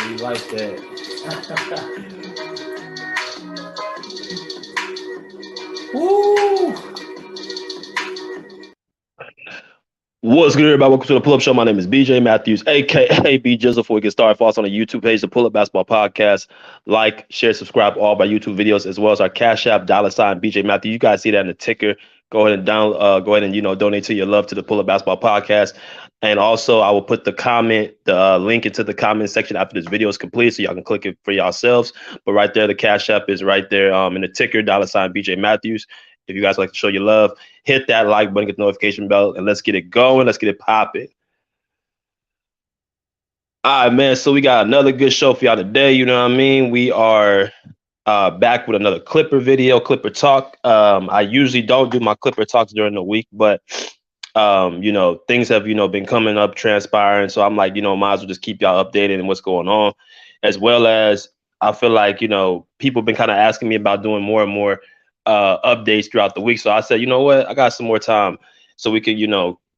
We like that. Woo! What's good, everybody? Welcome to the Pull Up Show. My name is BJ Matthews, aka B Jizzle. Before we get started, follow us on the YouTube page, the Pull Up Basketball Podcast. Like, share, subscribe to all of our YouTube videos, as well as our Cash App, $ BJ Matthews. You guys see that in the ticker. Go ahead and go ahead and donate to your love to the Pull Up Basketball Podcast. And also, I will put the link into the comment section after this video is complete, so y'all can click it for yourselves. But right there, the Cash App is right there in the ticker, $ BJ Matthews. If you guys like to show your love, hit that like button, get the notification bell, and let's get it going. Let's get it popping. All right, man. So we got another good show for y'all today. You know what I mean? We are back with another Clipper video, Clipper talk. I usually don't do my Clipper talks during the week, but things have been coming up, transpiring. So I'm like, might as well just keep y'all updated and what's going on, as well as I feel like people have been kind of asking me about doing more and more updates throughout the week. So I said, you know what, I got some more time, so we could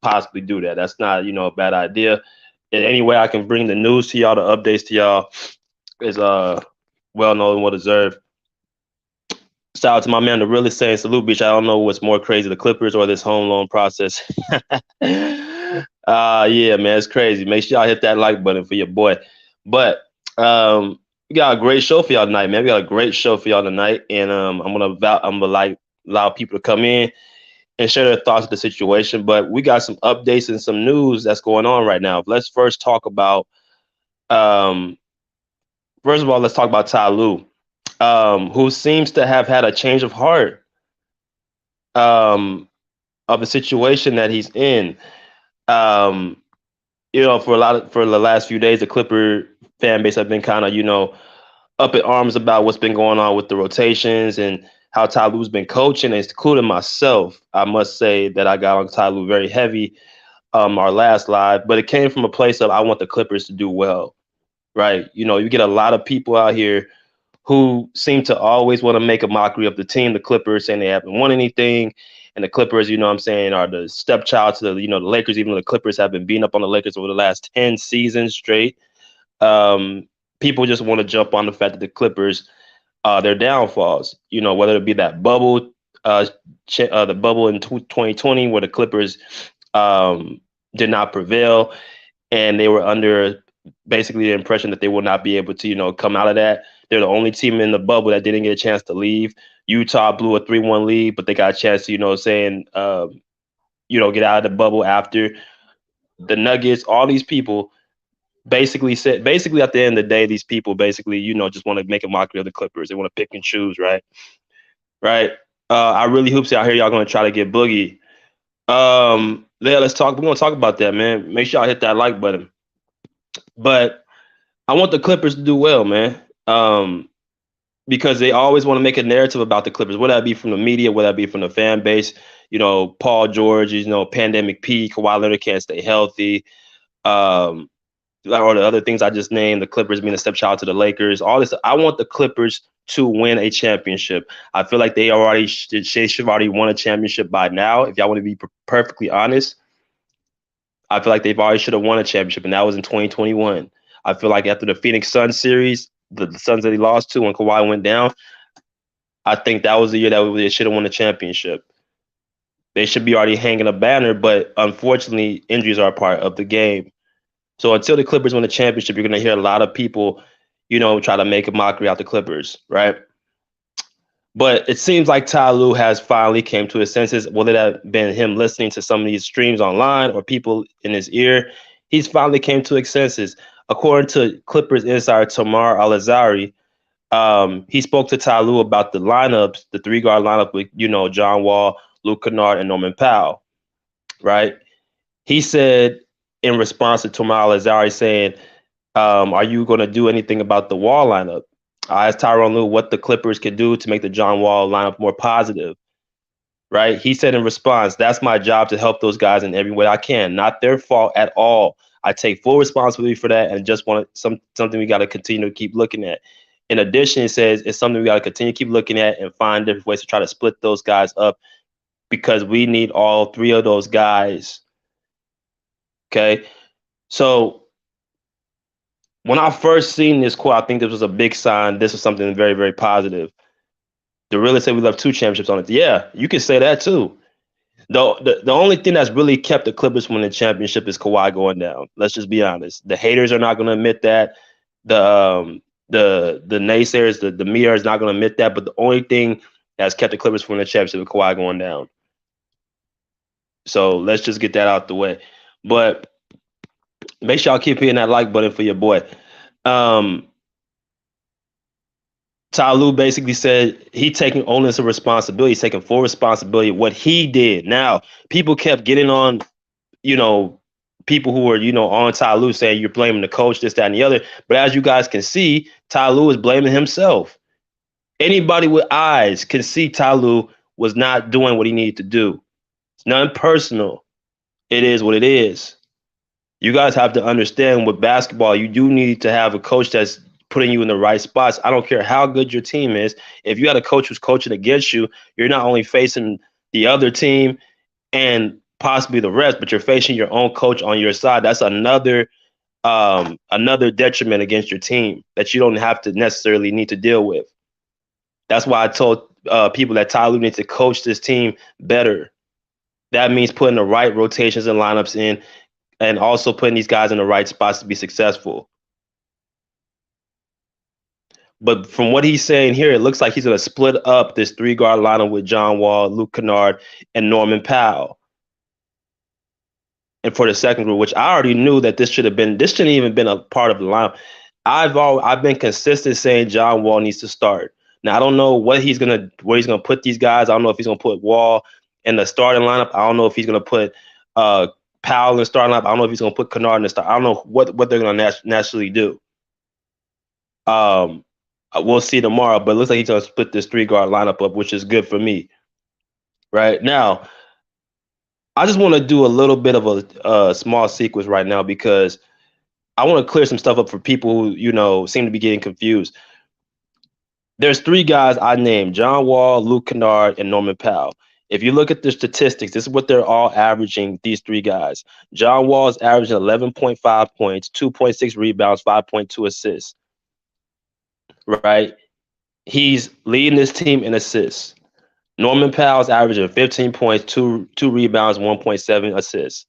possibly do that. That's not a bad idea. And any way I can bring the news to y'all, the updates to y'all, is well known and well deserved. Shout out to my man, the realest saying salute, beach. I don't know what's more crazy, the Clippers or this home loan process. Yeah, man, it's crazy. Make sure y'all hit that like button for your boy. But we got a great show for y'all tonight, man. We got a great show for y'all tonight, and I'm gonna like allow people to come in and share their thoughts of the situation. But we got some updates and some news that's going on right now. Let's first talk about first of all, let's talk about Ty Lue, who seems to have had a change of heart of the situation that he's in. Um, for the last few days, the Clipper fan base have been kind of up in arms about what's been going on with the rotations and how Ty Lue's been coaching, including myself. I must say that I got on Ty Lue very heavy our last live, but it came from a place of I want the Clippers to do well, right? You get a lot of people out here who seem to always want to make a mockery of the team, the Clippers, saying they haven't won anything. And the Clippers, what I'm saying, are the stepchild to the Lakers, even though the Clippers have been beating up on the Lakers over the last 10 seasons straight. People just want to jump on the fact that the Clippers, their downfalls, whether it be that bubble, the bubble in 2020 where the Clippers did not prevail and they were under basically the impression that they will not be able to, come out of that. They're the only team in the bubble that didn't get a chance to leave. Utah blew a 3-1 lead, but they got a chance to, get out of the bubble after. The Nuggets, all these people basically at the end of the day, these people basically, just want to make a mockery of the Clippers. They want to pick and choose, right? Right. I really hope out here y'all going to try to get Boogie. Yeah, let's talk. We're going to talk about that, man. Make sure y'all hit that like button. But I want the Clippers to do well, man. Because they always want to make a narrative about the Clippers, whether that be from the media, whether that be from the fan base. Paul George, pandemic P, Kawhi Leonard can't stay healthy. Or the other things I just named, the Clippers being a stepchild to the Lakers, all this. I want the Clippers to win a championship. I feel like they should have already won a championship by now. If y'all want to be perfectly honest, I feel like they've already should have won a championship, and that was in 2021. I feel like after the Phoenix Suns series, the Suns that he lost to when Kawhi went down, I think that was the year that they should have won the championship. They should be already hanging a banner, but unfortunately, injuries are a part of the game. So until the Clippers win the championship, you're going to hear a lot of people, try to make a mockery out the Clippers, right? But it seems like Ty Lue has finally came to his senses, whether that been him listening to some of these streams online or people in his ear. He's finally came to his senses. According to Clippers insider Tommorrow Al-Azari, he spoke to Ty Lue about the lineups, the three-guard lineup with, John Wall, Luke Kennard, and Norman Powell, right? He said in response to Tommorrow Al-Azari saying, are you going to do anything about the Wall lineup? I asked Tyronn Lue what the Clippers could do to make the John Wall lineup more positive, right? He said in response, that's my job to help those guys in every way I can. Not their fault at all. I take full responsibility for that and just want something we got to continue to keep looking at. In addition, it says it's something we got to continue to keep looking at and find different ways to try to split those guys up because we need all three of those guys. Okay. So When I first seen this quote, I think this was a big sign. This was something very, very positive. The really say we left 2 championships on it. Yeah, you could say that too. The only thing that's really kept the Clippers from winning the championship is Kawhi going down. Let's just be honest. The haters are not going to admit that. The naysayers, the media is not going to admit that. But the only thing that's kept the Clippers from winning the championship is Kawhi going down. So let's just get that out the way. But make sure y'all keep hitting that like button for your boy. Ty Lue basically said he taking onus of responsibility, he's taking full responsibility what he did. Now, people kept getting on, people who were, on Ty Lue saying you're blaming the coach, this, that, and the other. But as you guys can see, Ty Lue is blaming himself. Anybody with eyes can see Ty Lue was not doing what he needed to do. It's nothing personal. It is what it is. You guys have to understand with basketball, you do need to have a coach that's putting you in the right spots. I don't care how good your team is. If you got a coach who's coaching against you, you're not only facing the other team and possibly the rest, but you're facing your own coach on your side. That's another detriment against your team that you don't have to necessarily need to deal with. That's why I told people that Ty Lue needs to coach this team better. That means putting the right rotations and lineups in and also putting these guys in the right spots to be successful. But from what he's saying here, it looks like he's going to split up this 3-guard lineup with John Wall, Luke Kennard, and Norman Powell. And for the second group, which I already knew that this shouldn't even been a part of the lineup. I've been consistent saying John Wall needs to start. Now I don't know where he's gonna put these guys. I don't know if he's gonna put Wall in the starting lineup. I don't know if he's gonna put Powell in the starting lineup. I don't know if he's gonna put Kennard in the start. I don't know what they're gonna naturally do. We'll see tomorrow, but it looks like he's going to split this 3-guard lineup up, which is good for me. Right now, I just want to do a little bit of a small sequence right now because I want to clear some stuff up for people who, seem to be getting confused. There's 3 guys I named: John Wall, Luke Kennard, and Norman Powell. If you look at the statistics, this is what they're all averaging, these 3 guys. John Wall is averaging 11.5 points, 2.6 rebounds, 5.2 assists. Right? He's leading this team in assists. Norman Powell's averaging 15 points, 2 rebounds, 1.7 assists.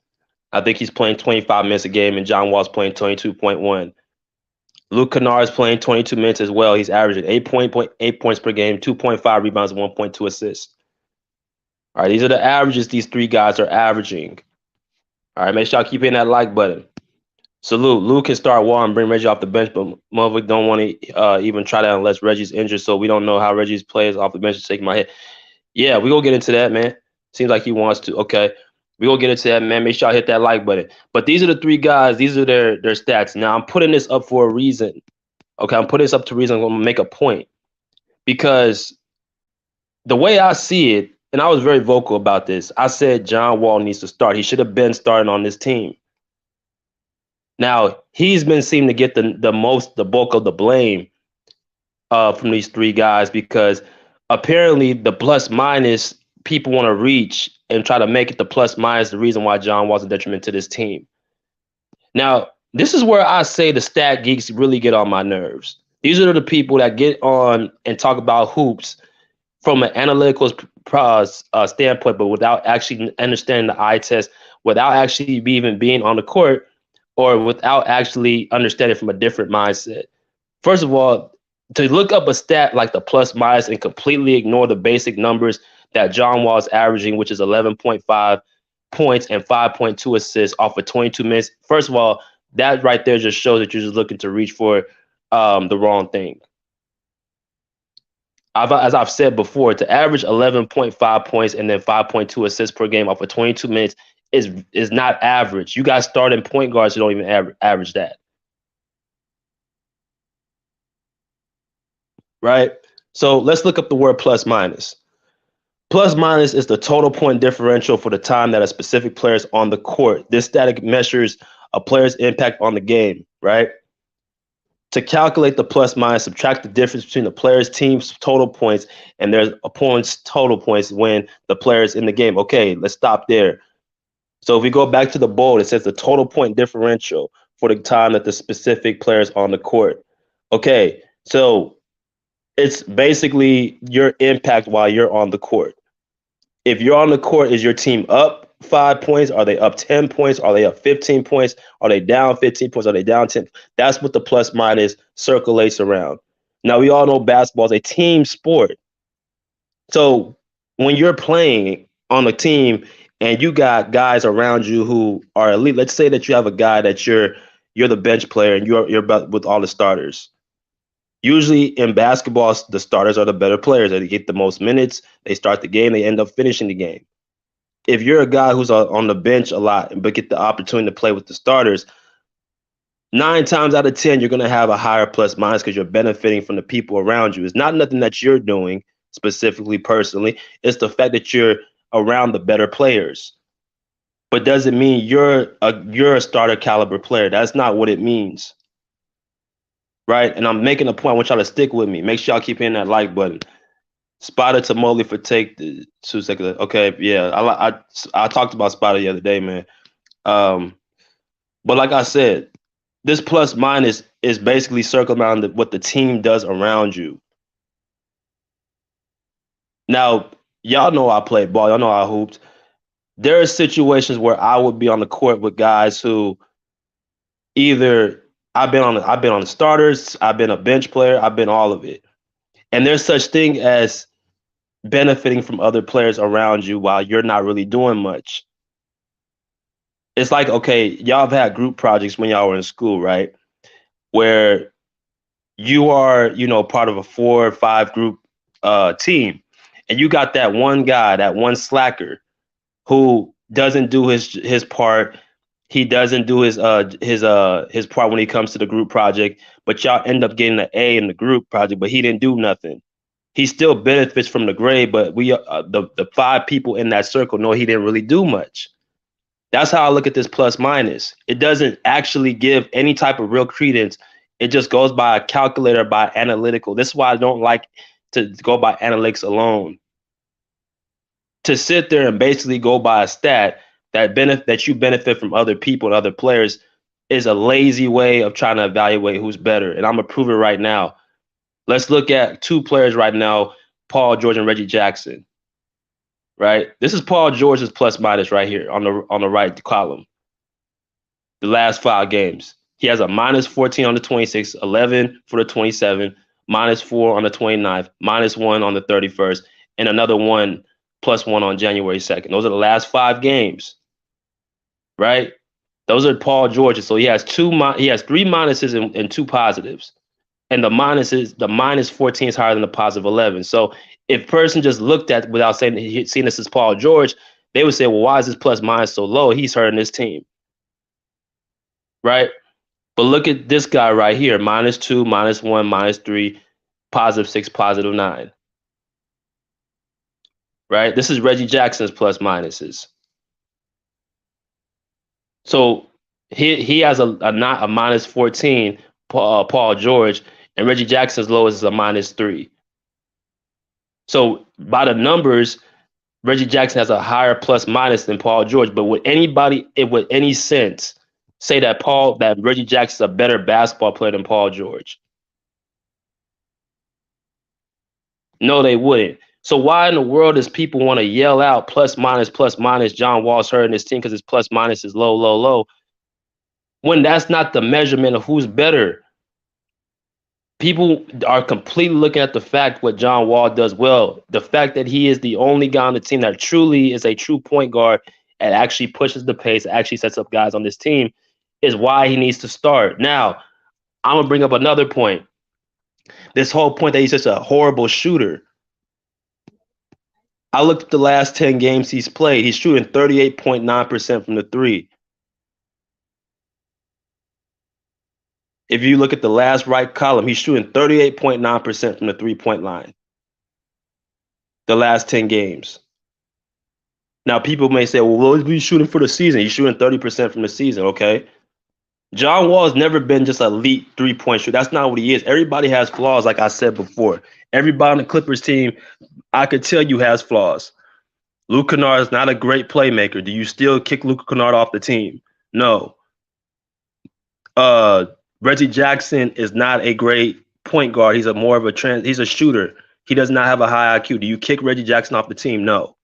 I think he's playing 25 minutes a game, and John Wall's playing 22.1. Luke Kennard is playing 22 minutes as well. He's averaging 8 points per game, 2.5 rebounds, 1.2 assists. All right, these are the averages these 3 guys are averaging. All right, make sure y'all keep hitting that like button. Salute. Luke can start Wall and bring Reggie off the bench, but motherfucker don't want to even try that unless Reggie's injured, so we don't know how Reggie's plays off the bench is shaking my head. Yeah, we gonna get into that, man. Seems like he wants to. Okay. We gonna get into that, man. Make sure y'all hit that like button. But these are the 3 guys, these are their stats. Now I'm putting this up for a reason. Okay, I'm putting this up to a reason. I'm gonna make a point. Because the way I see it, and I was very vocal about this, I said John Wall needs to start. He should have been starting on this team. Now, he's been seeming to get the bulk of the blame from these 3 guys because apparently the plus minus people want to reach and try to make it the plus minus the reason why John Wall's a detriment to this team. Now, this is where I say the stat geeks really get on my nerves. These are the people that get on and talk about hoops from an analytical standpoint, but without actually understanding the eye test, without actually even being on the court, or without actually understanding from a different mindset. First of all, to look up a stat like the plus minus and completely ignore the basic numbers that John Wall is averaging, which is 11.5 points and 5.2 assists off of 22 minutes. First of all, that right there just shows that you're just looking to reach for the wrong thing. As I've said before, to average 11.5 points and then 5.2 assists per game off of 22 minutes is not average. You guys starting point guards who don't even average that. Right? So let's look up the word plus minus. Plus minus is the total point differential for the time that a specific player is on the court. This stat measures a player's impact on the game, right? To calculate the plus minus, subtract the difference between the player's team's total points and their opponent's total points when the player is in the game. Okay, let's stop there. So if we go back to the bold, it says the total point differential for the time that the specific players on the court. Okay, so it's basically your impact while you're on the court. If you're on the court, is your team up 5 points? Are they up 10 points? Are they up 15 points? Are they down 15 points? Are they down 10? That's what the plus minus circulates around. Now, we all know basketball is a team sport. So when you're playing on a team and you got guys around you who are elite, let's say that you have a guy that you're the bench player and you're about with all the starters. Usually in basketball, the starters are the better players. They get the most minutes. They start the game. They end up finishing the game. If you're a guy who's on the bench a lot but get the opportunity to play with the starters, 9 times out of 10, you're going to have a higher plus minus because you're benefiting from the people around you. It's not nothing that you're doing specifically personally. It's the fact that you're around the better players. But doesn't mean you're a starter caliber player. That's not what it means. Right? And I'm making a point. I want y'all to stick with me. Make sure y'all keep hitting that like button. Spider to Molly for take the 2 seconds. Okay, yeah. I talked about Spider the other day, man. But like I said, this plus minus is basically circling around what the team does around you. Now, y'all know I played ball. Y'all know I hooped. There are situations where I would be on the court with guys who either I've been on the starters, I've been a bench player, I've been all of it. And there's such thing as benefiting from other players around you while you're not really doing much. It's like, okay, y'all have had group projects when y'all were in school, right? Where you are, part of a 4 or 5 group team, and you got that one guy, that one slacker, who doesn't do his part. He doesn't do his part when he comes to the group project, but y'all end up getting an A in the group project, but he didn't do nothing. He still benefits from the grade, but we the 5 people in that circle know he didn't really do much. That's how I look at this plus minus. It doesn't actually give any type of real credence. It just goes by a calculator, by analytical. This is why I don't like to go by analytics alone. To sit there and basically go by a stat that you benefit from other people and other players is a lazy way of trying to evaluate who's better. And I'm gonna prove it right now. Let's look at 2 players right now, Paul George and Reggie Jackson. Right? This is Paul George's plus minus right here on the right column. The last 5 games. He has a minus 14 on the 26th, 11 for the 27, minus 4 on the 29th, minus 1 on the 31st, and another 1 plus 1 on January 2nd. Those are the last 5 games. Right? Those are Paul George's. So he has 3 minuses and 2 positives. And the minus 14 is higher than the positive 11. So if person just looked at without seeing this as Paul George, they would say, well, why is this plus minus so low? He's hurting his team. Right? But look at this guy right here, minus 2, minus 1, minus 3, positive 6, positive 9. Right? This is Reggie Jackson's plus minuses. So he has a minus 14, Paul George, and Reggie Jackson's lowest is a minus 3. So by the numbers, Reggie Jackson has a higher plus minus than Paul George. But would anybody, with any sense, say that Reggie Jackson's a better basketball player than Paul George? No, they wouldn't. So why in the world does people want to yell out plus minus, John Wall's hurting his team because his plus minus is low, low, low, when that's not the measurement of who's better? People are completely looking at the fact what John Wall does well. The fact that he is the only guy on the team that truly is a true point guard and actually pushes the pace, actually sets up guys on this team, is why he needs to start. Now, I'm going to bring up another point. This whole point that he's such a horrible shooter. I looked at the last 10 games he's played. He's shooting 38.9% from the 3. If you look at the last right column, he's shooting 38.9% from the 3-point line. The last 10 games. Now, people may say, well, what is he shooting for the season? He's shooting 30% from the season, okay? John Wall has never been just an elite 3-point shooter. That's not what he is. Everybody has flaws, like I said before. Everybody on the Clippers team, I could tell you, has flaws. Luke Kennard is not a great playmaker. Do you still kick Luke Kennard off the team? No. Uh, Reggie Jackson is not a great point guard. He's a more of a he's a shooter. He does not have a high IQ. Do you kick Reggie Jackson off the team? No.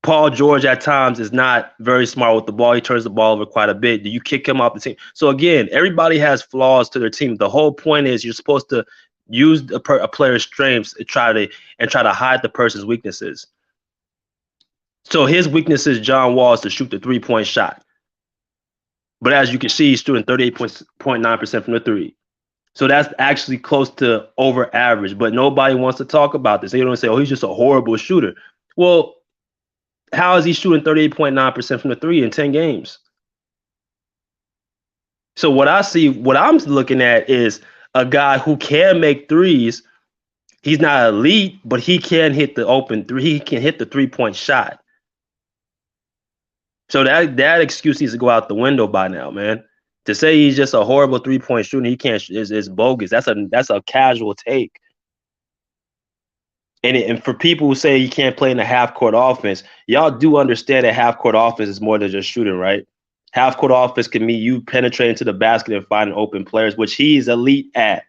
Paul George at times is not very smart with the ball. He turns the ball over quite a bit. Do you kick him off the team? So again, everybody has flaws to their team. The whole point is you're supposed to use a player's strengths and try to hide the person's weaknesses. So his weakness is John Wall is to shoot the 3-point shot. But as you can see, he's shooting 38.9% from the three. So that's actually close to over average. But nobody wants to talk about this. They don't say, oh, he's just a horrible shooter. Well, how is he shooting 38.9% from the three in 10 games? So what I'm looking at is a guy who can make threes. He's not elite, but he can hit the open three. He can hit the 3-point shot. So that excuse needs to go out the window by now, man. To say he's just a horrible 3-point shooter, he can't is bogus. That's a casual take. And for people who say you can't play in a half-court offense, y'all do understand that half-court offense is more than just shooting, right? Half-court offense can mean you penetrating to the basket and finding open players, which he's elite at.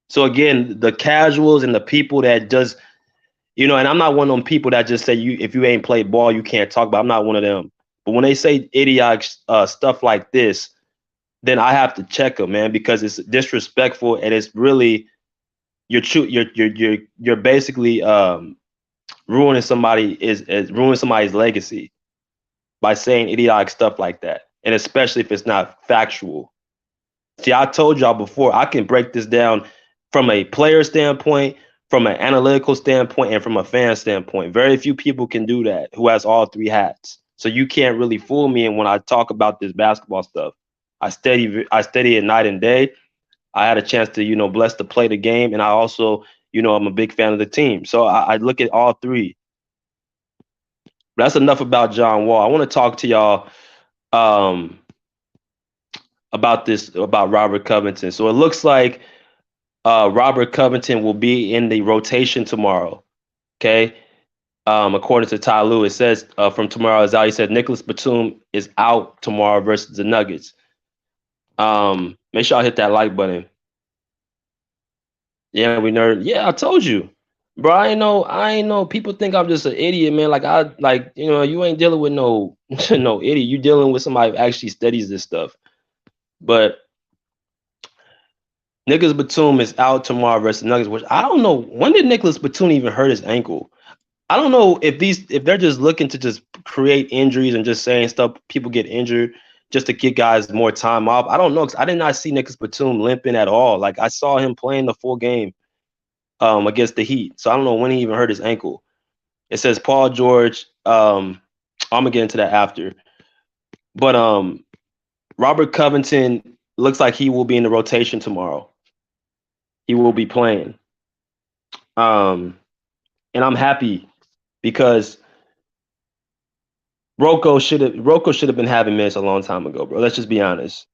So again, the casuals and the people that just, and I'm not one of them people that just say if you ain't played ball, you can't talk about. I'm not one of them. But when they say idiotic stuff like this, then I have to check them, man, because it's disrespectful and it's really you're basically ruining somebody's legacy by saying idiotic stuff like that, and especially if it's not factual. See, I told y'all before, I can break this down from a player standpoint, from an analytical standpoint, and from a fan standpoint. Very few people can do that who has all three hats. So you can't really fool me. And when I talk about this basketball stuff, I study it night and day. I had a chance to, blessed to play the game. And I also, I'm a big fan of the team. So I look at all three. But that's enough about John Wall. I want to talk to y'all about Robert Covington. So it looks like Robert Covington will be in the rotation tomorrow. Okay. According to Ty Lue, it says from tomorrow is out. He said Nicholas Batum is out tomorrow versus the Nuggets. Make sure I hit that like button. Yeah, we nerd. Yeah, I told you, bro. I ain't know. People think I'm just an idiot, man. You ain't dealing with no no idiot. You dealing with somebody who actually studies this stuff. But Nicholas Batum is out tomorrow versus Nuggets, which I don't know. When did Nicholas Batum even hurt his ankle? I don't know if they're just looking to just create injuries and just saying stuff. People get injured just to get guys more time off. I don't know, because I did not see Nicholas Batum limping at all. Like, I saw him playing the full game against the Heat. So I don't know when he even hurt his ankle. It says Paul George. I'm gonna get into that after. But Robert Covington looks like he will be in the rotation tomorrow. He will be playing. And I'm happy because Rocco should have been having minutes a long time ago, bro. Let's just be honest.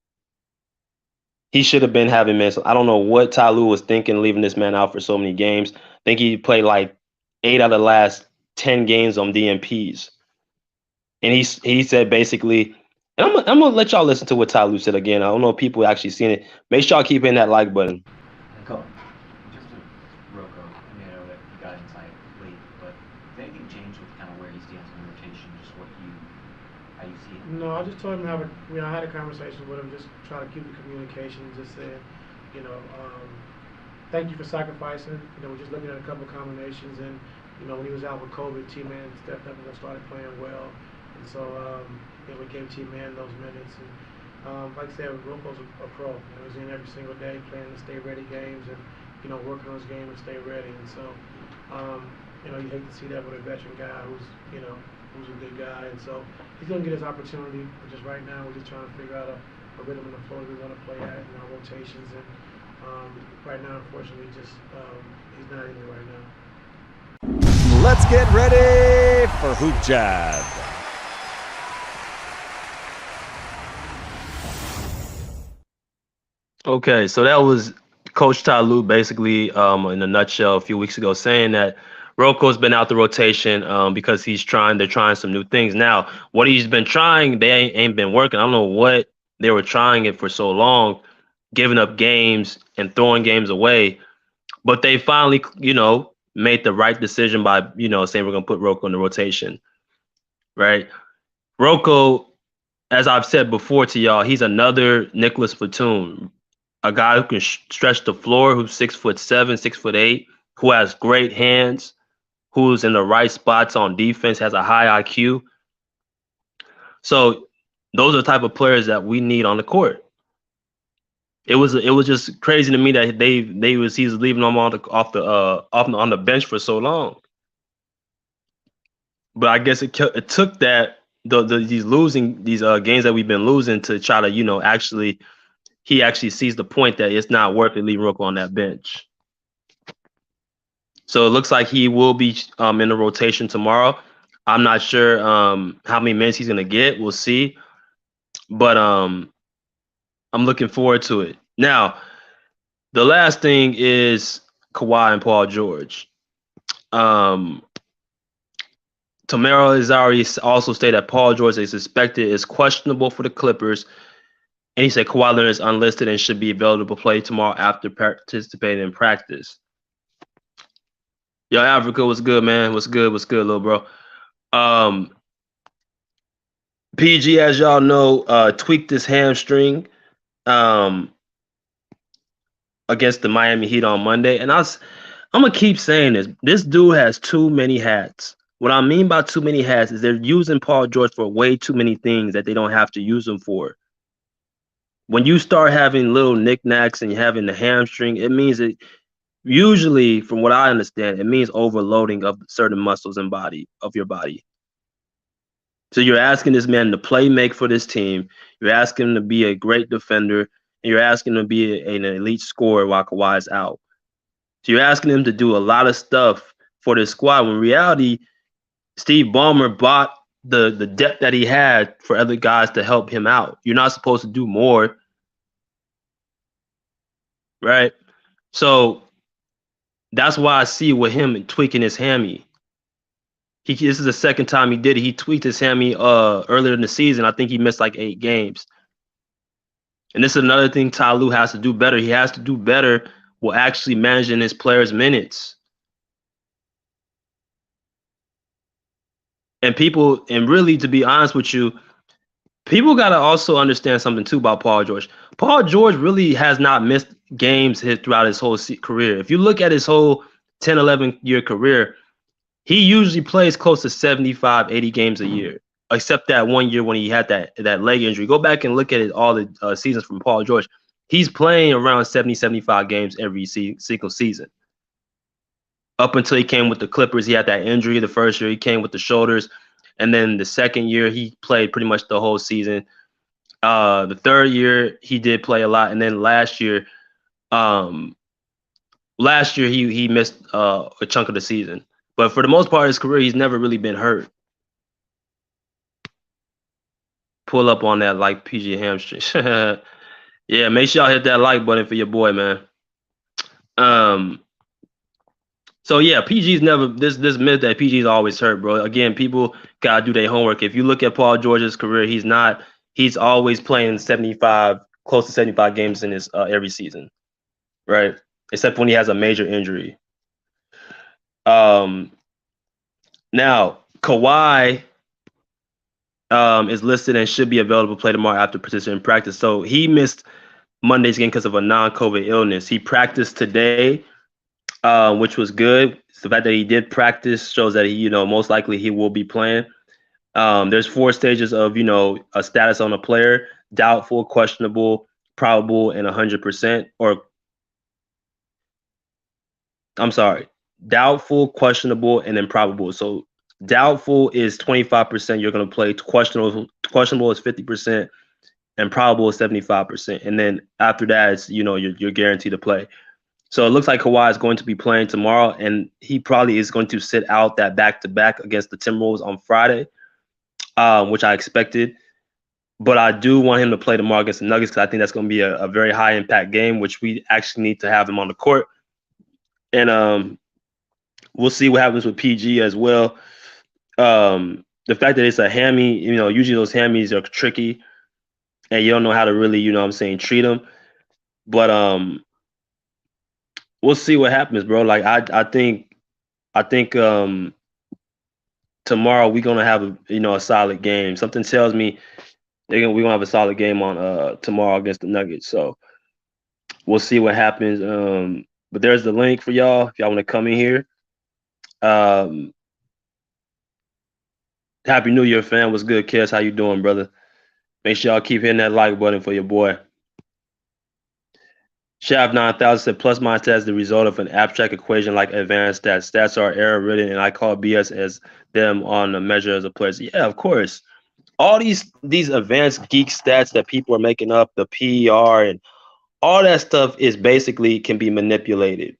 He should have been having minutes. I don't know what Ty Lue was thinking, leaving this man out for so many games. I think he played like 8 out of the last 10 games on DNPs. And he said basically, and I'm gonna let y'all listen to what Ty Lue said again. I don't know if people actually seen it. Make sure y'all keep hitting that like button. Go. Just with Rocco, I know that you got inside late, but did anything change with kind of where he stands in the rotation, just how you see it? No, I just told him I had a conversation with him, just try to keep the communication, just said, thank you for sacrificing. We're just looking at a couple of combinations, and when he was out with COVID, T-Man stepped up and started playing well, and so we gave T-Man those minutes. And like I said, Rocco's a pro. He's in every single day playing the stay ready games and working on his game and stay ready. And so you hate to see that with a veteran guy who's a good guy. And so he's gonna get his opportunity. But just right now, we're just trying to figure out a rhythm and a flow we want to play at in our rotations. And right now, unfortunately, just he's not in it right now. Let's get ready for Hoop Jab. Okay, so that was Coach Ty Lue basically in a nutshell a few weeks ago saying that Roko's been out the rotation because they're trying some new things. Now, what he's been trying, they ain't been working. I don't know what they were trying it for so long, giving up games and throwing games away. But they finally, made the right decision by, saying we're going to put Roko in the rotation, right? Roko, as I've said before to y'all, he's another Nicholas Batum, a guy who can stretch the floor, who's 6'7", 6'8", who has great hands, who's in the right spots on defense, has a high IQ. So those are the type of players that we need on the court. It was just crazy to me that he's leaving them on the bench for so long. But I guess it took that these games that we've been losing to try to he actually sees the point that it's not worth it leaving Roko on that bench. So it looks like he will be in the rotation tomorrow. I'm not sure how many minutes he's gonna get. We'll see, but I'm looking forward to it. Now, the last thing is Kawhi and Paul George. Tommorrow has already also stated that Paul George is questionable for the Clippers, and he said Kawhi Leonard is unlisted and should be available to play tomorrow after participating in practice. Yo, Africa, what's good, man? What's good, little bro? PG, as y'all know, tweaked his hamstring against the Miami Heat on Monday. And I'm going to keep saying this. This dude has too many hats. What I mean by too many hats is they're using Paul George for way too many things that they don't have to use him for. When you start having little knickknacks and you're having the hamstring, it means that usually, from what I understand, it means overloading of certain muscles and of your body. So you're asking this man to make for this team. You're asking him to be a great defender, and you're asking him to be an elite scorer while Kawhi is out. So you're asking him to do a lot of stuff for this squad. When in reality, Steve Ballmer bought the depth that he had for other guys to help him out. You're not supposed to do more, right? So that's why I see with him tweaking his hammy. This is the second time he did it. He tweaked his hammy earlier in the season. I think he missed like 8 games. And this is another thing Ty Lue has to do better. He has to do better with actually managing his players' minutes. And really, to be honest with you, people got to also understand something too about Paul George. Paul George really has not missed games throughout his whole career. If you look at his whole 10, 11-year career, he usually plays close to 75, 80 games a year, except that one year when he had that leg injury. Go back and look at all the seasons from Paul George. He's playing around 70, 75 games every single season. Up until he came with the Clippers, he had that injury. The first year he came with the shoulders. And then the second year, he played pretty much the whole season. The third year, he did play a lot. And then last year he missed a chunk of the season. But for the most part of his career, he's never really been hurt. Pull up on that like PG hamstring. Yeah, make sure y'all hit that like button for your boy, man. So yeah, PG's never this myth that PG's always hurt, bro. Again, people gotta do their homework. If you look at Paul George's career, he's always playing close to 75 games in his every season, right? Except when he has a major injury. Now Kawhi is listed and should be available to play tomorrow after participating in practice. So he missed Monday's game because of a non-COVID illness. He practiced today, which was good. The fact that he did practice shows that he, most likely he will be playing. There's 4 stages of, a status on a player: doubtful, questionable, probable, and 100%. Or I'm sorry, doubtful, questionable, and then probable. So doubtful is 25%. You're going to play. Questionable is 50%, and probable is 75%. And then after that, it's you're guaranteed to play. So it looks like Kawhi is going to be playing tomorrow, and he probably is going to sit out that back-to-back against the Timberwolves on Friday, which I expected. But I do want him to play tomorrow against the Nuggets because I think that's going to be a very high-impact game, which we actually need to have him on the court. And We'll see what happens with PG as well. The fact that it's a hammy, usually those hammies are tricky, and you don't know how to really, what I'm saying, treat them. But we'll see what happens, bro. Like I think tomorrow we're gonna have a solid game. Something tells me we're gonna have a solid game on tomorrow against the Nuggets. So we'll see what happens. But there's the link for y'all if y'all want to come in here. Um, Happy New Year, fam. What's good, Kes? How you doing, brother? Make sure y'all keep hitting that like button for your boy. Shav 9000 said plus minus as the result of an abstract equation like advanced stats. Stats are error ridden, and I call BS as them on the measure as a player. Yeah, of course. All these advanced geek stats that people are making up, the PER and all that stuff is basically can be manipulated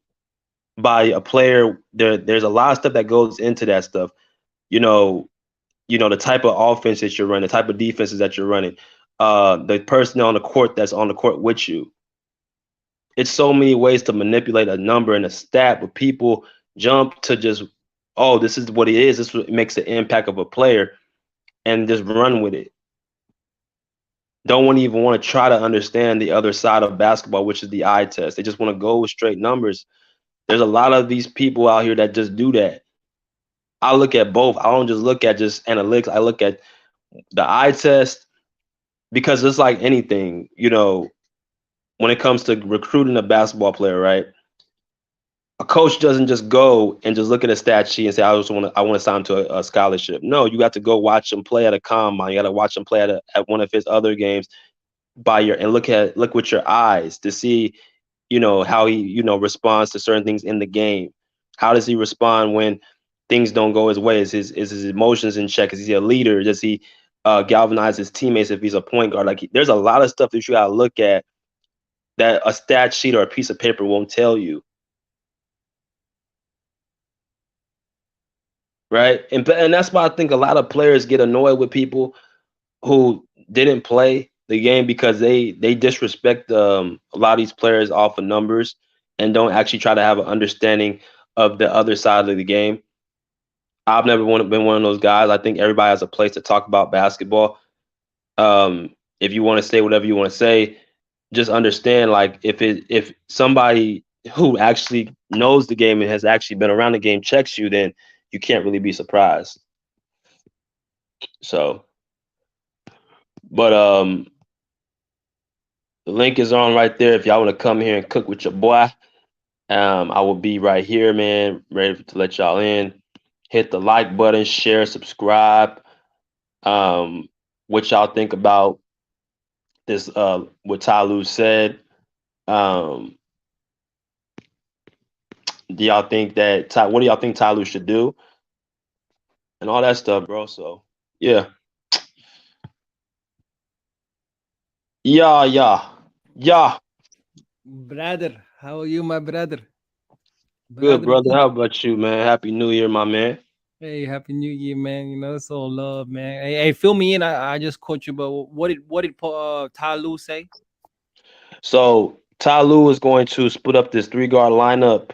by a player. There's a lot of stuff that goes into that stuff. You know, the type of offense that you're running, the type of defenses that you're running, the person on the court that's on the court with you. It's so many ways to manipulate a number and a stat, but people jump to just, oh, this is what it is. This is what makes the impact of a player, and just run with it. Don't even want to try to understand the other side of basketball, which is the eye test. They just want to go with straight numbers. There's a lot of these people out here that just do that. I look at both. I don't just look at just analytics. I look at the eye test because it's like anything, when it comes to recruiting a basketball player, right? A coach doesn't just go and just look at a stat sheet and say, I want to sign to a scholarship. No, you got to go watch him play at a combine. You got to watch him play at one of his other games and look with your eyes to see, how he, responds to certain things in the game. How does he respond when things don't go his way? Is his emotions in check? Is he a leader? Does he galvanize his teammates if he's a point guard? Like, there's a lot of stuff that you got to look at that a stat sheet or a piece of paper won't tell you. Right. And that's why I think a lot of players get annoyed with people who didn't play the game because they disrespect a lot of these players off of numbers and don't actually try to have an understanding of the other side of the game. I've never been one of those guys. I think everybody has a place to talk about basketball. If you want to say whatever you want to say, just understand, like, if somebody who actually knows the game and has actually been around the game checks you, then you can't really be surprised. So, but the link is on right there. If y'all want to come here and cook with your boy, I will be right here, man, ready to let y'all in. Hit the like button, share, subscribe. What y'all think about this? What Ty Lue said. Do y'all think that what do y'all think Ty Lue should do? And all that stuff, bro. So yeah. Yeah. Brother, how are you, my brother? Good, brother. How about you, man? Happy New Year, my man. Hey, happy New Year, man. It's all love, man. Hey, fill me in. I just caught you, but what did Ty Lue say? So Ty Lue is going to split up this 3-guard lineup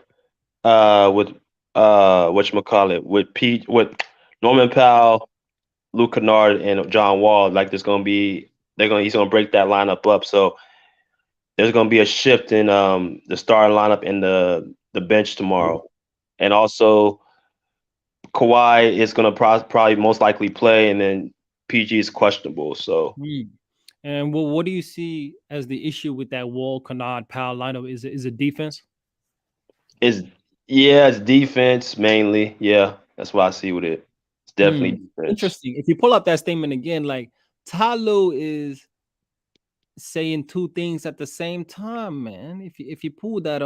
with whatchamacallit, with Norman Powell, Luke Kennard, and John Wall. Like, he's gonna break that lineup up. So there's gonna be a shift in the starting lineup and the bench tomorrow. And also Kawhi is gonna probably most likely play, and then PG is questionable. So and what do you see as the issue with that Wall, Kennard, Powell lineup? Is it defense? It's defense mainly. Yeah, that's what I see with it. It's definitely defense. Interesting. If you pull up that statement again, like, Ty Lue is saying two things at the same time, man. If you pull that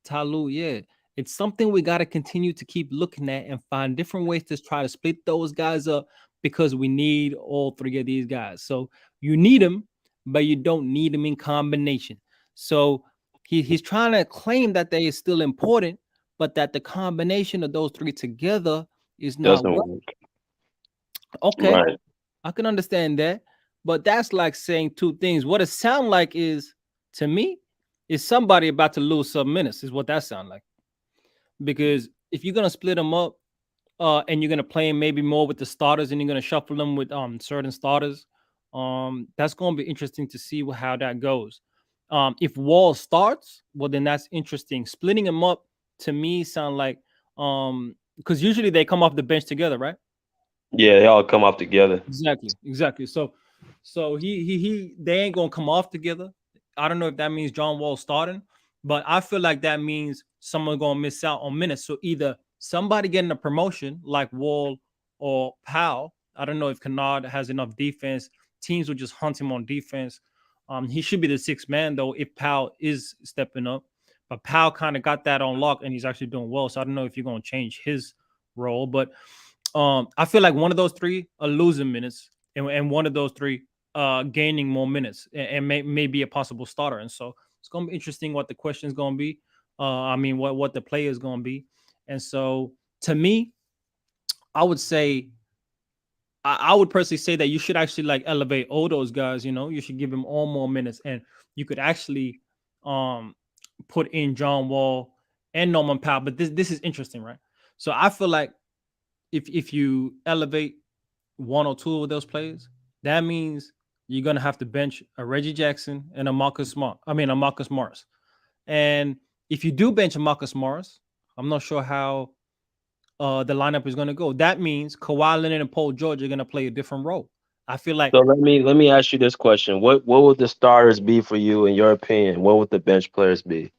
Ty Lue, yeah, it's something we got to continue to keep looking at and find different ways to try to split those guys up, because we need all three of these guys. So you need them, but you don't need them in combination. So he's trying to claim that they are still important, but that the combination of those three together is not working. Okay, right. I can understand that, but that's like saying two things. What it sounds like is, to me, is somebody about to lose some minutes, is what that sounds like. Because if you're gonna split them up, and you're gonna play maybe more with the starters, and you're gonna shuffle them with certain starters, that's gonna be interesting to see how that goes. If Wall starts, well, then that's interesting. Splitting them up to me sound like because usually they come off the bench together, right? Yeah, they all come off together. Exactly. So he they ain't gonna come off together. I don't know if that means John Wall starting, but I feel like that means someone gonna miss out on minutes. So either somebody getting a promotion like Wall or Powell. I don't know if Kennard has enough defense. Teams will just hunt him on defense. He should be the sixth man though if Powell is stepping up. But Powell kind of got that on lock and he's actually doing well. So I don't know if you're gonna change his role, but I feel like one of those three are losing minutes, and one of those three gaining more minutes, and may be a possible starter. And so it's gonna be interesting what the question is gonna be. I mean, what the play is gonna be. And so to me, I would say I would personally say that you should actually like elevate all those guys. You know, you should give them all more minutes, and you could actually put in John Wall and Norman Powell. But this is interesting, right? So I feel like if you elevate one or two of those players, that means you're gonna have to bench a Reggie Jackson and a Marcus Morris. And if you do bench a Marcus Morris, I'm not sure how the lineup is gonna go. That means Kawhi Leonard and Paul George are gonna play a different role. I feel like So let me ask you this question: What would the starters be for you, in your opinion? What would the bench players be?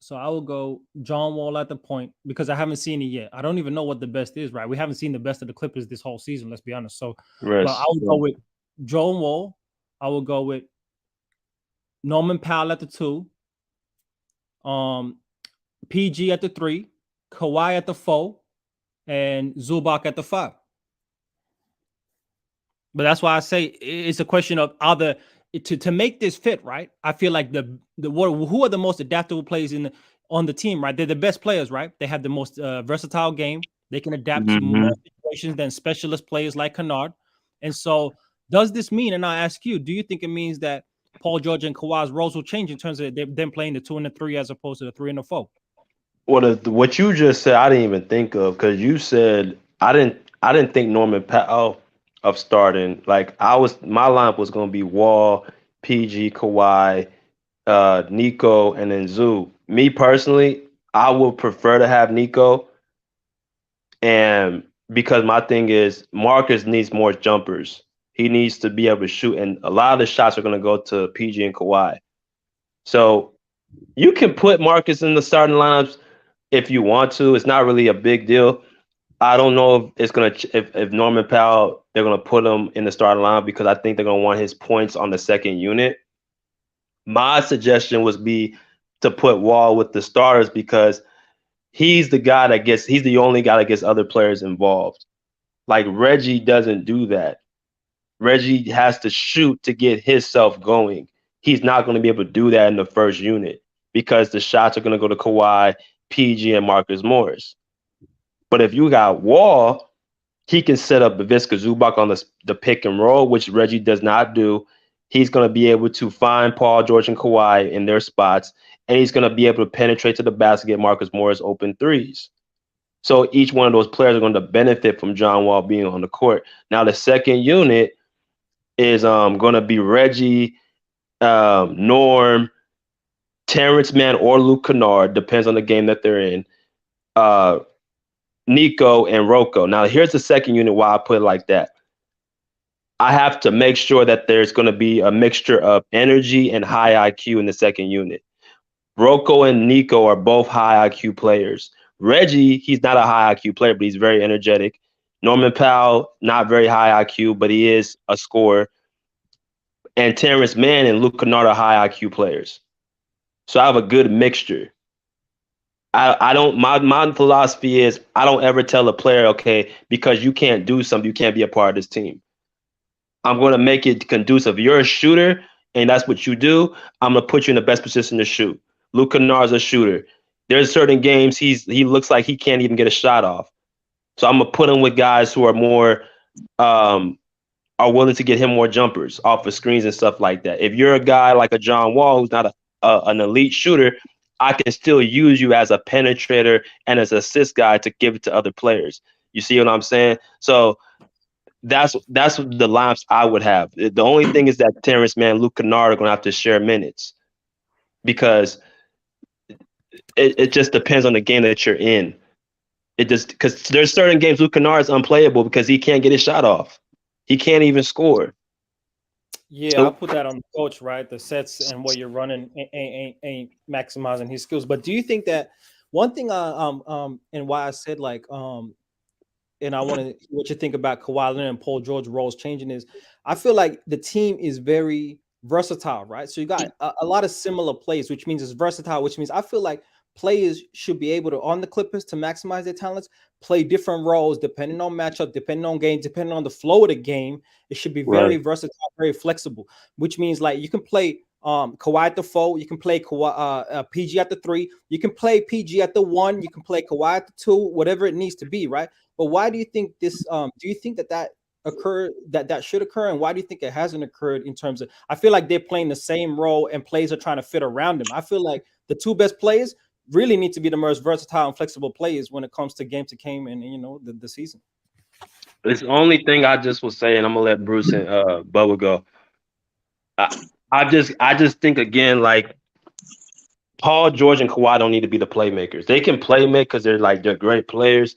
so. I will go John Wall at the point because I haven't seen it yet. I don't even know what the best is, right? We haven't seen the best of the Clippers this whole season, let's be honest. So, but I Rest. would go with John Wall. I will go with Norman Powell at the 2, PG at the 3, Kawhi at the 4, and Zubac at the 5. But that's why I say it's a question of either to make this fit, right? I feel like who are the most adaptable players on the team, right? They're the best players, right? They have the most versatile game. They can adapt to Mm-hmm. more situations than specialist players like Kennard. And so, does this mean? And I ask you, do you think it means that Paul George and Kawhi's roles will change in terms of them playing the 2 and the 3 as opposed to the 3 and the 4? What you just said, I didn't even think of, because you said I didn't think Norman Powell of starting. Like my lineup was going to be Wall, PG, Kawhi, Nico, and then Zoo. Me personally, I would prefer to have Nico, and because my thing is Marcus needs more jumpers. He needs to be able to shoot, and a lot of the shots are going to go to PG and Kawhi. So you can put Marcus in the starting lineups if you want to. It's not really a big deal. I don't know if it's gonna if Norman Powell, they're gonna put him in the starting lineup, because I think they're gonna want his points on the second unit. My suggestion would be to put Wall with the starters, because he's the only guy that gets other players involved. Like Reggie doesn't do that. Reggie has to shoot to get himself going. He's not going to be able to do that in the first unit, because the shots are going to go to Kawhi, PG, and Marcus Morris. But if you got Wall, he can set up Ivica Zubac on the pick and roll, which Reggie does not do. He's going to be able to find Paul George and Kawhi in their spots, and he's going to be able to penetrate to the basket, get Marcus Morris open threes. So each one of those players are going to benefit from John Wall being on the court. Now the second unit is going to be Reggie, Norm, Terrence Mann, or Luke Kennard, depends on the game that they're in, Nico, and Rocco. Now here's the second unit why I put it like that. I have to make sure that there's going to be a mixture of energy and high IQ in the second unit. Rocco and Nico are both high IQ players. Reggie, he's not a high IQ player, but he's very energetic. Norman Powell, not very high IQ, but he is a scorer. And Terrence Mann and Luke Kennard are high IQ players. So I have a good mixture. I don't, my philosophy is I don't ever tell a player, okay, because you can't do something, you can't be a part of this team. I'm going to make it conducive. You're a shooter, and that's what you do. I'm going to put you in the best position to shoot. Luke Kennard's a shooter. There's certain games he looks like he can't even get a shot off. So I'm going to put him with guys who are more are willing to get him more jumpers off of screens and stuff like that. If you're a guy like a John Wall who's not an elite shooter, I can still use you as a penetrator and as an assist guy to give it to other players. You see what I'm saying? So that's the lineups I would have. The only thing is that Terrence Mann, Luke Kennard are going to have to share minutes because it just depends on the game that you're in. It just because there's certain games Luke Kennard is unplayable because he can't get his shot off. He can't even score. Yeah, I put that on the coach, right? The sets and what you're running ain't maximizing his skills. But do you think that one thing and why I said like and I want to what you think about Kawhi Leonard and Paul George roles changing is I feel like the team is very versatile, right? So you got a lot of similar plays, which means it's versatile, which means I feel like players should be able to on the Clippers to maximize their talents, play different roles depending on matchup, depending on game, depending on the flow of the game. It should be very versatile, very flexible, which means like you can play Kawhi at the 4, you can play Kawhi, PG at the 3, you can play PG at the 1, you can play Kawhi at the 2, whatever it needs to be, right? But why do you think this? Do you think that occurred? That should occur, and why do you think it hasn't occurred? In terms of, I feel like they're playing the same role, and plays are trying to fit around them. I feel like the two best players really need to be the most versatile and flexible players when it comes to game and the season. It's the only thing I just was saying. I'm gonna let Bruce and Bubba go. I just think again like Paul George and Kawhi don't need to be the playmakers. They can play make because they're great players.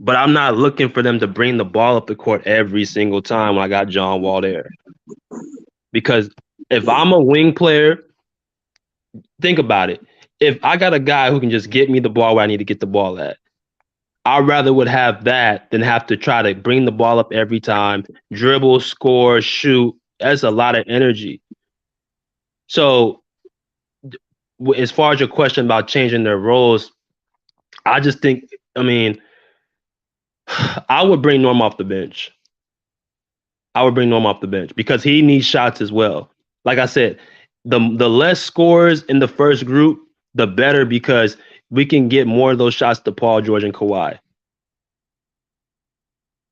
But I'm not looking for them to bring the ball up the court every single time when I got John Wall there. Because if I'm a wing player, think about it. If I got a guy who can just get me the ball where I need to get the ball at, I rather would have that than have to try to bring the ball up every time, dribble, score, shoot. That's a lot of energy. So as far as your question about changing their roles, I just think, I would bring Norm off the bench. Because he needs shots as well. Like I said, the less scores in the first group, the better because we can get more of those shots to Paul George and Kawhi.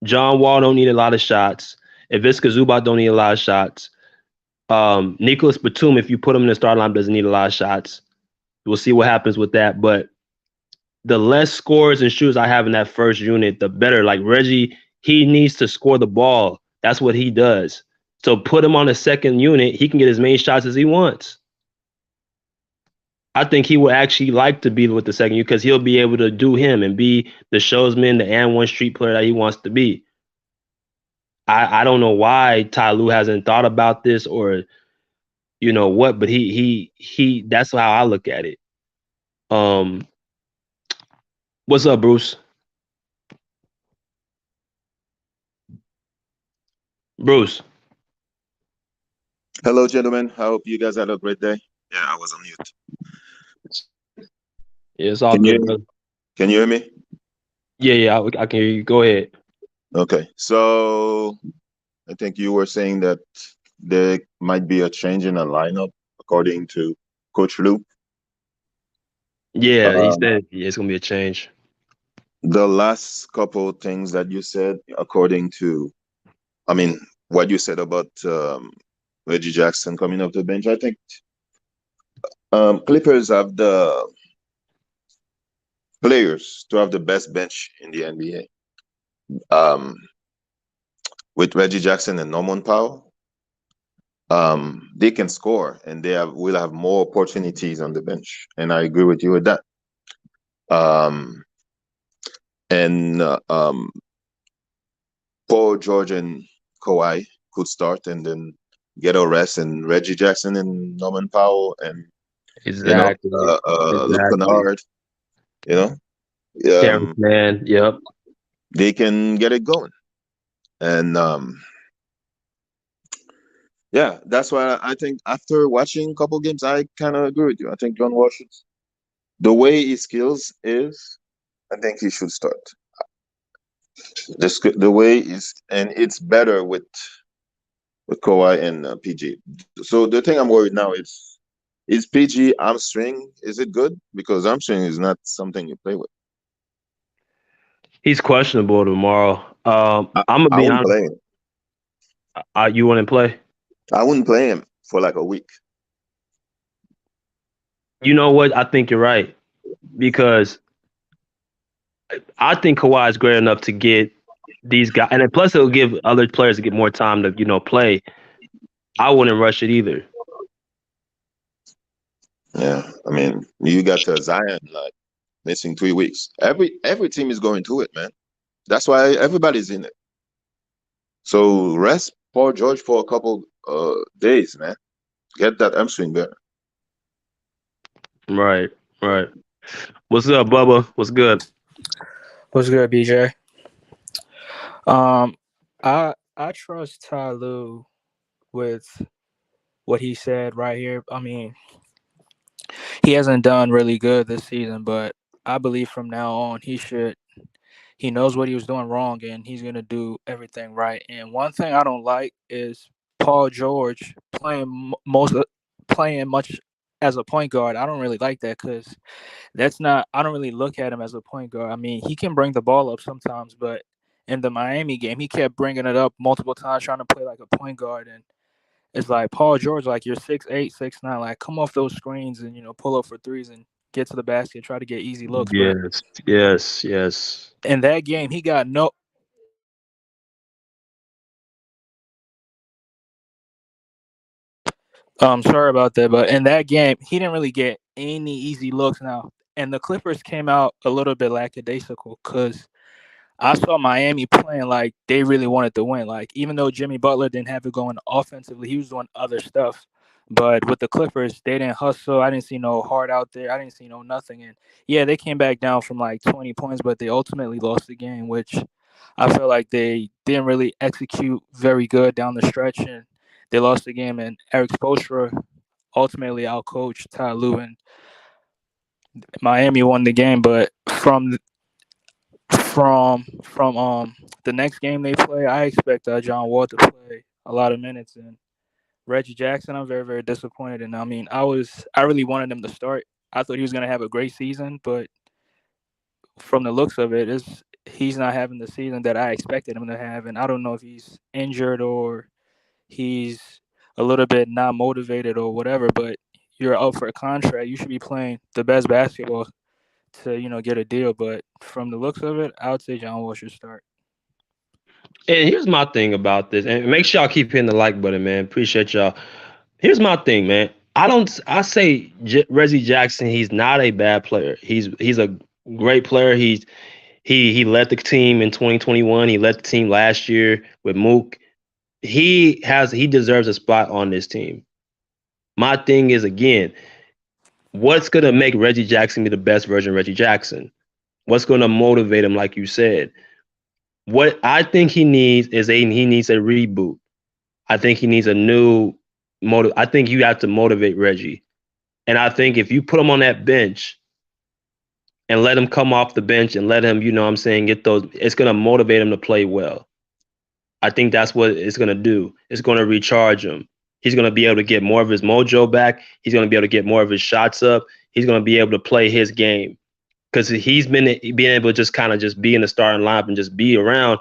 John Wall don't need a lot of shots. Ivica Zubac don't need a lot of shots. Nicholas Batum, if you put him in the start line, doesn't need a lot of shots. We'll see what happens with that. But the less scores and shooters I have in that first unit, the better. Like Reggie, he needs to score the ball. That's what he does. So put him on the second unit. He can get as many shots as he wants. I think he would actually like to be with the second unit because he'll be able to do him and be the showsman, the and one street player that he wants to be. I don't know why Ty Lue hasn't thought about this or what, but he that's how I look at it. What's up, Bruce? Bruce. Hello, gentlemen. I hope you guys had a great day. Yeah, I was on mute. Yeah, it's all good, brother. Can you hear me? Yeah, I can hear you. Go ahead. Okay, so I think you were saying that there might be a change in the lineup according to Coach Lue. Yeah, he said it's going to be a change. The last couple of things that you said, according to, what you said about Reggie Jackson coming off the bench, I think Clippers have the players to have the best bench in the NBA. With Reggie Jackson and Norman Powell, they can score and will have more opportunities on the bench. And I agree with you with that. Paul George and Kawhi could start and then get a rest, and Reggie Jackson and Norman Powell and exactly. Luke Kennard, Terrence Mann, yep. They can get it going. And yeah, that's why I think after watching a couple games, I kind of agree with you. I think John Wall should, the way his skills is, I think he should start. The way is, and it's better with Kawhi and PG. So the thing I'm worried now is PG hamstring, is it good? Because hamstring is not something you play with. He's questionable tomorrow. I'm gonna be honest. Play him. You wouldn't play? I wouldn't play him for like a week. You know what? I think you're right because I think Kawhi is great enough to get these guys, and then plus it'll give other players to get more time to play. I wouldn't rush it either. Yeah, I mean, you got Zion like missing 3 weeks. Every team is going through it, man. That's why everybody's in it. So rest Paul George for a couple days, man. Get that hamstring better. Right, right. What's up, Bubba? What's good? What's good, BJ? I trust Ty Lue with what he said right here. I mean, he hasn't done really good this season, but I believe from now on he knows what he was doing wrong and he's gonna do everything right. And one thing I don't like is Paul George playing much as a point guard. I don't really like that because I don't really look at him as a point guard. I mean, he can bring the ball up sometimes, but in the Miami game, he kept bringing it up multiple times, trying to play like a point guard. And it's like, Paul George, like, you're 6'8", 6'9", like, come off those screens and, pull up for threes and get to the basket, try to get easy looks. But Yes. in that game, he got no. Sorry about that, but in that game, he didn't really get any easy looks now. And the Clippers came out a little bit lackadaisical because I saw Miami playing like they really wanted to win. Like, even though Jimmy Butler didn't have it going offensively, he was doing other stuff. But with the Clippers, they didn't hustle. I didn't see no heart out there. I didn't see no nothing. And yeah, they came back down from like 20 points, but they ultimately lost the game, which I feel like they didn't really execute very good down the stretch. And they lost the game. And Eric Spoelstra ultimately outcoached Ty Lue, and Miami won the game. But from the next game they play, I expect John Wall to play a lot of minutes, and Reggie Jackson, I'm very, very disappointed. And I mean, I really wanted him to start. I thought he was going to have a great season, but from the looks of it, he's not having the season that I expected him to have. And I don't know if he's injured or he's a little bit not motivated or whatever, but you're up for a contract. You should be playing the best basketball to get a deal. But from the looks of it, I would say John Wall should start. And here's my thing about this, and make sure y'all keep hitting the like button, man. Appreciate y'all. Here's my thing, man. I say Reggie Jackson, he's not a bad player. He's a great player. He led the team in 2021. He led the team last year with Mook. He deserves a spot on this team. My thing is, again, what's gonna make Reggie Jackson be the best version of Reggie Jackson? What's gonna motivate him, like you said? What I think he needs is he needs a reboot. I think he needs a new motive. I think you have to motivate Reggie. And I think if you put him on that bench and let him come off the bench and let him, get those, it's going to motivate him to play well. I think that's what it's going to do. It's going to recharge him. He's going to be able to get more of his mojo back. He's going to be able to get more of his shots up. He's going to be able to play his game. Because he's been being able to just be in the starting lineup and just be around.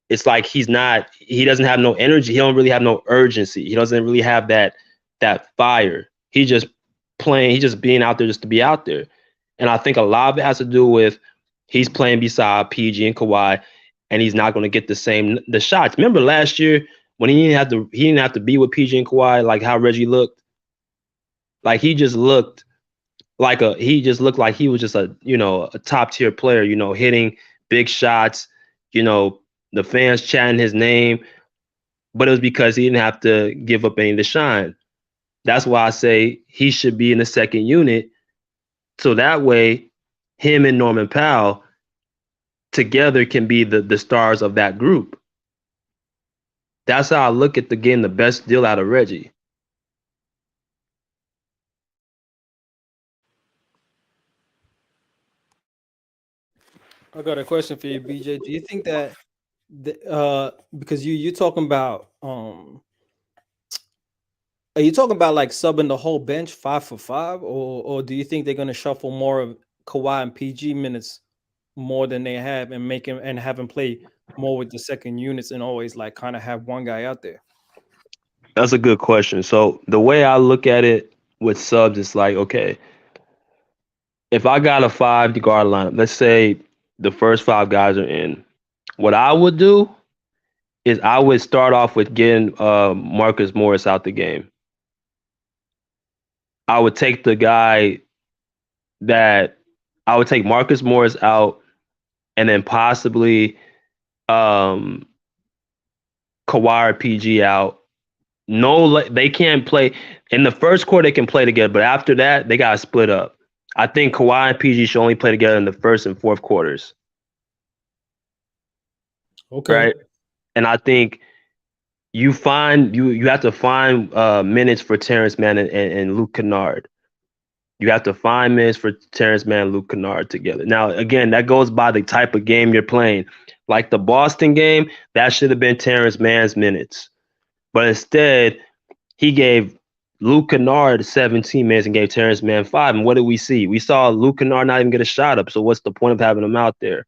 It's like he doesn't have no energy. He don't really have no urgency. He doesn't really have that fire. He's just playing. He's just being out there just to be out there. And I think a lot of it has to do with he's playing beside PG and Kawhi, and he's not going to get the shots. Remember last year when he didn't have to be with PG and Kawhi, like how Reggie looked. Like he just looked like he was just a top tier player, hitting big shots, the fans chanting his name, but it was because he didn't have to give up any to shine. That's why I say he should be in the second unit. So that way him and Norman Powell together can be the stars of that group. That's how I look at getting the best deal out of Reggie. I got a question for you, BJ. Do you think that because you're talking about are you talking about like subbing the whole bench 5 for 5, or do you think they're gonna shuffle more of Kawhi and PG minutes more than they have and have him play more with the second units and always like kind of have one guy out there? That's a good question. So the way I look at it, with subs, it's like, okay, if I got a 5 guard lineup, let's say the first 5 guys are in, what I would do is I would start off with getting Marcus Morris out the game. I would take the guy that I would take Marcus Morris out, and then possibly Kawhi or PG out. No, they can't play in the first quarter. They can play together, but after that, they gotta split up. I think Kawhi and PG should only play together in the first and fourth quarters. Okay. Right, and I think you have to find minutes for Terrence Mann and Luke Kennard. You have to find minutes for Terrence Mann and Luke Kennard together. Now, again, that goes by the type of game you're playing. Like the Boston game, that should have been Terrence Mann's minutes. But instead, he gave Luke Kennard 17 minutes and gave Terrence Mann 5. And what did we see? We saw Luke Kennard not even get a shot up. So what's the point of having him out there?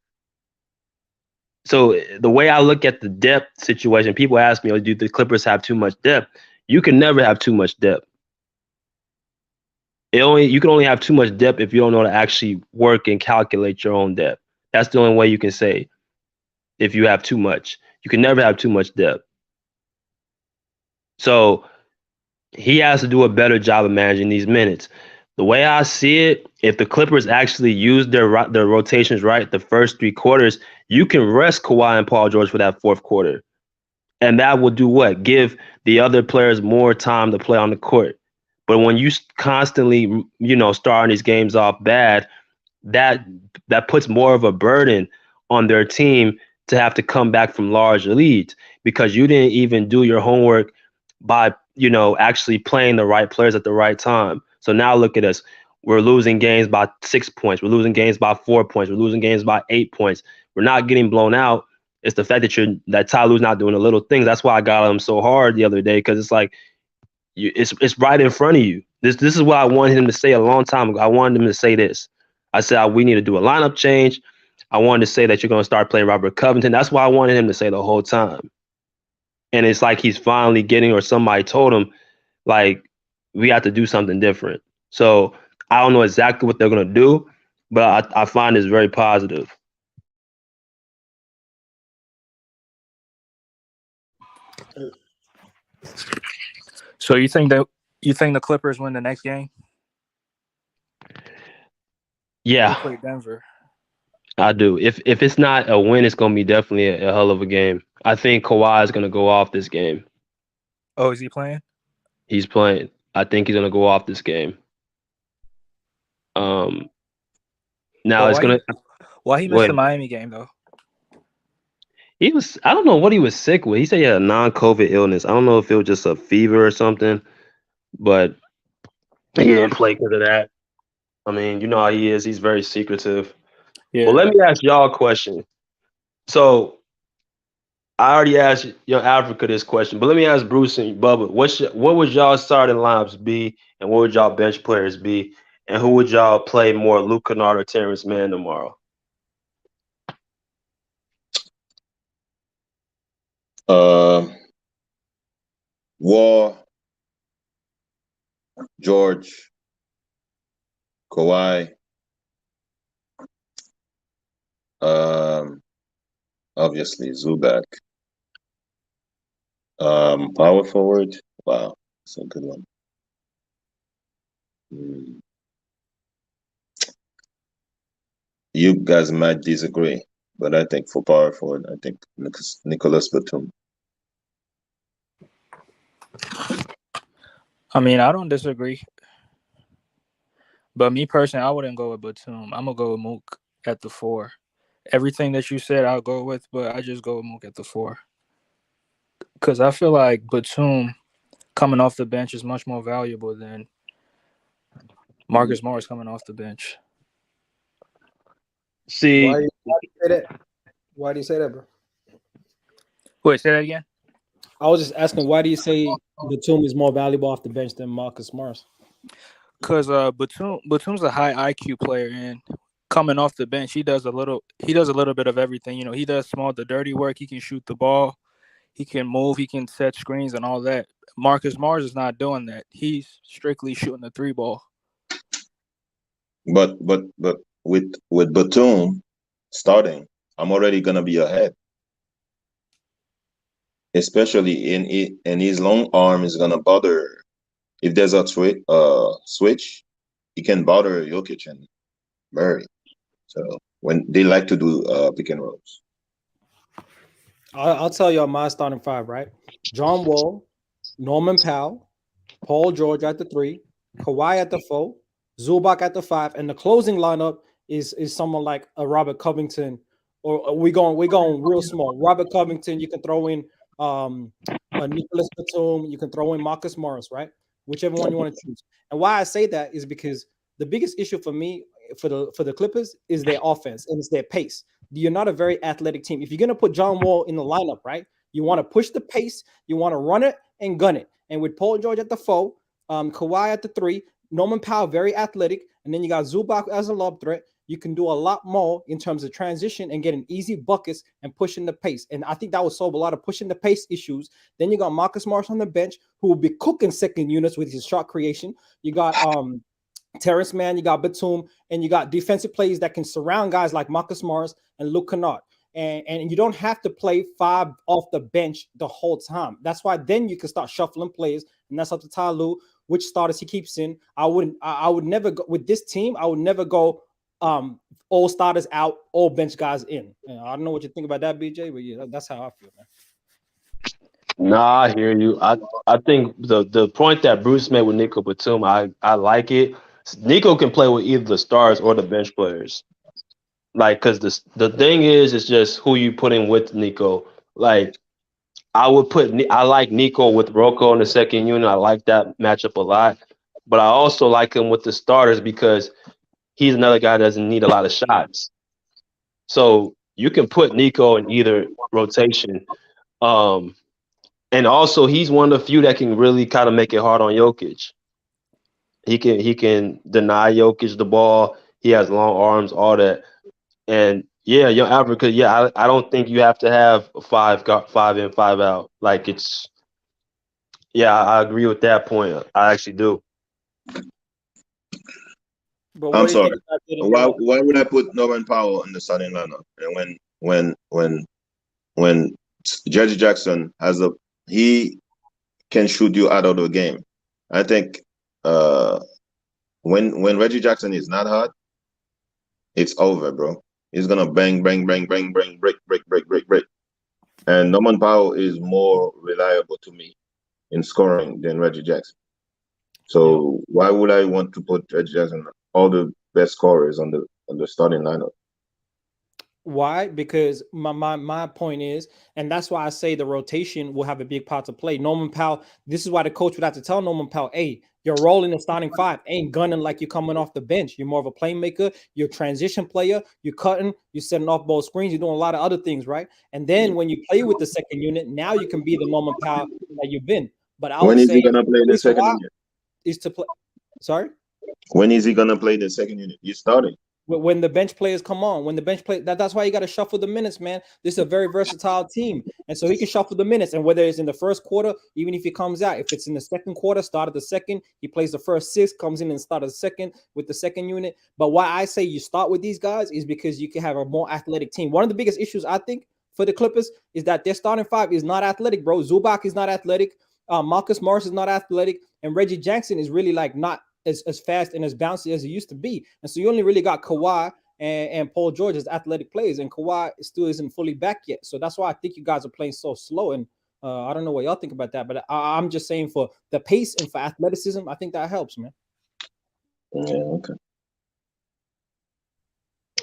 So the way I look at the depth situation, people ask me, oh, do the Clippers have too much depth? You can never have too much depth. You can only have too much depth if you don't know how to actually work and calculate your own depth. That's the only way you can say if you have too much. You can never have too much depth. So he has to do a better job of managing these minutes. The way I see it, if the Clippers actually use their rotations right the first 3 quarters, you can rest Kawhi and Paul George for that fourth quarter. And that will do what? Give the other players more time to play on the court. But when you constantly, starting these games off bad, that puts more of a burden on their team to have to come back from large leads because you didn't even do your homework by, actually playing the right players at the right time. So now look at us. We're losing games by 6 points. We're losing games by 4 points. We're losing games by 8 points. We're not getting blown out. It's the fact that Ty Lue's not doing the little things. That's why I got him so hard the other day, because it's like it's right in front of you. This is what I wanted him to say a long time ago. I wanted him to say this. I said we need to do a lineup change. I wanted to say that you're going to start playing Robert Covington. That's what I wanted him to say the whole time. And it's like he's finally getting, or somebody told him, like, we have to do something different. So I don't know exactly what they're going to do, but I find this very positive. So you think the Clippers win the next game? Yeah, They play Denver. I do. If it's not a win, it's going to be definitely a hell of a game. I think Kawhi is going to go off this game. Oh, is he playing? He's playing. I think he's going to go off this game. Now it's going to. Why he missed the Miami game though? I don't know what he was sick with. He said he had a non-COVID illness. I don't know if it was just a fever or something, but he didn't play because of that. I mean, you know how he is. He's very secretive. Yeah. Well, let me ask y'all a question. So I already asked Africa this question, but let me ask Bruce and Bubba, what would y'all starting lineups be, and what would y'all bench players be, and who would y'all play more, Luke Kennard or Terrence Mann tomorrow? Wall, George, Kawhi, obviously Zubac. Power forward. Wow, that's a good one. You guys might disagree, but I think for power forward, I think Nicholas Batum. I mean, I don't disagree. But me personally, I wouldn't go with Batum. I'm going to go with Mook at the 4. Everything that you said, I'll go with, but I just go with Mook at the 4. Because I feel like Batum coming off the bench is much more valuable than Marcus Morris coming off the bench. See, why do you say that? Why do you say that, bro? Wait, say that again? I was just asking, why do you say Batum is more valuable off the bench than Marcus Morris? Because Batum's a high IQ player, and coming off the bench, he does a little bit of everything. He does the dirty work. He can shoot the ball. He can move, he can set screens and all that. Marcus Morris is not doing that. He's strictly shooting the 3 ball. But with Batum starting, I'm already gonna be ahead. Especially in it, and his long arm is gonna bother. If there's a switch, he can bother Jokic and Murray. So when they like to do pick and rolls. I'll tell y'all my starting 5, right? John Wall, Norman Powell, Paul George at the 3, Kawhi at the 4, Zubac at the 5, and the closing lineup is someone like a Robert Covington, or we going real small. Robert Covington, you can throw in Nicholas Batum, you can throw in Marcus Morris, right? Whichever one you want to choose. And why I say that is because the biggest issue for me for the Clippers is their offense and it's their pace. You're not a very athletic team. If you're gonna put John Wall in the lineup, right? You want to push the pace, you want to run it and gun it. And with Paul George at the 4, Kawhi at the 3, Norman Powell very athletic, and then you got Zubac as a lob threat. You can do a lot more in terms of transition and getting easy buckets and pushing the pace. And I think that will solve a lot of pushing the pace issues. Then you got Marcus Morris on the bench, who will be cooking second units with his shot creation. You got Terrence Mann, you got Batum, and you got defensive plays that can surround guys like Marcus Morris and Luke Kennard. And you don't have to play 5 off the bench the whole time. That's why then you can start shuffling plays, and that's up to Ty Lue, which starters he keeps in. I would never go with this team. I would never go all starters out, all bench guys in. I don't know what you think about that, BJ, but yeah, that's how I feel, man. Nah, I hear you. I think the point that Bruce made with Nico Batum, I like it. Nico can play with either the stars or the bench players. Like, because the thing is, it's just who you put in with Nico. Like, I like Nico with Rocco in the second unit. I like that matchup a lot. But I also like him with the starters because he's another guy that doesn't need a lot of shots. So you can put Nico in either rotation. And also he's one of the few that can really kind of make it hard on Jokic. He can deny Jokic the ball. He has long arms, all that. And yeah, young Africa, yeah, I don't think you have to have 5 in, 5 out. Like I agree with that point. I actually do. But I'm sorry. Why would I put Norman Powell in the starting lineup? And when Judge Jackson he can shoot you out of the game. I think when Reggie Jackson is not hot, it's over, bro. He's gonna bang, break. And Norman Powell is more reliable to me in scoring than Reggie Jackson. So why would I want to put Reggie Jackson, all the best scorers on the starting lineup? Why? Because my point is, and that's why I say the rotation will have a big part to play. Norman Powell, this is why the coach would have to tell Norman Powell, hey, your role in the starting 5 ain't gunning like you're coming off the bench. You're more of a playmaker, you're a transition player, you're cutting, you're setting off ball screens, you're doing a lot of other things, right? And then when you play with the second unit, now you can be the Norman Powell that you've been. But I when would is say he gonna play the second unit? Is to play. Sorry? When is he gonna play the second unit? He's starting. When the bench players come on, when the bench play, that's why you got to shuffle the minutes, man. This is a very versatile team, and so he can shuffle the minutes. And whether it's in the first quarter, even if he comes out, if it's in the second quarter, start of the second, he plays the first 6, comes in and start of the second with the second unit. But why I say you start with these guys is because you can have a more athletic team. One of the biggest issues I think for the Clippers is that their starting 5 is not athletic, bro. Zubac is not athletic. Marcus Morris is not athletic, and Reggie Jackson is really like not as fast and as bouncy as he used to be. And so you only really got Kawhi and Paul George as athletic players, and Kawhi still isn't fully back yet. So that's why I think you guys are playing so slow. And I don't know what y'all think about that, but I'm just saying for the pace and for athleticism, I think that helps, man. Yeah, okay.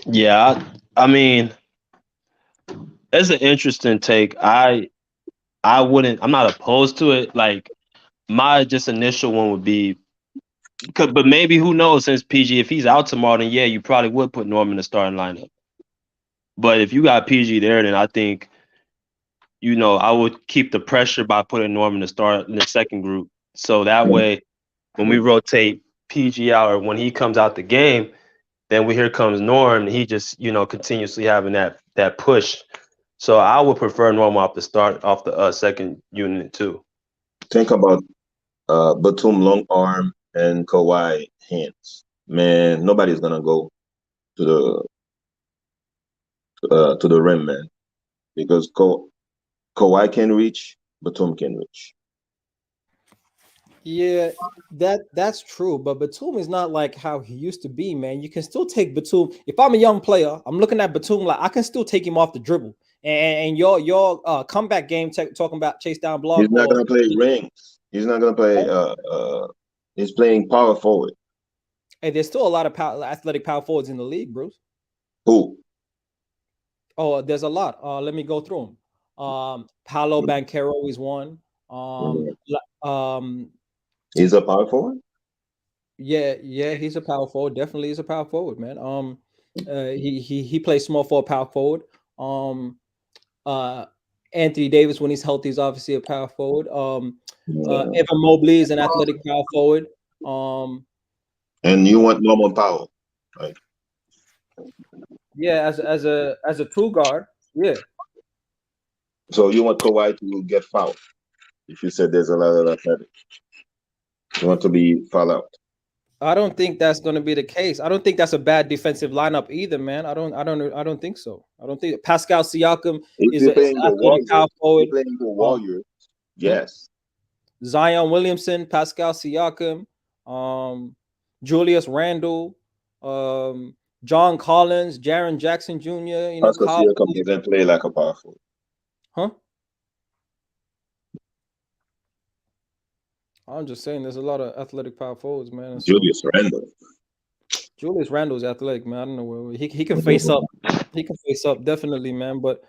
Yeah, I mean, that's an interesting take. I'm not opposed to it. Like, my just initial one would be, but maybe, who knows, since PG, if he's out tomorrow, then yeah, you probably would put Norman in the starting lineup. But if you got PG there, then I think, I would keep the pressure by putting Norman to start in the second group. So that way, when we rotate PG out, or when he comes out the game, then here comes Norm, and he just, continuously having that push. So I would prefer Norman off the second unit too. Think about Batum long arm and Kawhi hands. Man, nobody's gonna go to the rim, man, because Kawhi can reach, Batum can reach. Yeah, that's true. But Batum is not like how he used to be, man. You can still take Batum. If I'm a young player, I'm looking at Batum like I can still take him off the dribble. And your comeback game talking about chase down block He's not or gonna play rings. He's not gonna play. He's playing power forward. hey, there's still a lot of athletic power forwards in the league, Bruce. Who? Oh, there's a lot. Let me go through them. Paolo Banchero is one. He's a power forward. Yeah, he's a power forward. Definitely is a power forward, man. He plays small forward, power forward. Anthony Davis, when he's healthy, is obviously a power forward. Evan Mobley is an athletic power forward. And you want Norman Powell, right? Yeah, as a true guard, yeah. So you want Kawhi to get fouled? If you said there's a lot of athletic, you want to be fouled out. I don't think that's going to be the case. I don't think that's a bad defensive lineup either, man. I don't think so. I don't think Pascal Siakam If is you're an playing the athletic power forward. Warriors, you're playing the Warriors. Yes. Zion Williamson, Pascal Siakam, Julius Randle, John Collins, Jaren Jackson Jr. You know, Pascal Siakam doesn't play like a power forward. Huh? I'm just saying, there's a lot of athletic power forwards, man. And Julius Randle. Julius Randle's athletic, man. I don't know where he can face up. He can face up definitely, man. But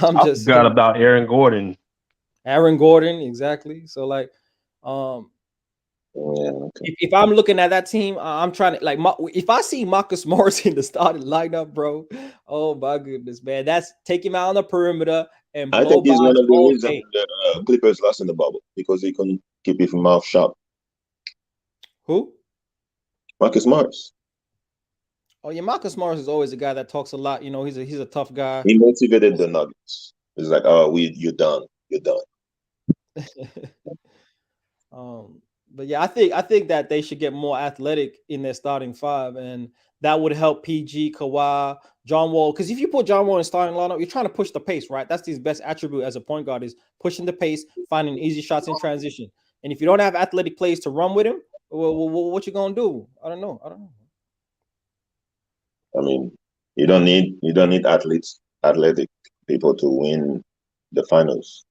I'm I just forgot saying, about Aaron Gordon. Aaron Gordon, exactly. So like, if I'm looking at that team, I'm trying to like. If I see Marcus Morris in the starting lineup, bro, oh my goodness, man, that's take him out on the perimeter and I blow think he's by one of the all reasons day. the Clippers lost in the bubble because he couldn't keep his mouth shut. Who? Marcus Morris. Oh yeah, Marcus Morris is always a guy that talks a lot. You know, he's a tough guy. He motivated the Nuggets. It's like, oh, you're done. You're done. But yeah, I think that they should get more athletic in their starting five, and that would help PG, Kawhi, John Wall. Because if you put John Wall in starting lineup, you're trying to push the pace, right? That's his best attribute as a point guard is pushing the pace, finding easy shots in transition. And if you don't have athletic plays to run with him, well, what you gonna do? I don't know. I mean, you don't need athletic people to win the finals.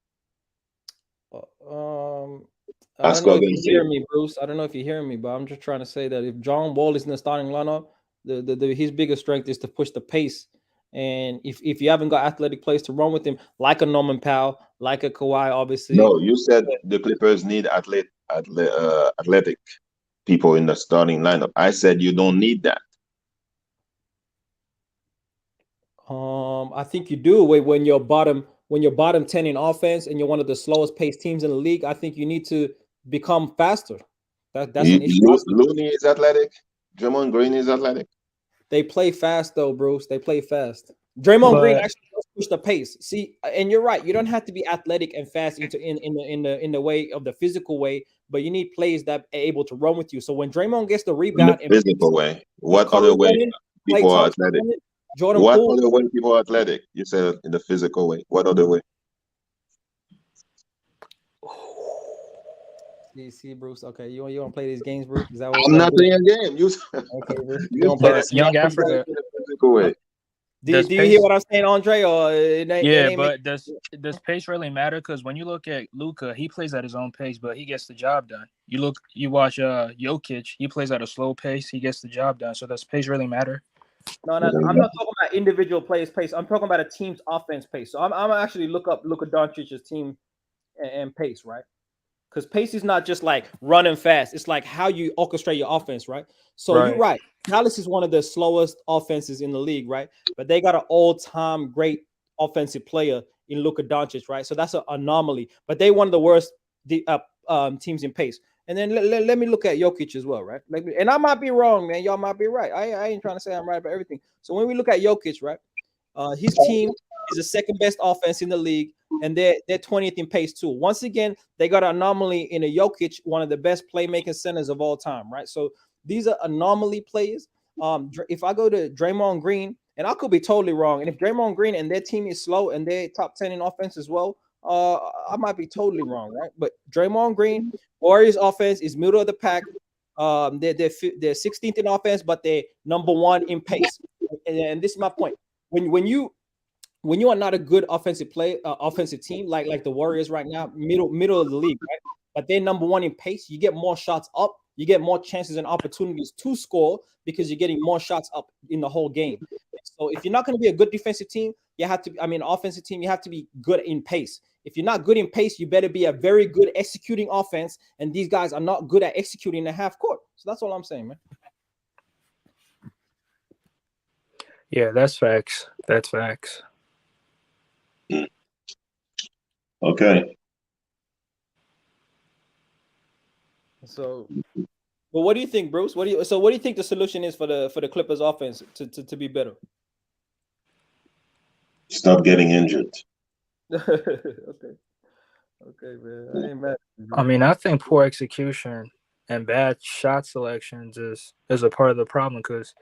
I don't know if you hear me, Bruce. I don't know if you're hearing me, but I'm just trying to say that if John Wall is in the starting lineup, his biggest strength is to push the pace. And if you haven't got athletic players to run with him, like a Norman Powell, like a Kawhi, obviously. No, you said the Clippers need athletic people in the starting lineup. I said you don't need that. I think you do. When you're bottom 10 in offense and you're one of the slowest paced teams in the league, I think you need to become faster. That's an issue. Looney is athletic. Draymond Green is athletic. They play fast though, Bruce. They play fast. Draymond Green actually does push the pace. See, and you're right. You don't have to be athletic and fast in the way of the physical way, but you need players that are able to run with you. So when Draymond gets the rebound, in the physical way, what other way people are athletic? What other way people are athletic? You said in the physical way. What other way? See, Bruce. Okay, you want to play these games, Bruce? Is that what I'm not playing a game. Okay, Bruce. You play Young Africa. Physical way. Do you hear what I'm saying, Andre? Or but does pace really matter? Because when you look at Luka, he plays at his own pace, but he gets the job done. You watch Jokic, he plays at a slow pace, he gets the job done. So does pace really matter? No, I'm not talking about individual players' pace. I'm talking about a team's offense pace. So I'm actually look at Doncic's team and pace, right? Because pace is not just like running fast. It's like how you orchestrate your offense, right? So You're right. Dallas is one of the slowest offenses in the league, right? But they got an all-time great offensive player in Luka Doncic, right? So that's an anomaly. But they one of the worst teams in pace. And then let me look at Jokic as well, right? And I might be wrong, man. Y'all might be right. I ain't trying to say I'm right about everything. So when we look at Jokic, right? His team is the second best offense in the league, and they're 20th in pace too. Once again, they got an anomaly in a Jokic, one of the best playmaking centers of all time, right? So these are anomaly players. If I go to Draymond Green, and I could be totally wrong, and if Draymond Green and their team is slow and they're top 10 in offense as well, I might be totally wrong, right? But Draymond Green, Warriors offense is middle of the pack. They're 16th in offense, but they're number 1 in pace. And this is my point. When you are not a good offensive team like the Warriors right now, middle of the league, right? But they're number 1 in pace. You get more shots up. You get more chances and opportunities to score because you're getting more shots up in the whole game. So if you're not going to be a good defensive team, offensive team, you have to be good in pace. If you're not good in pace, you better be a very good executing offense. And these guys are not good at executing in the half court. So that's all I'm saying, man. Yeah, that's facts. That's facts. Okay. So, well, what do you think, Bruce? What do you think the solution is for the Clippers offense to be better? Stop getting injured. Okay, man. I ain't mad. I mean, I think poor execution and bad shot selections is a part of the problem, because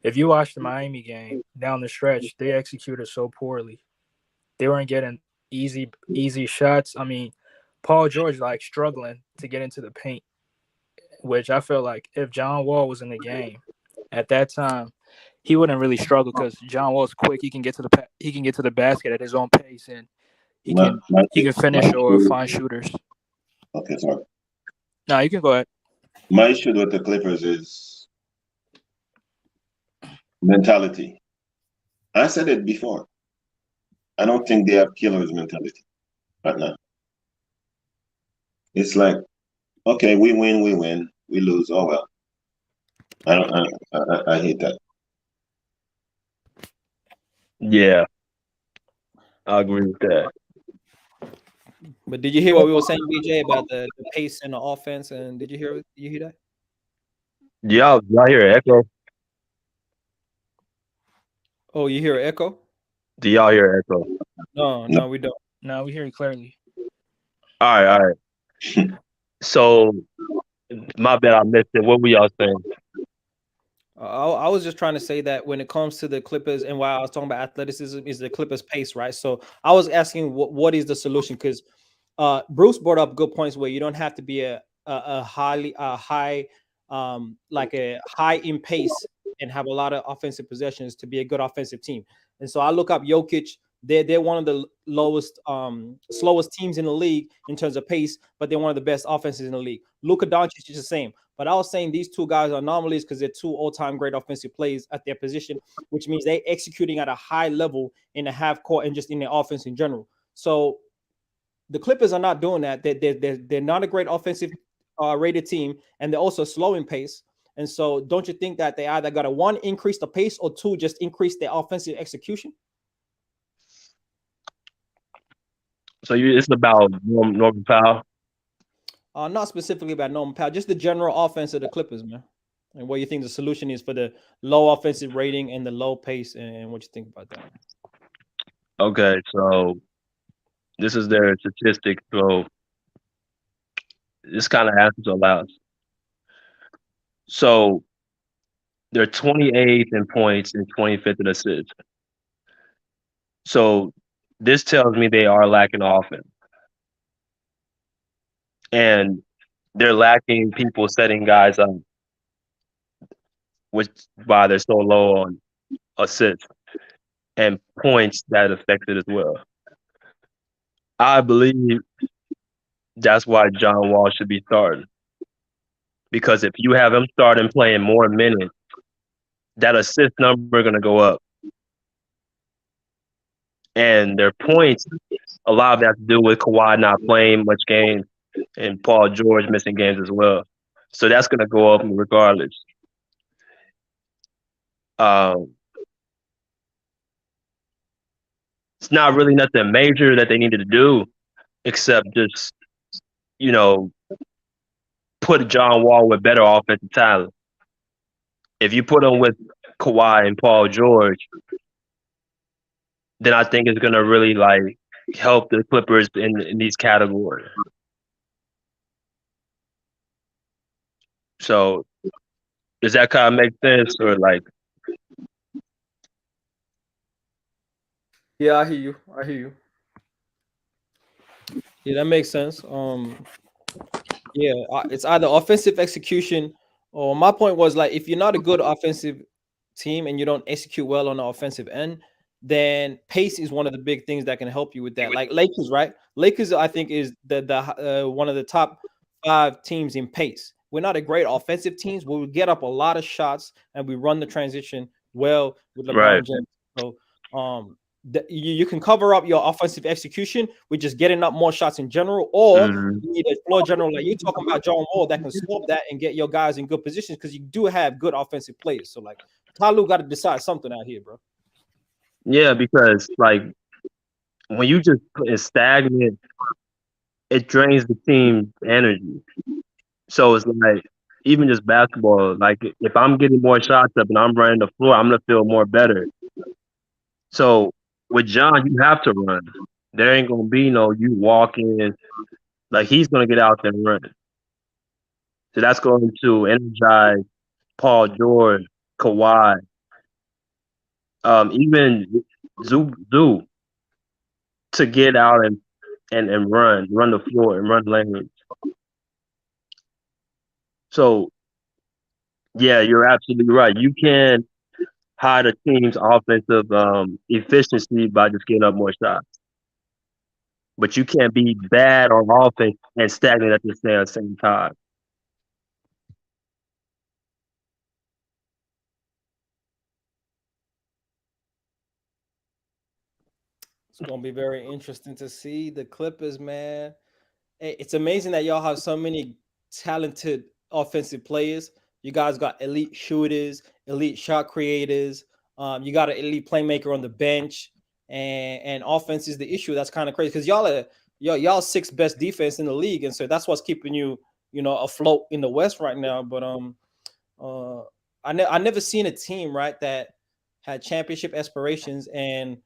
if you watch the Miami game down the stretch, they executed so poorly. They weren't getting easy shots. I mean, Paul George struggling to get into the paint, which I feel like if John Wall was in the game at that time, he wouldn't really struggle because John Wall's quick. He can get to the basket at his own pace, and he can finish or find shooters. Okay, sorry. No, you can go ahead. My issue with the Clippers is mentality. I said it before. I don't think they have killer's mentality right now. It's like, okay, we win, we lose. Oh well. I hate that. Yeah, I agree with that. But did you hear what we were saying, BJ, about the pace and the offense? And did you hear that? Y'all hear an echo? Oh, you hear an echo? Do y'all hear an echo? No, we don't. No, we hear you clearly. All right. So, my bad, I missed it. What were y'all saying? I was just trying to say that when it comes to the Clippers, and while I was talking about athleticism, is the Clippers pace, right? So I was asking what is the solution, because Bruce brought up good points where you don't have to be a high in pace and have a lot of offensive possessions to be a good offensive team. And so I look up Jokic. They're one of the slowest teams in the league in terms of pace, but they're one of the best offenses in the league. Luka Doncic is the same. But I was saying these two guys are anomalies because they're 2 all-time great offensive players at their position, which means they're executing at a high level in the half court and just in their offense in general. So the Clippers are not doing that. They're not a great offensive rated team, and they're also slow in pace. And so don't you think that they either got to 1, increase the pace, or 2, just increase their offensive execution? So it's about Norman Powell? Not specifically about Norman Powell, just the general offense of the Clippers, man. And what you think the solution is for the low offensive rating and the low pace, and what you think about that? Okay, so this is their statistic. So this kind of answers a lot. So they're 28th in points and 25th in assists. So this tells me they are lacking offense. And they're lacking people setting guys up, which why they're so low on assists and points that affect it as well. I believe that's why John Wall should be starting. Because if you have him starting playing more minutes, that assist number is going to go up. And their points, a lot of that has to do with Kawhi not playing much games and Paul George missing games as well. So that's going to go up regardless. It's not really nothing major that they needed to do, except just, put John Wall with better offensive talent. If you put him with Kawhi and Paul George, then I think it's gonna really like help the Clippers in these categories. So does that kind of make sense, or like? Yeah, I hear you. I hear you. Yeah, that makes sense. Yeah, it's either offensive execution, or my point was like if you're not a good offensive team and you don't execute well on the offensive end, then pace is one of the big things that can help you with that. Like Lakers, right? Lakers, I think, is the one of the top 5 teams in pace. We're not a great offensive teams, but we get up a lot of shots and we run the transition well with Right. LeBron James. So, you can cover up your offensive execution with just getting up more shots in general, or Mhm. you need a floor general like you're talking about, John Wall, that can swap that and get your guys in good positions because you do have good offensive players. So like Tyloo got to decide something out here, bro. Yeah, because like when you just put it stagnant, it drains the team's energy. So it's like even just basketball, like if I'm getting more shots up and I'm running the floor, I'm gonna feel more better. So with John, you have to run. There ain't gonna be no you walking. Like he's gonna get out there and run. So that's going to energize Paul George, Kawhi, even Zoo to get out and run the floor and run lanes. So yeah, you're absolutely right. You can hide a team's offensive efficiency by just getting up more shots. But you can't be bad on offense and stagnant at the same time. It's gonna be very interesting to see the Clippers, man. It's amazing that y'all have so many talented offensive players. You guys got elite shooters, elite shot creators. You got an elite playmaker on the bench, and offense is the issue. That's kind of crazy because y'all 6th best defense in the league, and so that's what's keeping you afloat in the West right now. But I never seen a team right that had championship aspirations, and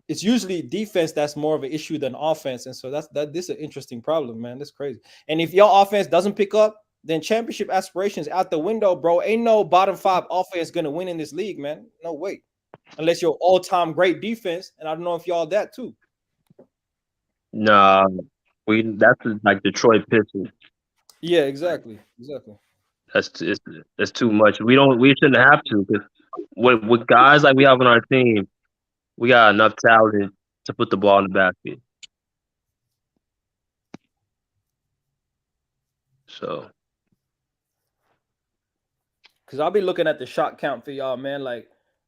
it's usually defense that's more of an issue than offense. And so this is an interesting problem, man. That's crazy. And if your offense doesn't pick up, then championship aspirations out the window, bro. Ain't no bottom 5 offense gonna win in this league, man. No way. Unless you're all-time great defense. And I don't know if y'all that too. Nah, that's like Detroit Pistons. Yeah, exactly. That's too much. We shouldn't have to, because with guys like we have on our team, we got enough talent to put the ball in the basket. So Because I'll be looking at the shot count for y'all, man. Like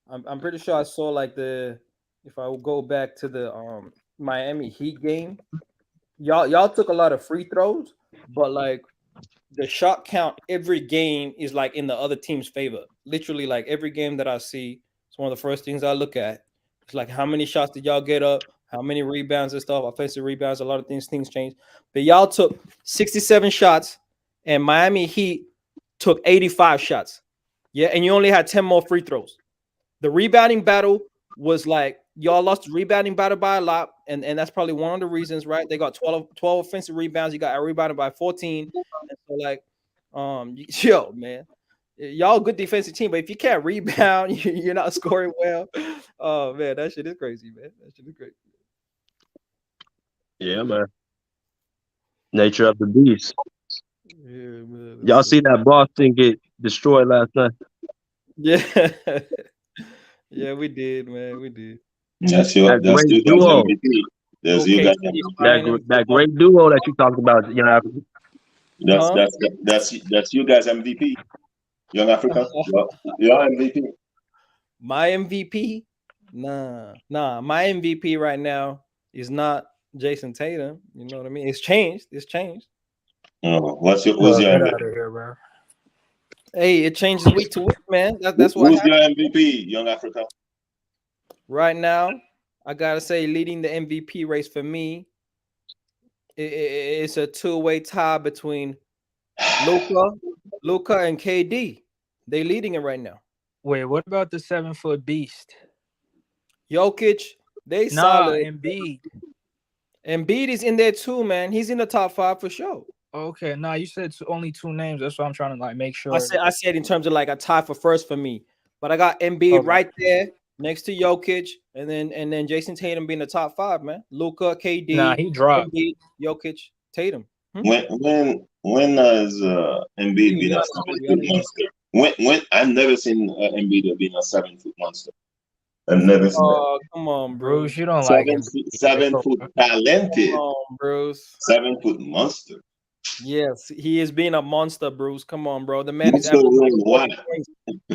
I'm pretty sure I saw like if I go back to the Miami Heat game, y'all took a lot of free throws, but like the shot count every game is like in the other team's favor. Literally, like every game that I see, it's one of the first things I look at. It's like how many shots did y'all get up? How many rebounds and stuff? Offensive rebounds, a lot of things change. But y'all took 67 shots, and Miami Heat took 85 shots. Yeah, and you only had 10 more free throws. The rebounding battle was like y'all lost the rebounding battle by a lot, and that's probably one of the reasons, right? They got 12 offensive rebounds. You got rebounded by 14. And so like, yo, man, y'all a good defensive team, but if you can't rebound, you're not scoring well. Oh man, that shit is crazy, man. That shit is crazy. yeah, man. Nature of the beast. Yeah, man. Y'all see that Boston get destroyed last night? Yeah. Yeah, we did, man. We did. That's That that's great you guys duo. MVP. That's you Okay, guys. That great duo that you talked about, That's you guys MVP. Young Africa. You're MVP. My MVP? Nah. My MVP right now is not Jason Tatum. You know what I mean? It's changed. Oh, what's your Get MVP? out of here, bro. Hey, it changes week to week, man. That's what Who's happens. your MVP, Young Africa? Right now, I gotta say, leading the MVP race for me, it's a 2-way tie between Luka and KD. They leading it right now. Wait, what about the 7-foot beast? Jokic They Nah, solid. Embiid. Embiid is in there too, man. He's in the top 5 for sure. Okay, nah, you said only 2 names. That's why I'm trying to like make sure. I said in terms of like a tie for first for me, but I got Embiid Okay. right there next to Jokic, and then Jason Tatum being the top 5, man. Luka, KD, Nah, he dropped. Embiid, Jokic, Tatum. When has Embiid been a Giannis, 7-foot monster? When I've never seen Embiid being a 7-foot monster. I've never seen that. Oh, come on, Bruce, Bruce. you don't like him. 7-foot talented, Come on, Bruce. 7-foot monster. Yes, he is being a monster, Bruce. Come on, bro. The man is Monster averaging win what? 40 points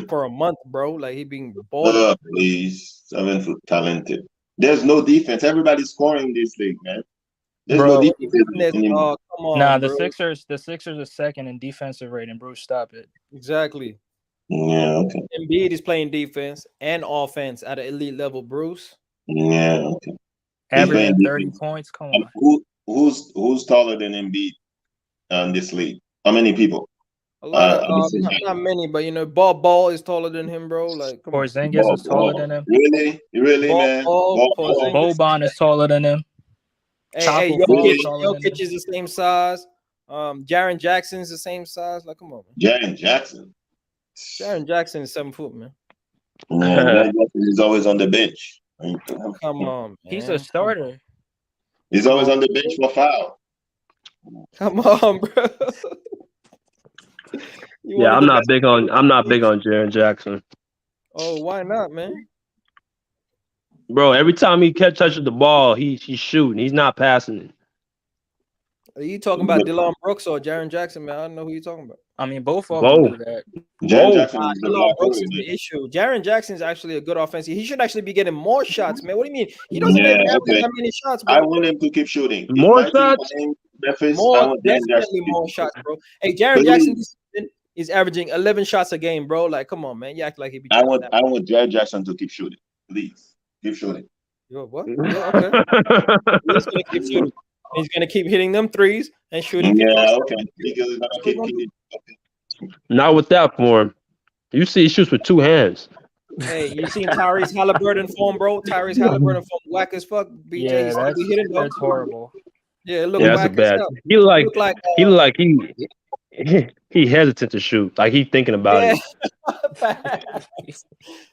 for a month, bro. Like he being balling. Please, 7-foot talented. There's no defense. Everybody's scoring in this league, man. There's Bro, no defense anymore. Oh, come on, Nah, the Bruce. Sixers are second in defensive rating. Bruce, stop it. Exactly. Yeah, okay. Embiid is playing defense and offense at an elite level, Bruce. Yeah, okay. Averaging playing 30 defense. points. Come on. Who's taller than Embiid in this league? How many people? A lot of not many, but you know, Ball is taller than him, bro. Like, come on. Porzingis is taller than him. Really, man. Porzingis. Boban is taller than him. Hey, Taco Fall is Jokic is the same size. Jaren Jackson's the same size. Like, come on, man. Jaren Jackson. Jaren Jackson is 7 foot, man. Yeah, Jaren Jackson is always on the bench. Come on, man. He's a starter. He's always on the bench for foul. Come on, bro. Yeah, I'm not big on Jaren Jackson. Oh, why not, man? Bro, every time he touches the ball, he's shooting. He's not passing it. Are you talking about Dillon Brooks or Jaren Jackson, man? I don't know who you're talking about. I mean, both of them do that. Jaren Jackson is the Dillon Brooks black is the issue. Jaren Jackson is actually a good offensive. He should actually be getting more shots, man. What do you mean? He doesn't make that many shots, bro. I want him to keep shooting. More shots? Definitely more shots, bro. Hey, Jaren Jackson is averaging 11 shots a game, bro. Like, come on, man. You act like he be. I want Jaren Jackson to keep shooting. Please keep shooting. Yo, what? Yeah, okay. He's gonna keep shooting. He's gonna keep hitting them threes and shooting. Yeah, okay. Because he's gonna keep Not with that form. You see, he shoots with 2 hands. Hey, you seen Tyrese Halliburton form, bro? Tyrese Halliburton form whack as fuck. BJ, yeah, that's horrible. Yeah, it looked whack that's bad. He looked like he hesitant to shoot. Like he's thinking about it. It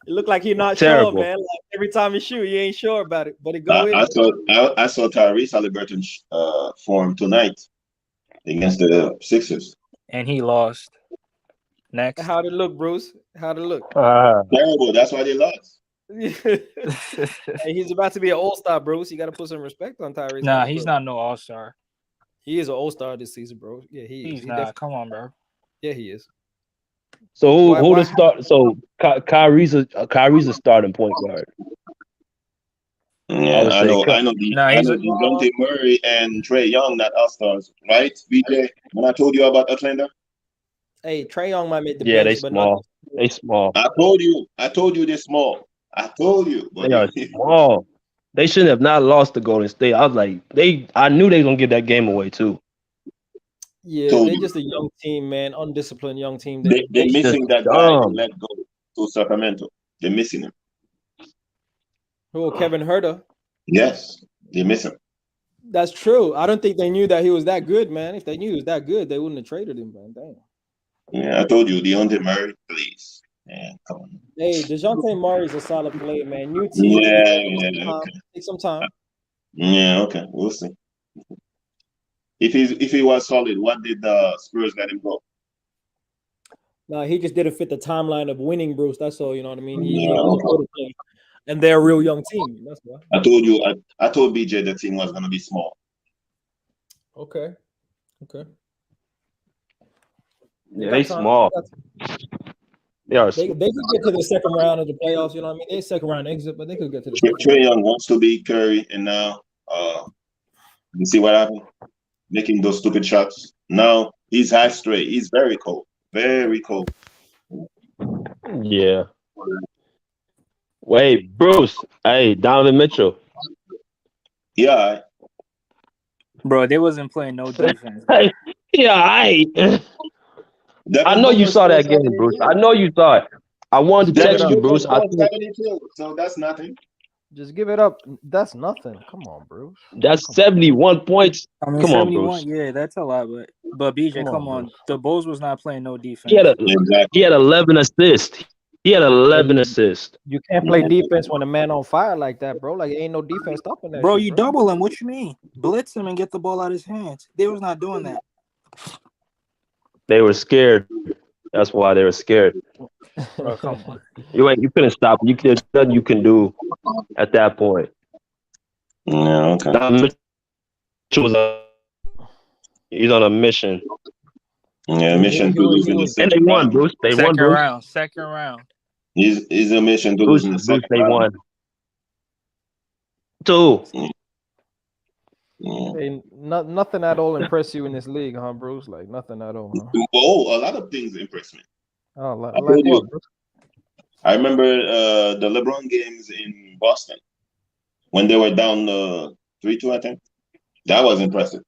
looked like he's not Terrible. sure, man. Like every time he shoot, he ain't sure about it, but it go in. I saw Tyrese Halliburton form tonight against the Sixers, and he lost. Next, how'd it look, Bruce? How'd it look? Terrible. That's why they lost. Hey, he's about to be an all-star, Bruce. You got to put some respect on Tyrese. Nah, he's not no all-star. He is an all-star this season, bro. Yeah, he's not. Come on, bro. Yeah, he is. So who to start? So Kyrie's a starting point guard. Yeah, I know. Dejounte Murray and Trae Young, not all-stars, right, BJ? When I told you about Atlanta. Hey, Trae Young might make the bench. Yeah, they small. They small. I told you they're small. I told you. They are small. They shouldn't have not lost to Golden State. I was like, I knew they was gonna get that game away too. Yeah, they're just a young team, man. Undisciplined young team. They're missing that guy to let go to Sacramento. They're missing him. Who, Kevin Huerter? Yes, they miss him. That's true. I don't think they knew that he was that good, man. If they knew he was that good, they wouldn't have traded him, man. Damn. Yeah, I told you, Dejounte Murray, please. Yeah, come on. Hey, DeJounte Murray's a solid player, man. New team. Take some time. Yeah, okay. We'll see. If he was solid, what did the Spurs let him go? No, he just didn't fit the timeline of winning, Bruce. That's all. You know what I mean? Okay. And they're a real young team. That's why. I told you. I told BJ the team was gonna be small. Okay. Yeah, they small. They are. They could get to the second round of the playoffs. You know what I mean? They second round exit, but they could get to the. Trae Young wants to be Curry, and now you see what happened? Making those stupid shots. Now he's high straight. He's very cold. Very cold. Yeah. Wait, Bruce. Hey, Donovan Mitchell. Yeah. Bro, they wasn't playing no defense. I know you saw that game, Bruce. I know you saw it. I wanted to text you, Bruce. So that's nothing. Just give it up. That's nothing. Come on, Bruce. That's Come on. 71 points. I mean, Come on, 71, Bruce. yeah, that's a lot. But BJ, Come come on, on. Bruce. The Bulls was not playing no defense. He had Exactly. 11 assists. He had 11 Hey, assists. you can't play defense when a man on fire like that, bro. Like ain't no defense stopping that. Bro, shit, you bro. double him. What you mean? Blitz him and get the ball out of his hands. They was not doing that. They were scared. That's why they were scared. Bro, come on. You couldn't stop. There's nothing you can do at that point. Yeah, okay. He's on a mission. Yeah, mission to lose in the And second they won, round. Bruce. They won, Bruce. Second round. He's a mission to lose in the Bruce, second they round. won. Two. Yeah. Hey, nothing at all impress you in this league, huh, Bruce? Like nothing at all, huh? Oh, a lot of things impress me. Oh, like told you. what, Bruce? I remember the LeBron games in Boston when they were down 3-2, I think. That was impressive.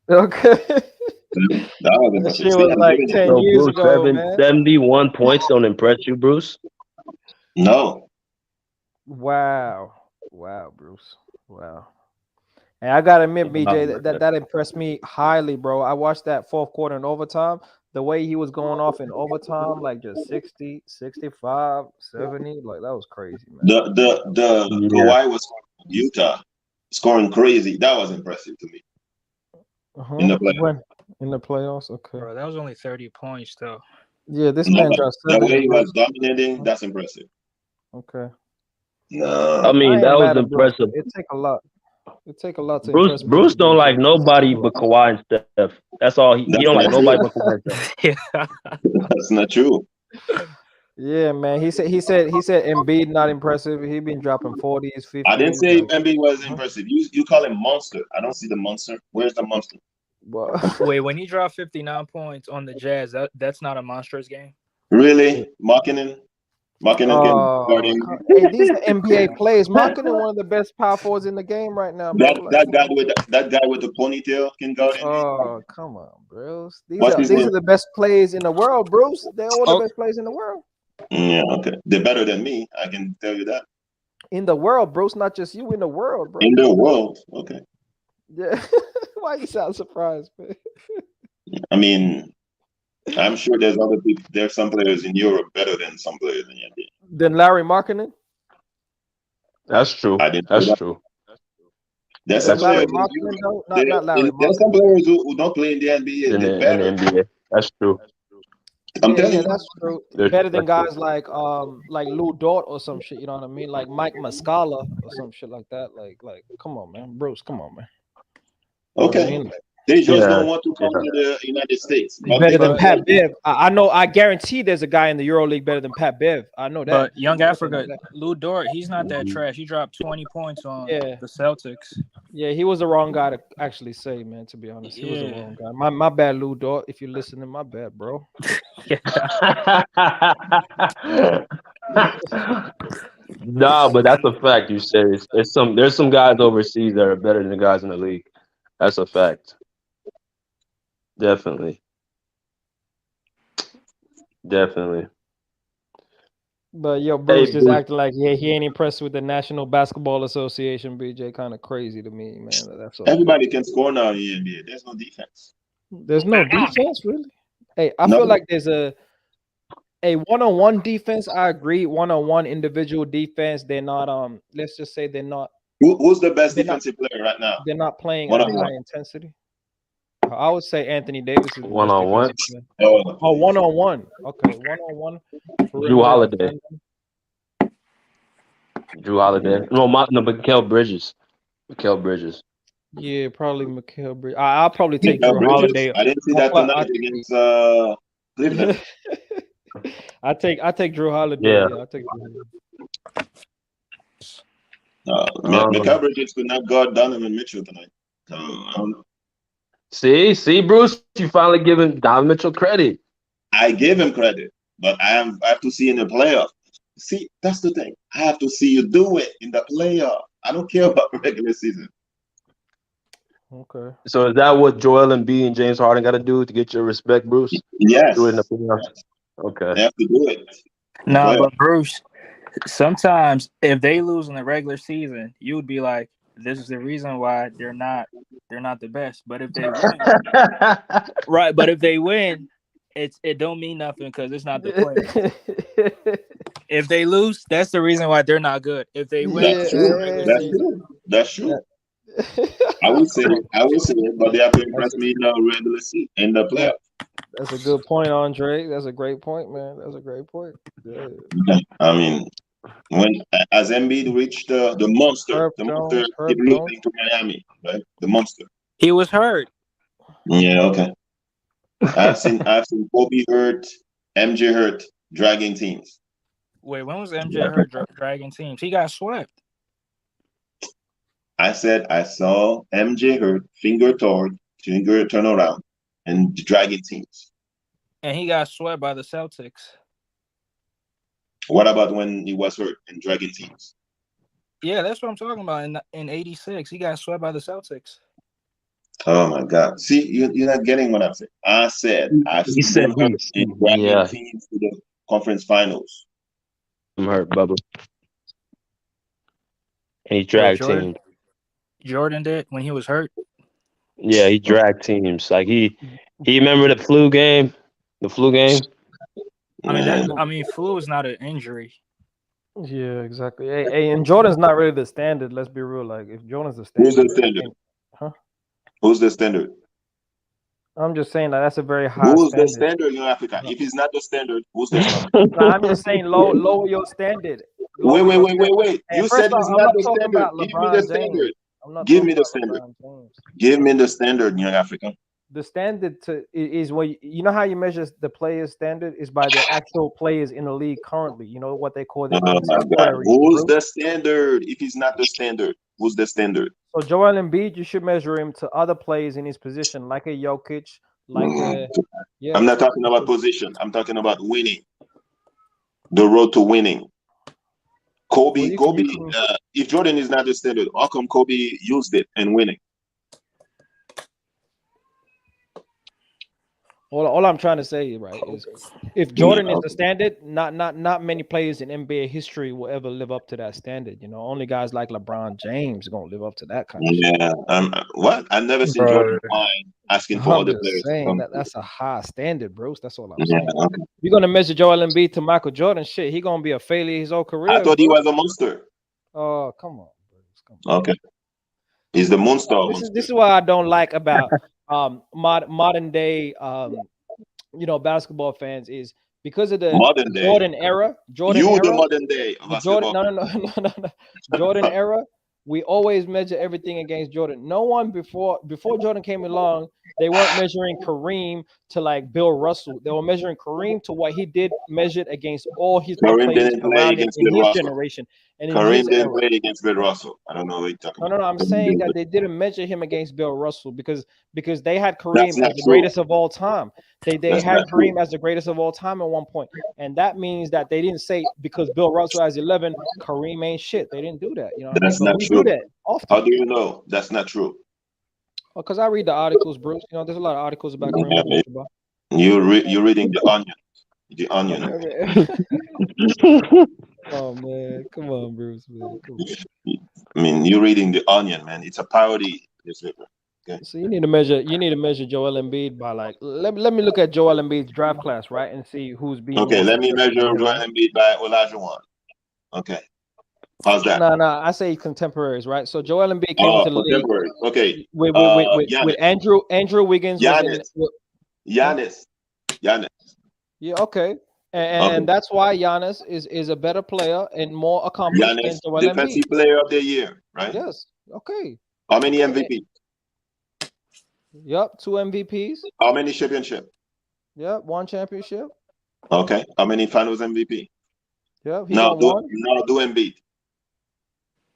Okay. That was That impressive. shit See, was I'm like giving you- 10 So, years Bruce, ago, man. 71 points don't impress you, Bruce? No. Wow, Bruce. Wow. And I gotta admit, BJ, that impressed me highly, bro. I watched that fourth quarter in overtime. The way he was going off in overtime, like just 60, 65, 70, like that was crazy, man. The Kawhi was from Utah scoring crazy. That was impressive to me. In the playoffs. In the playoffs, okay. Bro, that was only 30 points, though. Yeah, this No, man but dropped the 70. way he was dominating, that's impressive. Okay. No. I mean, ain't that was mad at Bruce. impressive. It take a lot. It take a lot to Bruce impress me. don't like nobody but Kawhi and Steph. That's all. He That's don't like not nobody true. but Kawhi and Steph. Yeah. That's not true. Yeah, man. He said Embiid not impressive. He been dropping 40s, 50s. I didn't say like, Embiid was impressive. You call him monster. I don't see the monster. Where's the monster? Wait, when he dropped 59 points on the Jazz, that's not a monstrous game? Really? Marketing can guard him. Hey, these are NBA players. Marketing one of the best power forwards in the game right now, bro. That guy with the ponytail can guard him. Oh, come on, Bruce. These What's are his name? the best players in the world, Bruce. They're all the best players in the world. Yeah, okay. They're better than me. I can tell you that. In the world, Bruce, not just you. In the world, bro. In the world, okay. Yeah. Why you sound surprised, man? I mean, I'm sure there's other people. There's some players in Europe better than some players in India. Then Larry Markkinen? That's true. That's true. There's some Larry players. Markkinen, though? Not Larry There's some players who don't play in the NBA. In They're the better. NBA. That's true. I'm telling you. That's true. They're Better than true. guys like Lou Dort or some shit. You know what I mean? Like Mike Muscala or some shit like that. Like, come on, man, Bruce. Come on, man. You know what I Okay. mean? They just don't want to come to the United States. Better than Pat Bev. I know. I guarantee there's a guy in the EuroLeague better than Pat Bev. I know that. But Young Africa, Lou Dort, he's not that trash. He dropped 20 points on the Celtics. Yeah, he was the wrong guy to actually say, man. To be honest, he was the wrong guy. My bad, Lou Dort. If you're listening, my bad, bro. Nah, but that's a fact. You said there's some guys overseas that are better than the guys in the league. That's a fact. Definitely. But yo, Bruce Hey, just Bruce. acting like he ain't impressed with the National Basketball Association. BJ, kind of crazy to me, man. That's all. Everybody can score now in the NBA. There's no defense. There's no defense, really. Hey, I feel like there's a one-on-one defense. I agree. One-on-one individual defense. They're not. Let's just say they're not. Who's the best defensive player right now? They're not playing at a high intensity. I would say Anthony Davis is the best One-on-one? defensive player. Oh, one-on-one. Okay, one-on-one. Drew Holiday. No, Mikal Bridges. Yeah, probably Mikal Bridges. I'll probably take Drew Holiday. I didn't see that tonight against Cleveland. I take Drew Holiday. Yeah. I'll take Drew Holiday. Mikal Bridges could not guard Donovan Mitchell tonight. So I don't know. See, Bruce, you finally giving Donovan Mitchell credit. I gave him credit, but I have to see in the playoff. See, that's the thing. I have to see you do it in the playoff. I don't care about the regular season. Okay. So is that what Joel Embiid and James Harden got to do to get your respect, Bruce? Yes. Do it in the playoffs. Okay. They have to do it. Nah, but Bruce, Sometimes if they lose in the regular season, you would be like, this is the reason why they're not the best. But if they win, right? But if they win, it don't mean nothing because it's not the players. If they lose, that's the reason why they're not good. If they win, That's it's the true. regular That's season. true. That's true. I would say it, but they have to impress me in the regular season in the playoffs. That's a good point, Andre. That's a great point, man. That's a great point. Yeah. I mean, when as Embiid reached the monster, Herb the monster Jones, keep Herb Jones. losing to Miami, right? The monster. He was hurt. Yeah, okay. I've seen Kobe hurt, MJ hurt, dragging teams. Wait, when was MJ hurt dragging teams? He got swept. I said I saw MJ hurt, finger turnaround, and dragging teams. And he got swept by the Celtics. What about when he was hurt and dragging teams? Yeah, that's what I'm talking about. In '86, he got swept by the Celtics. Oh my God! See, you're not getting what I'm saying. I said I've He seen said him hurt and dragging yeah. teams to the conference finals. I'm hurt, Bubba. And he dragged teams. Jordan did when he was hurt. Yeah, he dragged teams. Like he remember the flu game. The flu game. I mean, flu is not an injury. Yeah, exactly. Hey, and Jordan's not really the standard. Let's be real. Like, if Jordan's the standard, Who's the standard? Who's the standard? I'm just saying that that's a very high. Who's standard. the standard in Africa? If he's not the standard, who's the standard? No, I'm just saying lower your standard. Wait. Hey, You first said off, he's I'm not not the talking standard. about Give me LeBron the James. standard. I'm not Give talking me the about standard. LeBron James. Give me the standard, young African. The standard is what you know how you measure the players' standard is by the actual players in the league currently. You know what they call the Oh my God. contemporary. Who's group. the standard? If he's not the standard, who's the standard? So Joel Embiid, you should measure him to other players in his position, like a Jokic, like a. Yeah. I'm not talking about position. I'm talking about winning. The road to winning. Kobe. If Jordan is not the standard, how come Kobe used it and winning? All I'm trying to say, right, is if Jordan is the standard, not many players in NBA history will ever live up to that standard. You know, only guys like LeBron James are gonna live up to that kind of shit. Yeah. What? I've never seen Jordan whine asking for I'm other just players. saying that's a high standard, Bruce. That's all I'm saying. Okay. You're gonna measure Joel Embiid to Michael Jordan, shit. He gonna be a failure his whole career. I thought he was a monster. Oh, come on, Bruce. Come on. Okay. He's the monster. This is what I don't like about modern day basketball fans is because of the modern day. Jordan era. The modern day. No. Jordan era. We always measure everything against Jordan. No one before Jordan came along, they weren't measuring Kareem to like Bill Russell. They were measuring Kareem to what he did, measured against all his players around him in his generation. And Kareem didn't play against Bill Russell. I don't know what you're talking about. No. I'm saying that they didn't measure him against Bill Russell because they had Kareem as the greatest of all time. They had Kareem as the greatest of all time at one point, and that means that they didn't say because Bill Russell has 11, Kareem ain't shit. They didn't do that. You know, that's not true. We do that often. How do you know that's not true? Because I read the articles, Bruce. You know, there's a lot of articles about Kareem. You're reading the Onion. The Onion. Oh man, come on, Bruce. Man. Come on. I mean, you're reading the Onion, man. It's a parody newspaper. Okay. So you need to measure Joel Embiid by like let me look at Joel Embiid's draft class, right, and see who's being. Okay, let me measure Joel Embiid by Olajuwon. Okay, how's that? No, I say contemporaries, right? So Joel Embiid came into the league. Okay, with Andrew Wiggins. Giannis. Yeah, okay. And that's why Giannis is a better player and more accomplished than Joel Embiid. Defensive player of the year, right? Yes. Okay. How many MVP? Yep, 2 MVPs. How many championships? Yep, 1 championship. Okay. How many Finals MVP? Yep. Now do Embiid.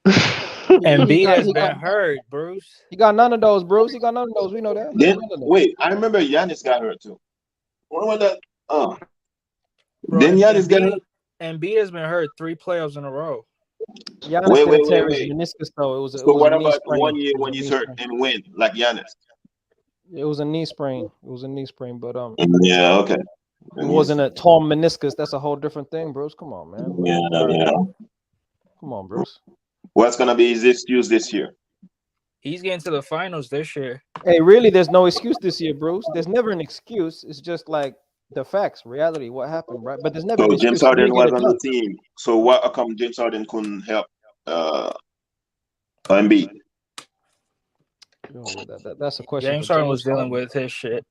Embiid has been hurt, Bruce. He got none of those, Bruce. He got none of those. We know that. Wait, I remember Giannis got hurt too. When was that? Bro, then Giannis got hurt. Embiid has been hurt 3 playoffs in a row. Giannis didn't tear his meniscus though. It was what about 1 year when he's hurt and win like Giannis? It was a knee sprain. But Yeah. Okay. It wasn't a torn meniscus. That's a whole different thing, Bruce. Come on, man. Yeah. Come on, Bruce. What's gonna be his excuse this year? He's getting to the finals this year. Hey, really, there's no excuse this year, Bruce. There's never an excuse. It's just like the facts, reality, what happened, right? But there's never an So excuse. James You Harden didn't get was it on done. the team. So what? How come James Harden couldn't help Embiid? That's a question. James for Harden was dealing with his shit.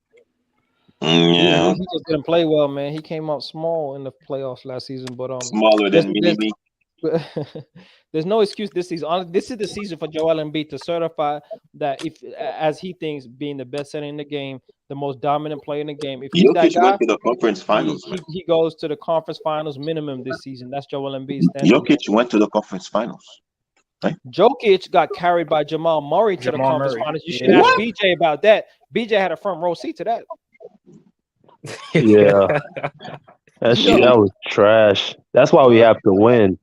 Yeah, He just didn't play well, man. He came out small in the playoffs last season, but smaller than Mini. there's no excuse this season. This is the season for Joel Embiid to certify that if, as he thinks, being the best center in the game, the most dominant player in the game. If he's that Jokic guy, went to the conference finals. he goes to the conference finals minimum this season. That's Joel Embiid's standard. Jokic went to the conference finals. Right? Jokic got carried by Jamal Murray to the conference finals. You should ask BJ about that. BJ had a front row seat to that. Yeah. That was trash. That's why we have to win.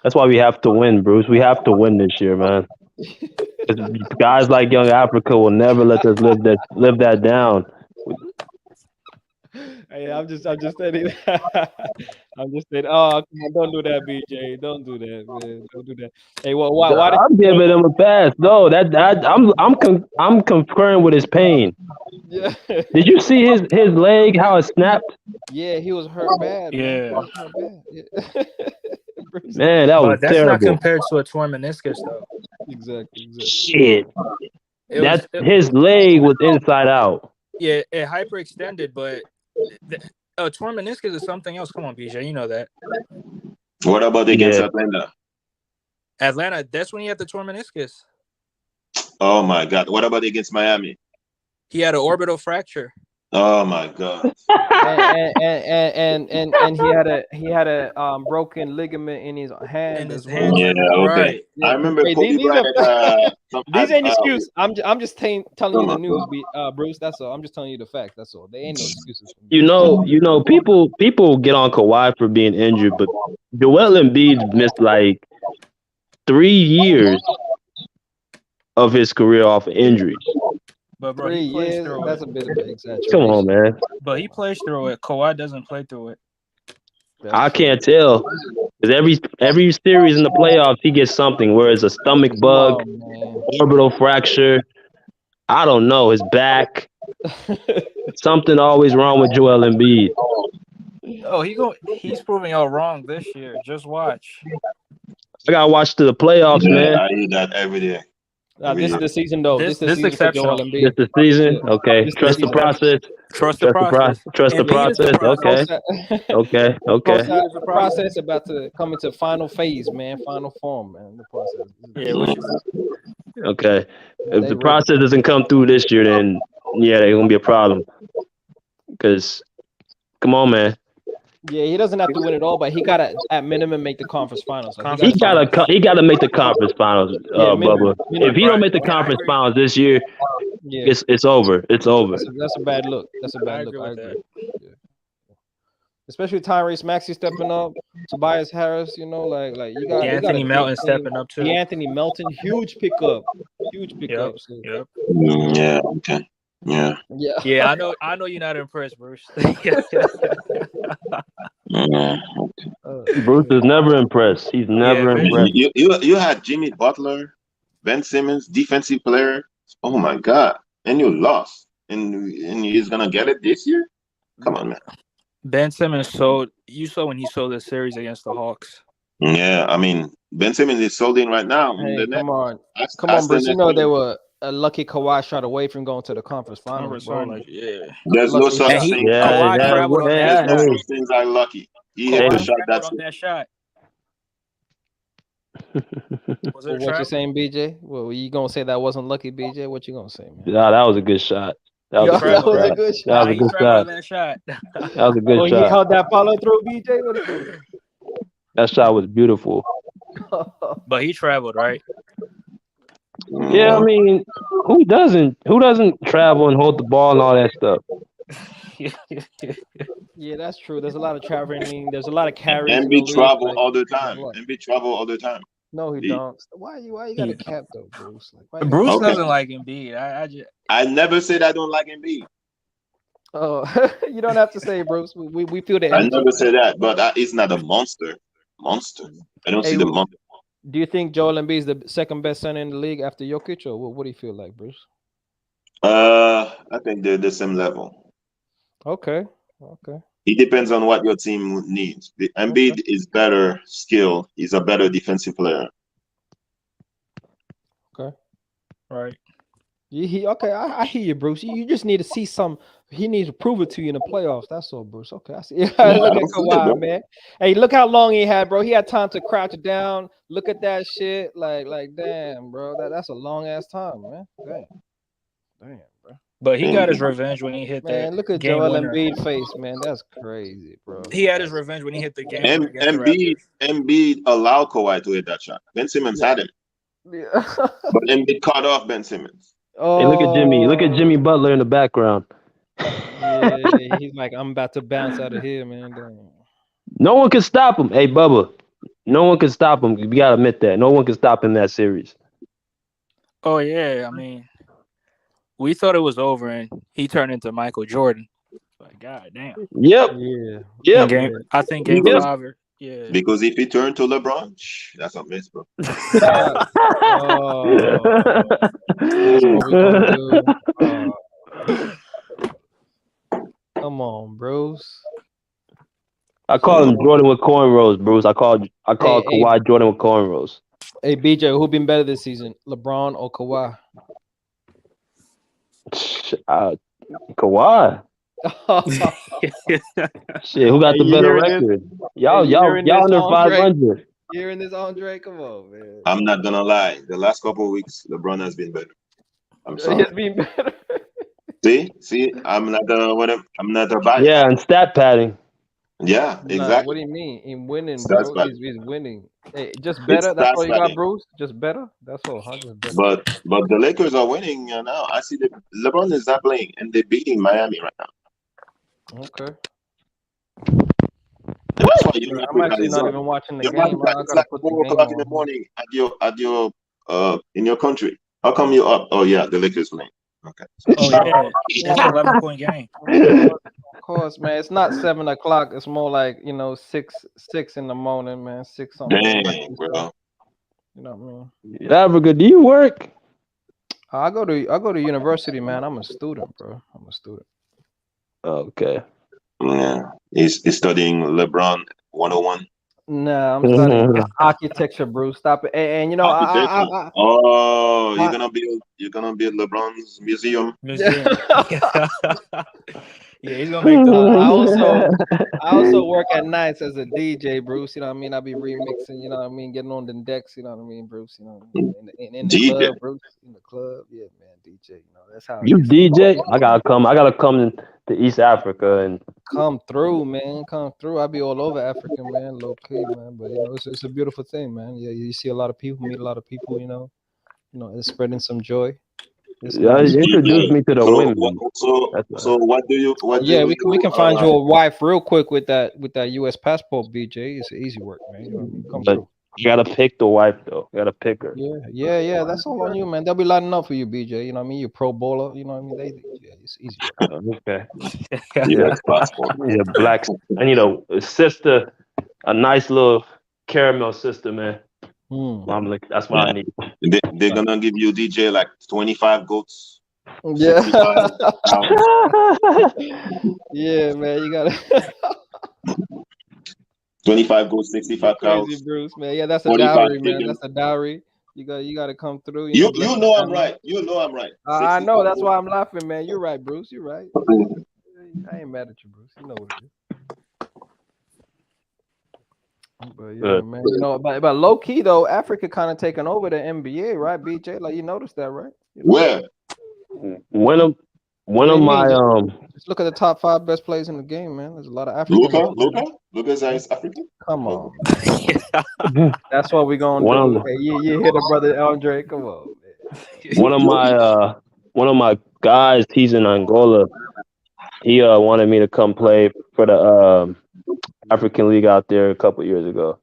That's why we have to win, Bruce. We have to win this year, man. Guys like Young Africa will never let us live that down. Hey, I'm just saying. I'm just saying. Oh, come on, don't do that, BJ. Don't do that, man. Don't do that. Hey, why I'm giving him a pass. No, I'm concurring with his pain. Yeah. Did you see his leg? How it snapped? Yeah, he was hurt bad. Yeah. Man. Hurt bad. Yeah. Man, that was that's terrible. not compared to a torn meniscus, though. Exactly. Shit. His leg was inside out. Yeah, it hyperextended, but a torn meniscus is something else. Come on, BJ, you know that. What about against Atlanta? Atlanta, that's when he had the torn meniscus. Oh my God! What about against Miami? He had an orbital fracture. Oh my God! and he had a broken ligament in his hand. Yeah, okay. Right. I remember Hey, Kobe Bryant. These ain't excuse. I'm just telling you the news, Bruce. That's all. I'm just telling you the facts. That's all. They ain't no excuses. You know, people get on Kawhi for being injured, but Joel Embiid missed like 3 years of his career off injuries. But bro, 3 years. That's a bit of an exaggeration. Come on, man. But he plays through it. Kawhi doesn't play through it. I can't tell. Because every series in the playoffs, he gets something, where it's a stomach bug, orbital fracture. I don't know, his back. Something always wrong with Joel Embiid. Oh, he's proving y'all wrong this year. Just watch. I gotta watch to the playoffs, man. I eat that every day. This is the season, though. This is the season for Joel Embiid. This is the season. Okay. Trust the process. Trust the process. Trust the process. Okay. The process about to come into final phase, man. Final form, man. The process. Yeah. Okay. If the process doesn't come through this year, then yeah, there's gonna be a problem. Because, come on, man. Yeah, he doesn't have to win it all, but he gotta at minimum make the conference finals. Like, he gotta make the conference finals, Bubba. If he don't make the conference finals this year, it's over. It's over. That's a bad look. I agree. Yeah. Especially Tyrese Maxey stepping up, Tobias Harris. You know, like you got Anthony Melton stepping up too. Anthony Melton, huge pickup. Yep. Yeah. Okay. Yeah. I know you're not impressed, Bruce. Bruce is never impressed. He's never impressed. You had Jimmy Butler, Ben Simmons, defensive player. Oh my God! And you lost, and he's gonna get it this year? Come on, man. Ben Simmons sold. You saw when he sold the series against the Hawks. Yeah, I mean Ben Simmons is sold in right now. Hey, come on, Bruce. You know they were a lucky Kawhi shot away from going to the conference finals. There's no such thing. Kawhi traveled on that shot. Those things are lucky. He had to shot that shot. What you saying, BJ? Well, you gonna say that wasn't lucky, BJ? What you gonna say, man? Nah, that was a good shot. That was a good shot. That was a good shot. That was a good shot. He held that follow through, BJ. That shot was beautiful. But he traveled, right? Yeah, I mean, who doesn't travel and hold the ball and all that stuff? Yeah, that's true. There's a lot of traveling. There's a lot of carries. MB travel all the time. MB travel all the time. No, he don't. Why you got a cap though, Bruce? Bruce doesn't like Embiid. I never said I don't like Embiid. Oh, you don't have to say, Bruce. We feel the I energy. never say that, but he's not a monster. Monster. I don't see Hey, the monster. do you think Joel Embiid is the second best center in the league after Jokic, or what do you feel like, Bruce? I think they're the same level. Okay. Okay. It depends on what your team needs. The Okay. Embiid is better skill. He's a better defensive player. Okay. Right. Okay, I hear you, Bruce. You just need to see some. He needs to prove it to you in the playoffs. That's all, Bruce. Okay, I see. Yeah, Look I at don't see it, Kawhi, bro. man. Hey, look how long he had, bro. He had time to crouch down. Look at that shit. Damn, bro. That's a long ass time, man. Damn, bro. But he got his Embiid. revenge when he hit that Man, look at game Joel winner. Embiid face, man. That's crazy, bro. He had his revenge when he hit the game winner against the Embiid, Raptors. Embiid allowed Kawhi to hit that shot. Ben Simmons had him, Yeah. but Embiid cut off Ben Simmons. Hey, look at Jimmy. Look at Jimmy Oh, Butler in the background. yeah. He's like, I'm about to bounce out of here, man. Damn. No one can stop him. Hey, Bubba. No one can stop him. You gotta admit that. No one can stop him in that series. Oh yeah, I mean, we thought it was over, and he turned into Michael Jordan. Like, god damn. Yep. Yeah. Yep. I think game Because, 5. Yeah. because if he turned to LeBron, that's a miss, bro. Oh, that's what we gonna do. Come on, Bruce. I call him Jordan with cornrows, Bruce. I call Hey, Kawhi Jordan with cornrows. hey, BJ, who been better this season, LeBron or Kawhi? Kawhi. Shit, who got the Hey, you better hearing this? record? Y'all Hey, you hearing this, under Andre? 500. You hearing this, Andre? Come on, man. I'm not gonna lie. The last couple of weeks, LeBron has been better. I'm sorry. It's been better. See, I'm not a bias. Yeah, and stat padding. Yeah, Nah, exactly. what do you mean? He's winning, That's bro. bad. He's winning. Hey, just better. That's That's all you got, bad. Bruce. Just better. That's all, huh? Just better. But the Lakers are winning now. I see that LeBron is not playing, and they're beating Miami right now. Okay. And that's why your I'm Africa actually is not up. even watching the Your game. Africa I is gotta like put the 4 o'clock game in the on. morning at your in your country. How come you're up? Oh yeah, the Lakers playing. Okay. Oh yeah, it's an 11-point game. Of course, man. It's not 7 o'clock. It's more like 6 in the morning, man. 6 something. Dang, bro. You know what I mean? Africa, do you work? I go to university, man. I'm a student, bro. I'm a student. Okay. Yeah, he's studying LeBron 101. Nah, I'm studying architecture, Bruce. Stop it. And you know, Architecture. Oh, you're gonna build LeBron's museum. Museum. Yeah, he's gonna make the. I also work at nights as a DJ, Bruce. You know what I mean? I be remixing. You know what I mean? Getting on the decks. You know what I mean, Bruce? You know, in the DJ. club, Bruce. In the club, yeah, man. DJ. You know, that's how. You DJ? I gotta come to East Africa and come through, man. Come through. I be all over Africa, man. Low key, man. But it's a beautiful thing, man. Yeah, you see a lot of people, meet a lot of people. You know, it's spreading some joy. Introduce me to the women. So what do you? We can find you a wife real quick with that U.S. passport, BJ. It's easy work, man. You know what I mean? Come through. You gotta pick the wife though. You gotta pick her. Yeah. That's all on you, man. They'll be lining up for you, BJ. You know what I mean? You're pro bowler. You know what I mean? It's easy work. Okay. U.S. passport. Yeah, black. I need a sister, a nice little caramel sister, man. That's what I need. They're gonna give you DJ like 25 goats. Yeah. Yeah, man. You gotta 25 goats, 65 cows. Crazy Bruce, man. Yeah, that's a dowry, man. That's a dowry. You got to come through. You know I'm right. You know I'm right. I know. That's why I'm laughing, man. You're right, Bruce. You're right. I ain't mad at you, Bruce. You know what it is. But yeah, man. You know, but low key though, Africa kind of taking over the NBA, right, BJ? Like you noticed that, right? Where? One of my Just look at the top 5 best players in the game, man. There's a lot of Africans. Luka's African. Come on. That's what we're gonna do. Hey, you hear the brother Andre? Come on, man. One of my guys, he's in Angola. He wanted me to come play for the African League out there a couple years ago.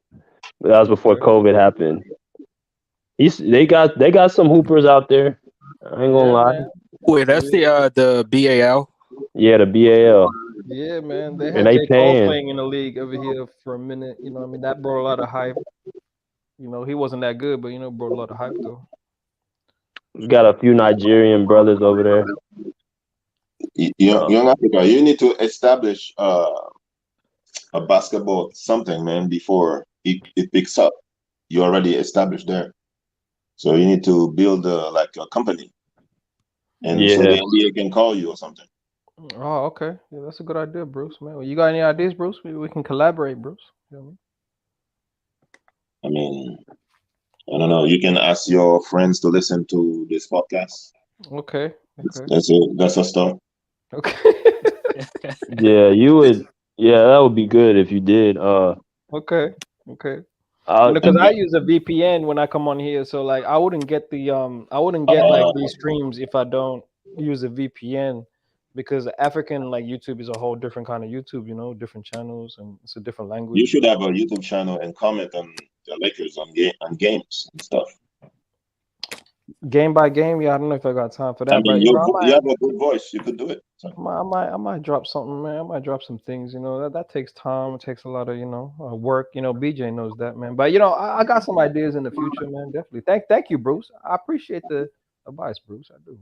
But that was before COVID happened. They got some hoopers out there. I ain't gonna lie. Wait, that's the BAL. Yeah, the BAL. Yeah, man. They And had they J. Cole paying. playing in the league over here for a minute. You know, what I mean, that brought a lot of hype. You know, he wasn't that good, but you know, brought a lot of hype though. We got a few Nigerian brothers over there. Young Africa, you need to establish a basketball something, man, before it picks up. You already established there. So you need to build like a company. And so the Yeah. NBA can call you or something. Oh, okay. Yeah, that's a good idea, Bruce. Man, well, you got any ideas, Bruce? We can collaborate, Bruce. You know what I mean, I don't know. You can ask your friends to listen to this podcast. I mean? Okay. Okay. That's a start. Okay. Yeah, you would. Yeah, that would be good if you did. Okay. Okay. I, Because I use a VPN when I come on here, so like I wouldn't get like these streams if I don't use a VPN, because African like YouTube is a whole different kind of YouTube, you know, different channels and it's a different You language. should have a YouTube channel and comment on the Lakers on games and stuff. Game by game, yeah, I don't know if I got time for I that, but mean, you know, you have a good voice. You could do it. So. I might drop something, man. I might drop some things, you know. That takes time. It takes a lot of, you know, work. You know, BJ knows that, man. But you know, I got some ideas in the future, man. Definitely. Thank you, Bruce. I appreciate the advice, Bruce. I do,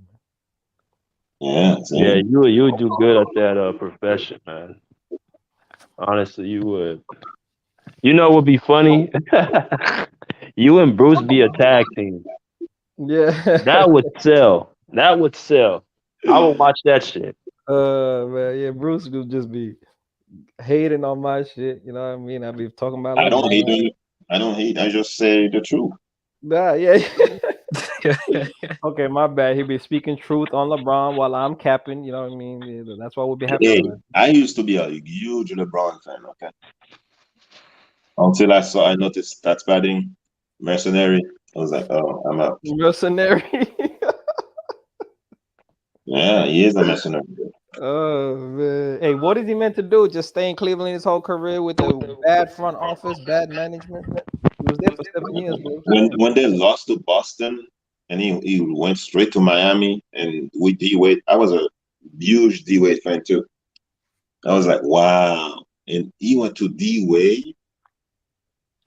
man. Yeah. yeah, you would do good at that profession, man. Honestly, you would. You know what would be funny? You and Bruce be a tag team. Yeah. That would sell. That would sell. I would watch that shit. Man, yeah, Bruce will just be hating on my shit. You know what I mean? I be talking about I don't hate LeBron. on you. I don't hate. I just say the truth. Nah, yeah. Okay, my bad. He be speaking truth on LeBron while I'm capping. You know what I mean? Yeah, that's why we'll be happy. Hey, I used to be a huge LeBron fan. Okay. Until I noticed stats padding, mercenary. I was like, oh, I'm out. Mercenary. Yeah, he is a mercenary. Oh man. Hey, what is he meant to do? Just stay in Cleveland his whole career with a bad front office, bad management? He was there for 7 years, bro. When they lost to Boston and he went straight to Miami and with D Wade, I was a huge D Wade fan too. I was like, wow. And he went to D Wade,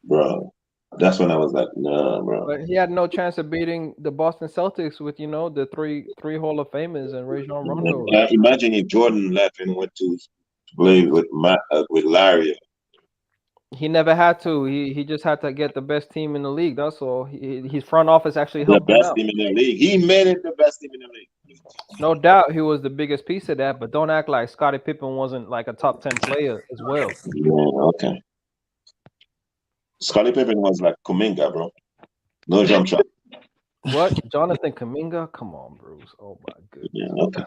bro. That's when I was like, nah, bro. But he had no chance of beating the Boston Celtics with, you know, the three Hall of Famers and Rajon Rondo. Imagine if Jordan left and went to play with Larry. He never had to. He just had to get the best team in the league. That's all. His front office actually The helped him best out. team in the league. He made it the best team in the league. No doubt, he was the biggest piece of that. But don't act like Scottie Pippen wasn't like a top 10 player as well. Yeah, okay. Scottie Pippen was like Kuminga, bro. No jump shot. What? Jonathan Kuminga? Come on, Bruce. Oh my goodness. Yeah, okay.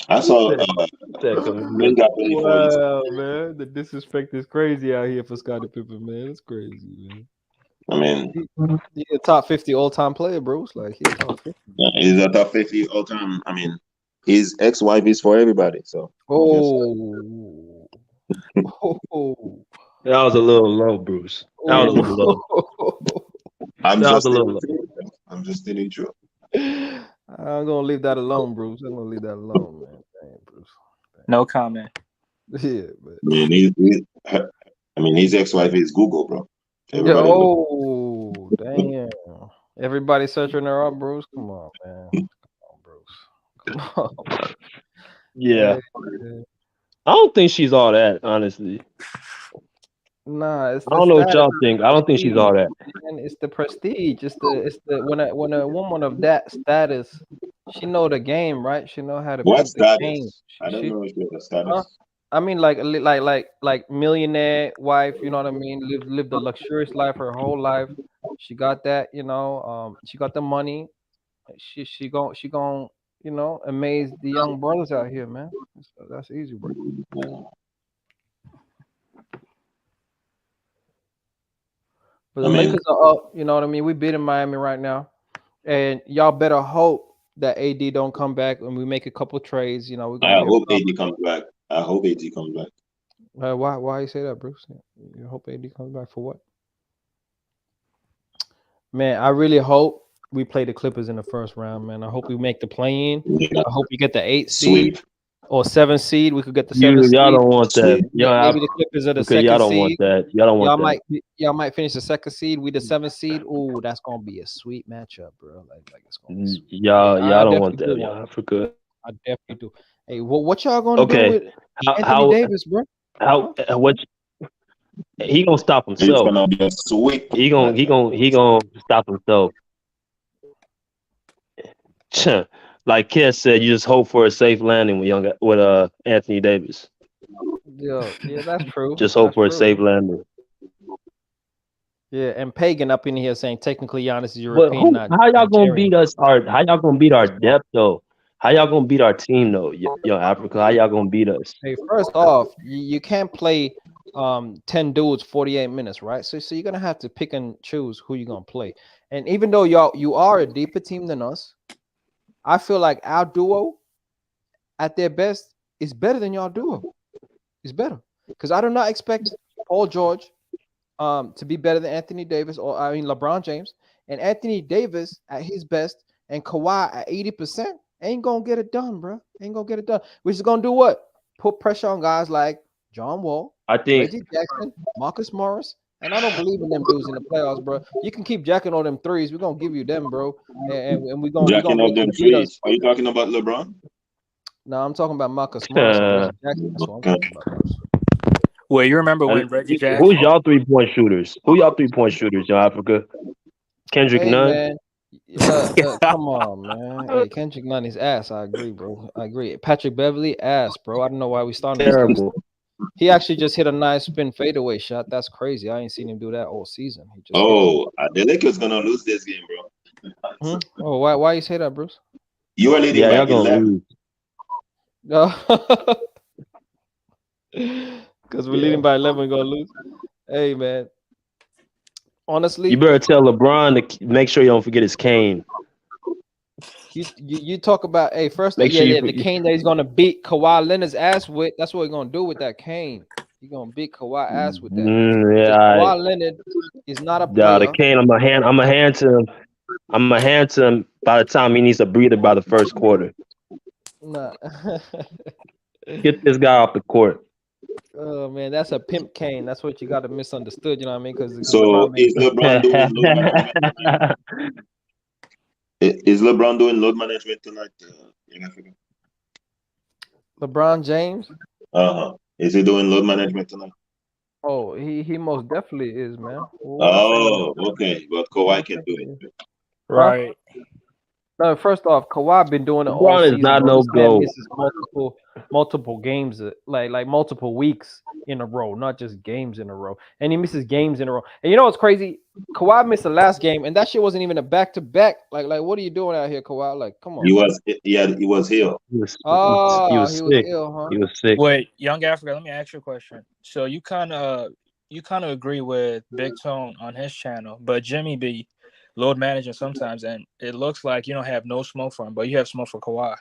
I saw Kuminga play for his. Wow, man. The disrespect is crazy out here for Scottie Pippen, man. It's crazy, man. I mean, He's a top 50 all-time player, Bruce. Like, he's a top 50. he's a top 50 all time. I mean, his ex-wife is for everybody. So. Oh. Oh. That was a little low, Bruce. That was a little low. I'm That was just a little low. I'm just telling you. I'm gonna leave that alone, Bruce. I'm gonna leave that alone, man. Dang, Bruce. Dang. No comment. Yeah, but I mean, his ex-wife is Google, bro. Everybody oh, damn. Everybody searching her up, Bruce. Come on, man. Come on, Bruce. Come on. Yeah. Yeah. I don't think she's all that, honestly. Nah, it's I don't know what y'all think. I don't think she's all that. And it's the prestige. It's the when a woman of that status, she know the game, right? She know how to What pick the game. status? I don't know if you have a status. I mean, like millionaire wife. You know what I mean? Lived a luxurious life her whole life. She got that. You know, she got the money. She gon' you know, amaze the young brothers out here, man. That's easy, bro. But the Lakers are up. You know what I mean? We beating Miami right now, and y'all better hope that AD don't come back and we make a couple trades. You know, I hope AD comes back. I hope AD comes back. Why you say that, Bruce? You hope AD comes back for what? Man, I really hope we play the Clippers in the first round, man. I hope we make the play-in. Yeah. I hope we get the 8th seed Sweep. or 7th seed. We could get the You 7th y'all seed. don't want that. Maybe the Clippers are the Because y'all 2nd don't want seed. that. Y'all don't want that. Y'all might finish the 2nd seed. We the 7th seed. Ooh, that's gonna be a sweet matchup, bro. Like it's gonna be sweet. Y'all I don't want definitely that. do Y'all Africa. I definitely do. Hey, what y'all gonna do Okay. with Anthony How Davis, bro? what he gonna stop It's himself. gonna be a sweep. He gonna stop himself. Like Kes said, you just hope for a safe landing with Anthony Davis. Yeah, that's true. Just hope That's for a true. safe landing. Yeah, and Pagan up in here saying technically Giannis is But European, not how y'all gonna Nigerian. beat us? How y'all gonna beat our depth though? How y'all gonna beat our team though? Yo, Africa, how y'all gonna beat us? Hey, first off, you can't play 10 dudes 48 minutes, right? So you're gonna have to pick and choose who you're gonna play. And even though you are a deeper team than us, I feel like our duo at their best is better than y'all duo. It's better. Because I do not expect Paul George to be better than Anthony Davis, or I mean LeBron James. And Anthony Davis at his best and Kawhi at 80% ain't gonna get it done, bro. Ain't gonna get it done. Which is gonna do what? Put pressure on guys like John Wall, I think Reggie Jackson, Marcus Morris. And I don't believe in them dudes in the playoffs, bro. You can keep jacking all them threes. We're gonna give you them, bro. And we're gonna Jacking make up them you beat us. threes. Are you talking about LeBron? No, I'm talking about Marcus Morris and Reggie Jackson. That's what I'm Okay. talking about, bro. Well, you remember when Reggie Jackson? Who's y'all 3-point shooters? Who y'all 3-point shooters, y'all Africa? Kendrick Hey, Nunn? man. Come on, man. Hey, Kendrick Nunn is ass. I agree, bro. I agree. Patrick Beverly, ass, bro. I don't know why we starting this guy. Terrible. He actually just hit a nice spin fadeaway shot. That's crazy. I ain't seen him do that all season. He just The Lakers gonna lose this game, bro. Oh, why you say that, Bruce? You are leading Yeah, y'all by gonna 11. lose. No. Because we're leading by 11, we're gonna lose. Hey, man. Honestly, You better tell LeBron to make sure you don't forget his cane. you talk about first Make sure the cane that he's gonna beat Kawhi Leonard's ass with. That's what he's gonna do with that cane. He's gonna beat Kawhi ass with that. Kawhi Leonard is not a player. The cane I'm gonna hand to him. I'm gonna hand to him by the time he needs a breather by the first quarter. Nah. Get this guy off the court. Oh man, that's a pimp cane. That's what you got to misunderstood. You know what I mean? Because So is LeBron doing load management tonight? Is LeBron doing load management tonight in Africa? LeBron James? Is he doing load management tonight? Oh, he most definitely is, man. Okay. But Kawhi can do it. Right. No, first off, Kawhi been doing it all LeBron season. is not bro. no This man GOAT. misses multiple games, like multiple weeks in a row, not just games in a row. And he misses games in a row. And you know what's crazy? Kawhi missed the last game, and that shit wasn't even a back-to-back. Like what are you doing out here, Kawhi? Like, come on. He was here. He was he was sick. ill, huh? He was sick. Wait, Young Africa, let me ask you a question. So you kind of agree with Big Tone on his channel, but Jimmy be load managing sometimes, and it looks like you don't have no smoke for him, but you have smoke for Kawhi.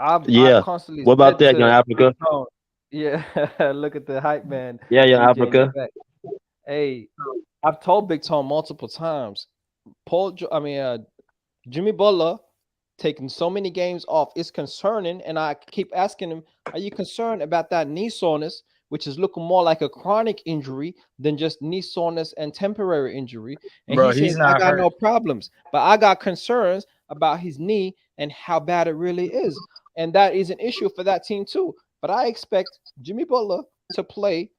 I've constantly What about said that, Young Africa? Tone, yeah, look at the hype man. Yeah, Young DJ in the Africa. back. Hey, I've told Big Tone multiple times. Jimmy Butler taking so many games off is concerning, and I keep asking him, "Are you concerned about that knee soreness, which is looking more like a chronic injury than just knee soreness and temporary injury?" And Bro, he he's says, not "I got hurt. no problems, but I got concerns about his knee and how bad it really is." And that is an issue for that team too. But I expect Jimmy Butler to play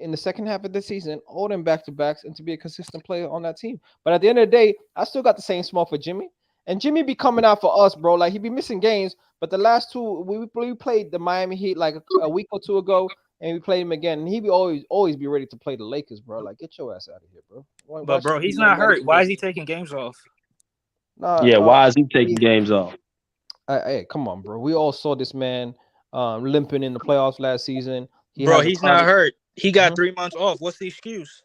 in the second half of the season, all them back-to-backs, and to be a consistent player on that team. But at the end of the day, I still got the same smoke for Jimmy. And Jimmy be coming out for us, bro. Like, he be missing games. But the last two, we played the Miami Heat like a week or two ago, and we played him again. And he be always be ready to play the Lakers, bro. Like, get your ass out of here, bro. But bro, he's not hurt. Why is he taking games off? Why is he taking games off? Hey, come on, bro. We all saw this man limping in the playoffs last season. He's not hurt. He got 3 months off. What's the excuse?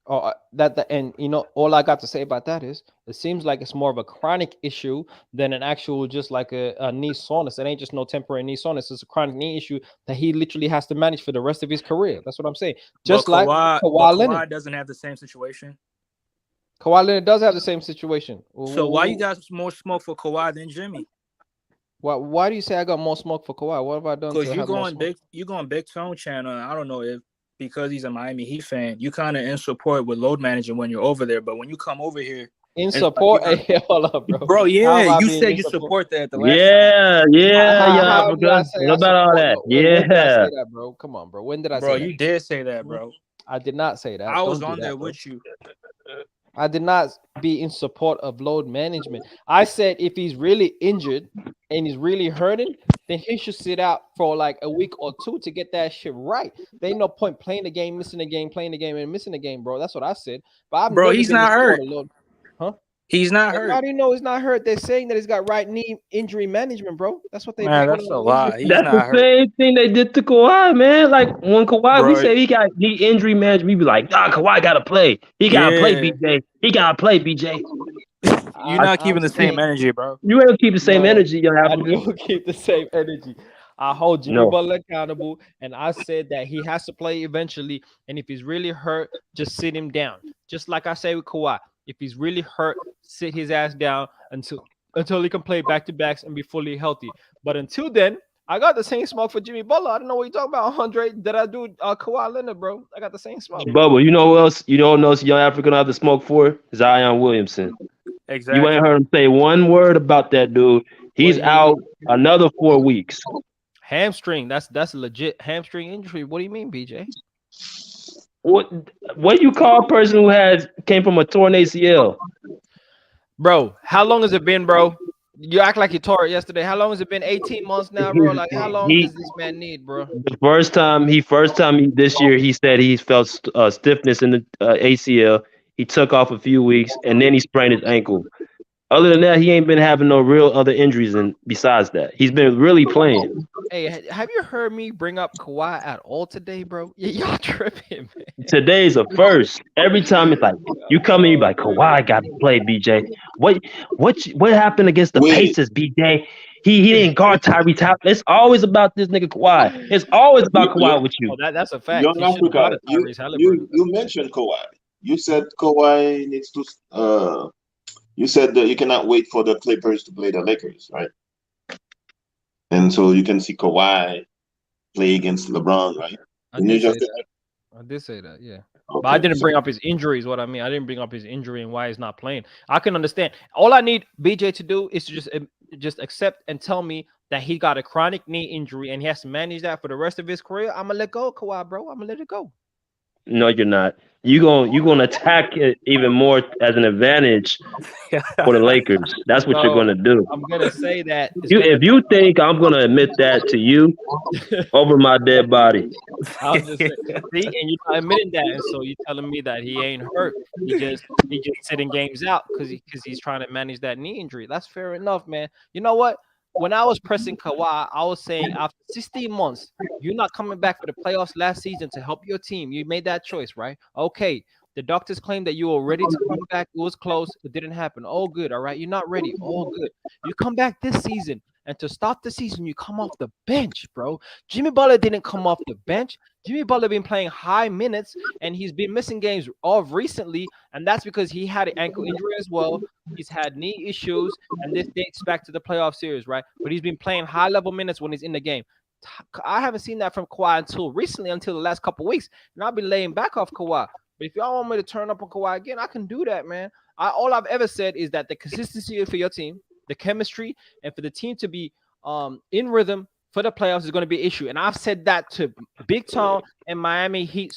And you know, all I got to say about that is it seems like it's more of a chronic issue than an actual just like a knee soreness. It ain't just no temporary knee soreness. It's a chronic knee issue that he literally has to manage for the rest of his career. That's what I'm saying. Just like Kawhi Leonard doesn't have the same situation. Kawhi Leonard does have the same situation. So why you got more smoke for Kawhi than Jimmy? Why do you say I got more smoke for Kawhi? What have I done Because to you have more going smoke? big tone channel. And I don't know if because he's a Miami Heat fan, you kind of in support with load managing when you're over there. But when you come over here, In it's support? like Hey, hold up, bro. bro, How yeah, am I you being said in you support? support that the last time. Yeah, young How did I Africa. say What I about all support that? though? When did I Yeah. say that, bro? Come on, bro. When did I Bro, say you that? did say that, bro. I did not say that. I was Don't do on there that, bro. with you. I did not be in support of load management. I said if he's really injured and he's really hurting, then he should sit out for like a week or two to get that shit right. There ain't no point playing the game, missing the game, playing the game, and missing the game, bro. That's what I said. But I've Bro, never he's been in not support hurt. of load. Huh? He's not How hurt. do you know he's not hurt? They're saying that he's got right knee injury management, bro. That's what they've Man, been that's putting a on lie. injury. He's That's the not hurt. same thing they did to Kawhi, man. Like when Kawhi, we Bro, say he got knee injury management, we be like, nah, Kawhi gotta play. He gotta play, yeah. BJ. He gotta play, BJ. You're not keeping the same saying- energy, bro. You ain't keep the same No, energy, young I African. do keep the same energy. I hold Jimmy No. Butler accountable, and I said that he has to play eventually. And if he's really hurt, just sit him down. Just like I say with Kawhi, if he's really hurt, sit his ass down until he can play back to backs and be fully healthy. But until then, I got the same smoke for Jimmy Butler. I don't know what you're talking about, Andre. That I do Kawhi Leonard, bro. I got the same smoke. Bubba, you know who else? You know who else young African have to smoke for? Zion Williamson. Exactly. You ain't heard him say one word about that dude. He's Well, out another 4 weeks. Hamstring. That's a legit hamstring injury. What do you mean, BJ? What you call a person who came from a torn ACL? Bro, how long has it been, bro? You act like you tore it yesterday. How long has it been? 18 months now, bro. Like, how long does this man need, bro? The first time this year, he said he felt stiffness in the ACL. He took off a few weeks, and then he sprained his ankle. Other than that, he ain't been having no real other injuries. And besides that, he's been really playing. Hey, have you heard me bring up Kawhi at all today, bro? Y'all tripping, man. Today's a first. Every time it's like you come in, you be like Kawhi got to play, BJ. What happened against the Pacers, BJ? He didn't guard Tyrese Halliburton. It's always about this nigga Kawhi. It's always about Kawhi with you. Oh, that's a fact. Young He should have Africa, guarded Tyrese Halliburton. you mentioned Kawhi. You said Kawhi needs to. You said that you cannot wait for the Clippers to play the Lakers, right? And so you can see Kawhi play against LeBron, right? I did say that, yeah. Okay, But I didn't so- bring up his injuries, what I mean. I didn't bring up his injury and why he's not playing. I can understand. All I need BJ to do is to just accept and tell me that he got a chronic knee injury and he has to manage that for the rest of his career. I'm going to let go of Kawhi, bro. I'm going to let it go. No, you're not. You gonna attack it even more as an advantage for the Lakers. That's what you're gonna do. I'm going to say that. If you think I'm gonna admit that to you over my dead body, I was just saying, see, and you're not admitting that, and so you're telling me that he ain't hurt. He just sitting games out because he's trying to manage that knee injury. That's fair enough, man. You know what? When I was pressing Kawhi, I was saying after 16 months, you're not coming back for the playoffs last season to help your team. You made that choice, right? Okay. The doctors claimed that you were ready to come back. It was close. It didn't happen. All good. All right. You're not ready. All good. You come back this season. And to start the season, you come off the bench, bro. Jimmy Butler didn't come off the bench. Jimmy Butler been playing high minutes, and he's been missing games all recently, and that's because he had an ankle injury as well. He's had knee issues, and this dates back to the playoff series, right? But he's been playing high-level minutes when he's in the game. I haven't seen that from Kawhi until the last couple weeks, and I've been laying back off Kawhi. But if y'all want me to turn up on Kawhi again, I can do that, man. All I've ever said is that the consistency for your team, the chemistry, and for the team to be in rhythm for the playoffs is going to be an issue. And I've said that to Big Tom and Miami Heat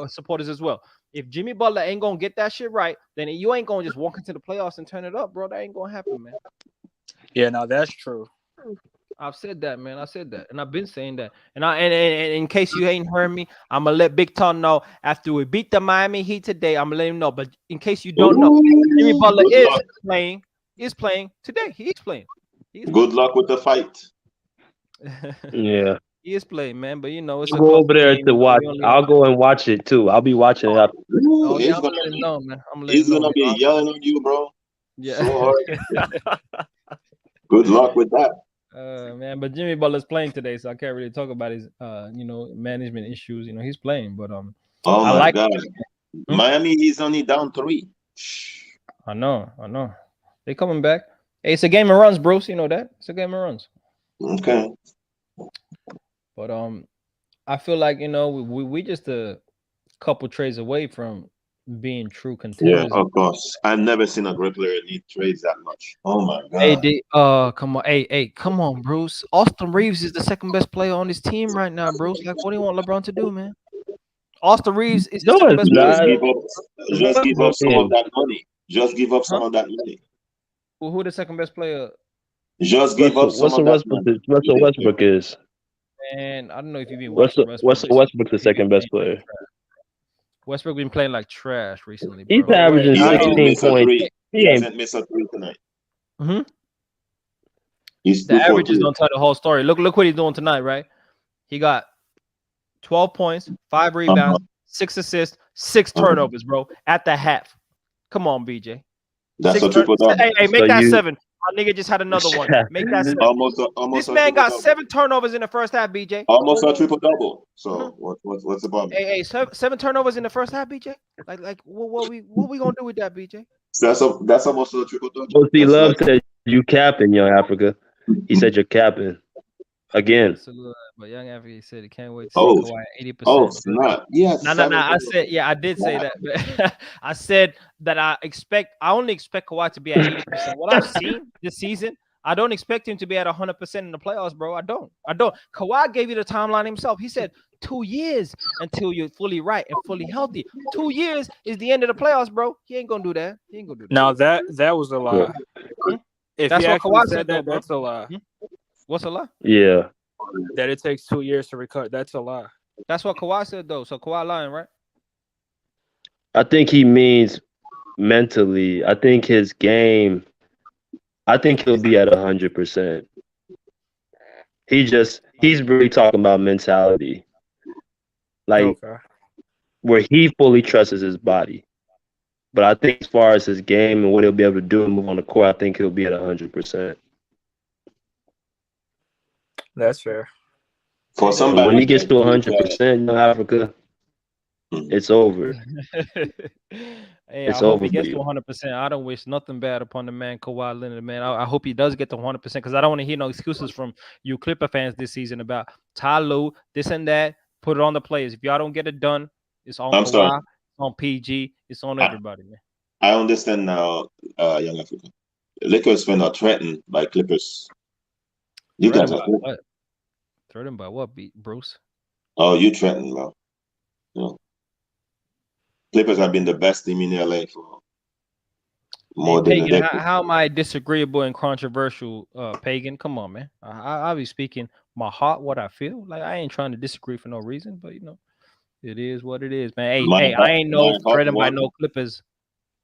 supporters as well. If Jimmy Butler ain't going to get that shit right, then you ain't going to just walk into the playoffs and turn it up, bro. That ain't going to happen, man. Yeah, no, that's true. I've said that, man. I said that, and I've been saying that. And in case you ain't heard me, I'm gonna let Big Tom know after we beat the Miami Heat today. I'm gonna let him know. But in case you don't know, Jimmy Butler is playing today. He is playing. Good luck with the fight. yeah. He is playing, man. But you know, it's I'll go over there to watch. I'll go and watch it too. I'll be watching it up. Oh, yeah, I'm gonna let him know, man. He's gonna be yelling on you, bro. Yeah. So hard. Good luck with that. Man, but Jimmy Butler's playing today, so I can't really talk about his management issues. You know, he's playing, but Oh I my like God. Miami is only down 3. I know. They coming back. Hey, it's a game of runs, Bruce. You know that? It's a game of runs. Okay. But I feel like we just a couple trades away from being true Yeah, contenders. of course. I've never seen a great player need trades that much. Oh my Hey, god. come on, come on, Bruce. Austin Reeves is the second best player on his team right now, Bruce. Like, what do you want LeBron to do, man? Austin Reeves is the No, second it's best player. Just not. give up. Just give up some of that money. Just give up some Huh? of that money. Who the second best player? Just give up some of that money. Russell Westbrook is. And I don't know if you've been watching Russell Westbrook. Westbrook's the second best player. Westbrook been playing like trash recently, He's bro. averaging He hasn't 16 missed a points. three. He hasn't missed a three tonight. Mhm. He's The 2 for averages 3. don't tell the whole story. Look what he's doing tonight, right? He got 12 points, 5 rebounds, 6 assists, 6 turnovers, bro, at the half. Come on, BJ. That's a triple double. Hey, make that 7. My nigga just had another one. Make that 7. Almost This a man got triple-double. 7 turnovers in the first half, BJ. Almost a triple double. So what's the problem? Hey, 7 turnovers in the first half, BJ. Like what we gonna do with that, BJ? That's almost a triple double. OC Love said you capping, Young Africa. He said you're capping again. But Young Africa said he can't wait to see Oh. Kawhi 80%. Oh snap! Yes. No. I did say that. But I said that I only expect Kawhi to be at 80%. What I've seen this season, I don't expect him to be at 100% in the playoffs, bro. I don't. Kawhi gave you the timeline himself. He said 2 years until you're fully right and fully healthy. 2 years is the end of the playoffs, bro. He ain't gonna do that. Now that was a lie. If That's he what actually Kawhi said said, that, though, that's a lie. What's a lie? Yeah. That it takes 2 years to recover, that's a lie. That's what Kawhi said, though. So Kawhi lying, right? I think he means mentally. I think his game. I think he'll be at 100%. He's really talking about mentality, like where he fully trusts his body. But I think as far as his game and what he'll be able to do and move on the court, I think he'll be at 100%. That's fair. For somebody when he gets to 100% in Africa, it's over. Hey, It's I hope over he gets for to you. 100%. I don't wish nothing bad upon the man Kawhi Leonard, man. I hope he does get to 100% because I don't want to hear no excuses from you Clipper fans this season about Ty Lue, this and that. Put it on the players. If y'all don't get it done, it's on I'm Kawhi, sorry. it's on PG, it's on everybody, man. I understand now, Young Africa. Lakers fans are threatened by Clippers. You guys are threatened. Threatened by what, Bruce? Oh, you threatened, bro. You know. Clippers have been the best team in LA for more than a Pagan, decade. how am I disagreeable and controversial, Pagan? Come on, man. I'll be speaking my heart, what I feel. Like, I ain't trying to disagree for no reason, but it is what it is, man. Hey, I ain't threatened by no Clippers,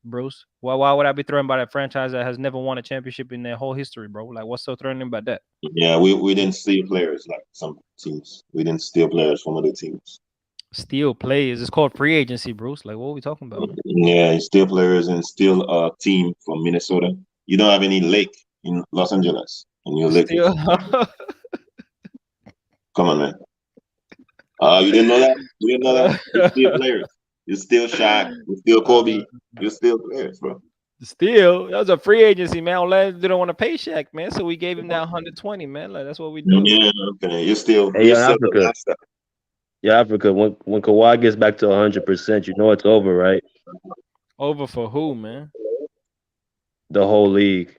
Bruce. Why would I be threatened by that franchise that has never won a championship in their whole history, bro? Like, what's so threatening about that? Yeah, we didn't steal players like some teams. We didn't steal players from other teams. Steal players. It's called free agency, Bruce. Like, what are we talking about, man? Yeah, steal players and steal a team from Minnesota. You don't have any lake in Los Angeles, and you're Lakers. Come on, man. You didn't know that? You didn't know that? You steal players. You steal Shaq. You steal Kobe. You steal players, bro. Steal? That was a free agency, man. Unless they don't want to pay Shaq, man. So we gave him that 120, man. Like, that's what we do. Yeah, okay. You steal. Hey, You steal the last stuff. Yeah, Africa. When Kawhi gets back to 100%, you know it's over, right? Over for who, man? The whole league.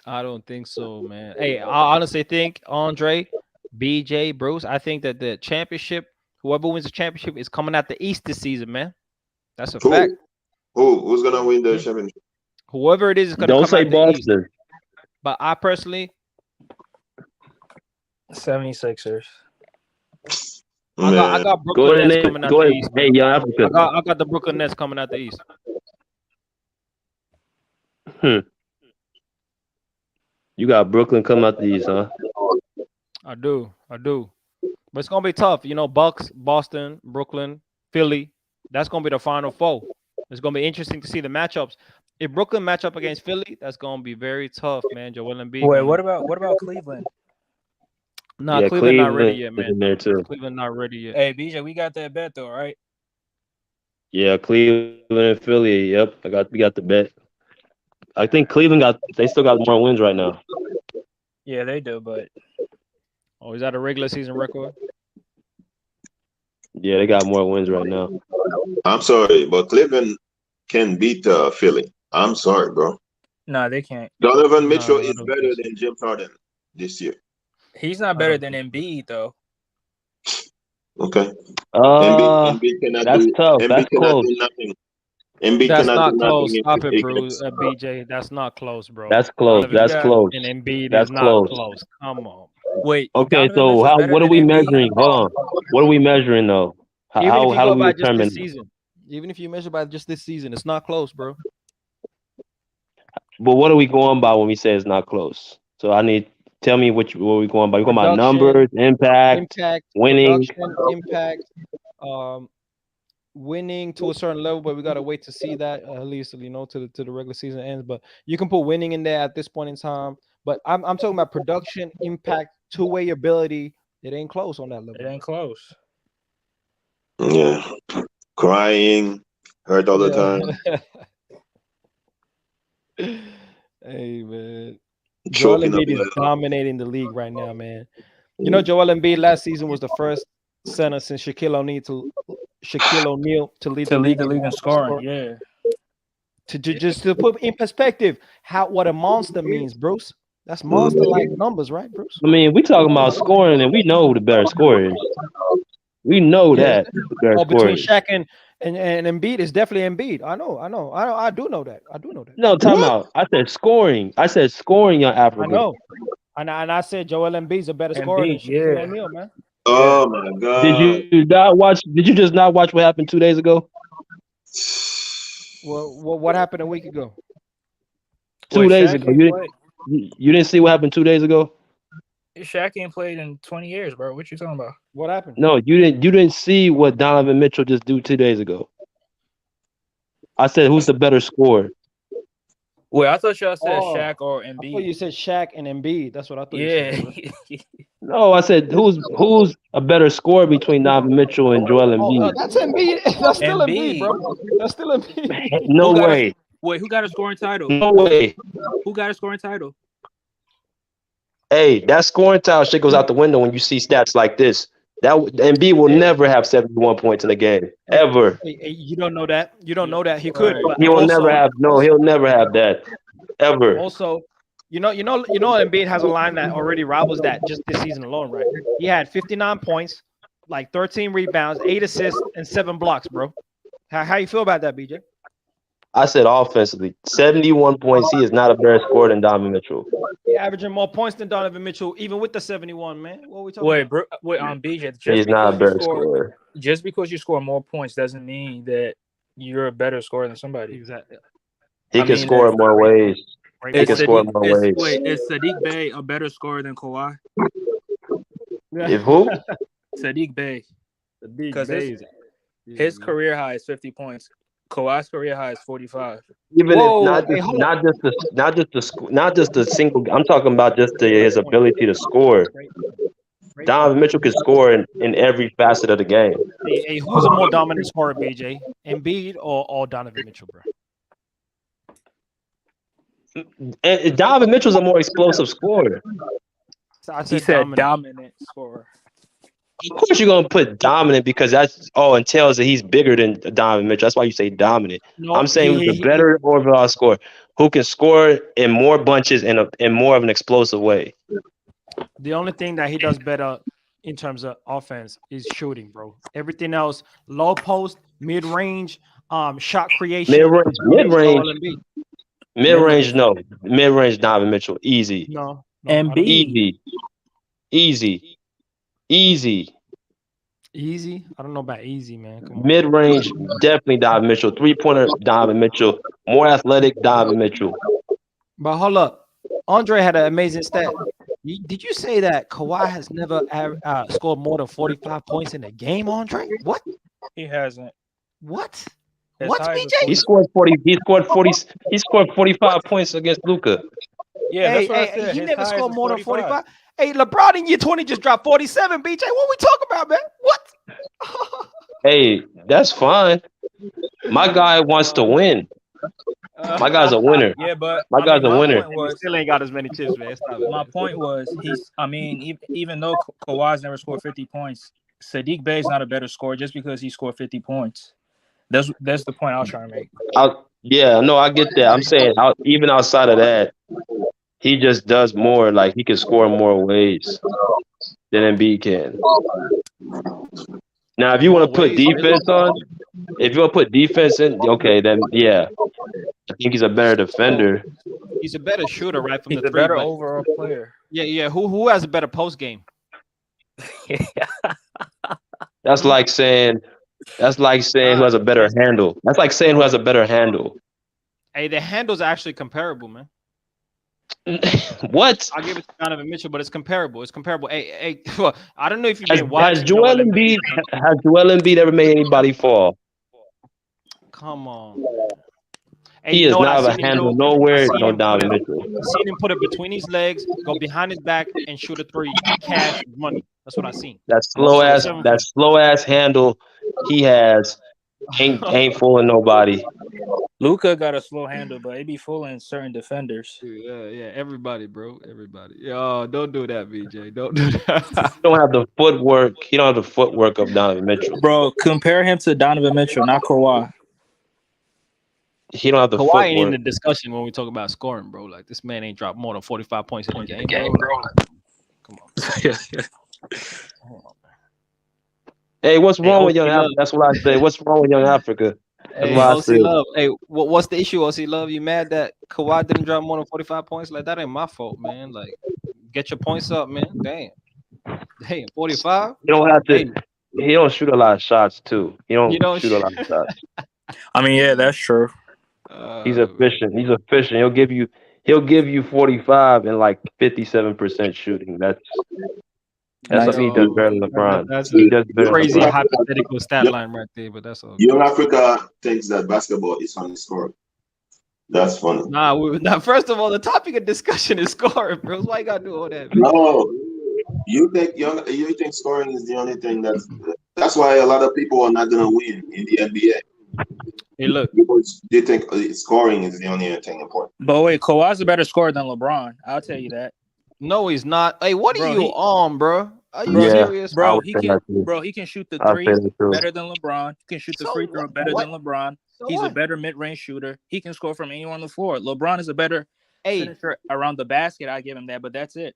I don't think so, man. Hey, I honestly think Andre, BJ, Bruce. I think that the championship, whoever wins the championship, is coming out the East this season, man. That's a fact. Who's gonna win the championship? Whoever it is gonna Don't come say out the East. Boston. But I personally, 76ers. I got Brooklyn Nets coming out the East. Hey, Young Africa. I got the Brooklyn Nets coming out the East. You got Brooklyn coming out the East, huh? I do. But it's gonna be tough. Bucks, Boston, Brooklyn, Philly. That's gonna be the final four. It's gonna be interesting to see the matchups. If Brooklyn match up against Philly, that's gonna be very tough, man. Joel Embiid. Wait, what about Cleveland? Nah, yeah, Cleveland not ready yet, is man. in there too. Cleveland not ready yet. Hey, BJ, we got that bet though, right? Yeah, Cleveland and Philly. Yep, we got the bet. I think they still got more wins right now. Yeah, they do, but Oh, is that a regular season record? Yeah, they got more wins right now. I'm sorry, but Cleveland can beat Philly. I'm sorry, bro. nah, they can't. Donovan Mitchell I is don't better think so. than James Harden this year. He's not better than Embiid though. Okay. Uh, Embiid cannot that's do. tough. Embiid That's cannot close. do nothing. Embiid That's cannot do not nothing close. in Stop it, 58 bro. games. BJ, that's not close, bro. That's close. Donovan That's Yeah. close. and Embiid That's is not close. close. Come on. Wait, Okay, Donovan so Mitchell's better what are than we Embiid? measuring? Hold on. What are we measuring though? Even if you How go do we by just determine? this season, even if you measure by just this season, it's not close, bro. But what are we going by when we say it's not close? So tell me what we going by. We going by Production, numbers, impact, winning. production, impact, winning to a certain level, but we gotta wait to see that at least to the regular season ends. But you can put winning in there at this point in time. But I'm talking about production, impact, two-way ability. It ain't close on that level. It ain't close. Yeah. Crying, hurt all the time. Hey man, Joel Choking up Embiid is like dominating the league right now, man. You know, Joel Embiid last season was the first center since Shaquille O'Neal to lead the league in scoring. Yeah. Just to put in perspective what a monster means, Bruce. That's monster like numbers, right, Bruce? I mean, we talking about scoring, and we know who the better scorer is. We know Yeah. that the better Oh, scorer between is. Shaq and Embiid is definitely Embiid. I do know that. No, time out. I said scoring. Young I African. know. And I said Joel Embiid's a better scorer than Embiid, Shaquille yeah. O'Neal, man. oh my God. Did you just not watch what happened 2 days ago? Well, what happened a week ago? 2 days ago. You didn't see what happened 2 days ago? Shaq ain't played in 20 years, bro. What you talking about? What happened? No, you didn't see what Donovan Mitchell just do 2 days ago. I said, who's the better scorer? Wait, I thought y'all said Oh, Shaq or I thought Embiid. you said Shaq and Embiid. That's what I thought you Yeah. said. No, I said who's a better scorer between Donovan Mitchell and Joel Embiid? That's Embiid. That's still Embiid, Embiid. bro. That's still Embiid. No way. Wait, who got a scoring title? No way. Who got a scoring title? Hey, that scoring title shit goes out the window when you see stats like this. That Embiid will never have 71 points in a game ever. Hey, you don't know that. You don't know that. He could, but He will also, never have. No, he'll never have that ever. Also, you know, Embiid has a line that already rivals that just this season alone, right? He had 59 points, like 13 rebounds, 8 assists, and 7 blocks, bro. How you feel about that, BJ? I said offensively, 71 points. He is not a better scorer than Donovan Mitchell. He averaging more points than Donovan Mitchell, even with the 71, man. What are we talking about? Wait, BJ. He's not a better scorer. Just because you score more points doesn't mean that you're a better scorer than somebody. Exactly. He can score in more ways. He can score in more ways. Wait, is Sadiq Bey a better scorer than Kawhi? If who? Sadiq Bey. Because his career high is 50 points. Kawhi's career high is 45. Even if not just the single. I'm talking about just his ability to score. Donovan Mitchell can score in every facet of the game. Hey, who's a more dominant scorer, BJ? Embiid or Donovan Mitchell, bro? And Donovan Mitchell's a more explosive scorer. He said dominant scorer. Of course, you're gonna put dominant because that's entails that he's bigger than Donovan Mitchell. That's why you say dominant. No, I'm saying who's the better overall scorer, who can score in more bunches and in more of an explosive way. The only thing that he does better in terms of offense is shooting, bro. Everything else, low post, mid range, shot creation, mid range. No, mid range. Donovan Mitchell, easy. No, Embiid. Easy. I don't know about easy, man. Come on. Mid range, definitely Donovan Mitchell. 3-pointer, Donovan Mitchell. More athletic, Donovan Mitchell. But hold up, Andre had an amazing stat. Did you say that Kawhi has never scored more than 45 points in a game, Andre? What? He hasn't. What? What, BJ? He scored 40. He scored 40. He scored 45 points against Luka. Yeah, that's what I said. He never scored more than 45. Hey, LeBron in year 20 just dropped 47, BJ. What we talking about, man? What? Hey, that's fine. My guy wants to win. My guy's a winner. Yeah, but My I guy's mean, a my winner. point He was, still ain't got as many chips, man. Stop it, my man. point was, I mean, even though Kawhi's never scored 50 points, Sadiq Bey's not a better scorer just because he scored 50 points. That's the point I was trying to make. Yeah, no, I get that. I'm saying even outside of that, he just does more. Like he can score in more ways than Embiid can. Now, if you want More to put ways, really? defense on, if you want to put defense in, okay, then yeah, I think he's a better defender. He's a better shooter, right, from He's the a three. better But overall player. yeah. Who has a better post game? That's like saying who has a better handle. That's like saying who has a better handle. Hey, the handles are actually comparable, man. What? I'll give it to Donovan Mitchell, but it's comparable. It's comparable. Hey, I don't know if you've Has been watching. Joel Embiid ever made anybody fall? Come on. Hey, He you is know what? I not a seen him handle do? nowhere. I No Donovan Mitchell. seen him put it between his legs, go behind his back, and shoot a three. Cash money. That's what I seen. That slow ass handle he has ain't fooling nobody. Luka got a slow handle, but he be fooling certain defenders. Yeah. Everybody, bro. Everybody. Yo, don't do that, BJ. Don't do that. He don't have the footwork. He don't have the footwork of Donovan Mitchell. Bro, compare him to Donovan Mitchell, not Kawhi. He don't have the Kawhi ain't in footwork. the discussion when we talk about scoring, bro. Like this man ain't dropped more than 45 points in a game, bro. Come on. Hey, what's wrong with OC Young Africa? Love. That's what I say. What's wrong with Young Africa? That's Hey, what I OC said. Love. Hey, what's the issue, OC Love? You mad that Kawhi didn't drop more than 45 points? Like that ain't my fault, man. Like, get your points up, man. Damn, 45. You don't have to. Hey, He don't shoot a lot of shots too. He don't, You don't shoot a lot of shots. I mean, yeah, that's true. He's efficient. He's efficient. He'll give you 45 and like 57% shooting. That's what he does better than LeBron. That's He a does better than crazy LeBron. hypothetical stat line right there, but that's all. Young Africa thinks that basketball is funny scoring. That's funny. Nah, first of all, the topic of discussion is scoring, bro. Why you gotta do all that? Man? No, you think scoring is the only thing that's why a lot of people are not gonna win in the NBA. Hey, look. Because they think scoring is the only thing important. But wait, Kawhi's a better scorer than LeBron. I'll tell you that. No, he's not. Hey, what are you on, bro? Are you Yeah, serious, Bro, would he say can. that too. Bro, he can shoot the I'll three say that too. better than LeBron. He can shoot the free throw better than LeBron. He's a better mid-range shooter. He can score from anywhere on the floor. LeBron is a better finisher around the basket. I give him that, but that's it.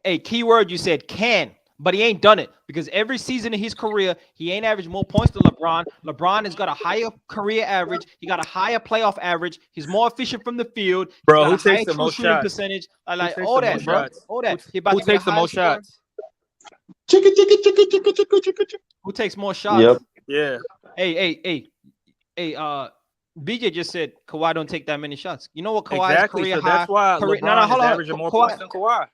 Hey, keyword you said can, but he ain't done it because every season in his career, he ain't averaged more points than LeBron. LeBron has got a higher career average. He got a higher playoff average. He's more efficient from the field. Bro, who takes the most shots? Percentage? Like all that, bro. All that. Who takes the most shots? Who takes more shots? Yep. Yeah. Hey. BJ just said Kawhi don't take that many shots. You know what Kawhi's career so high? That's why LeBron is averaging more points than Kawhi.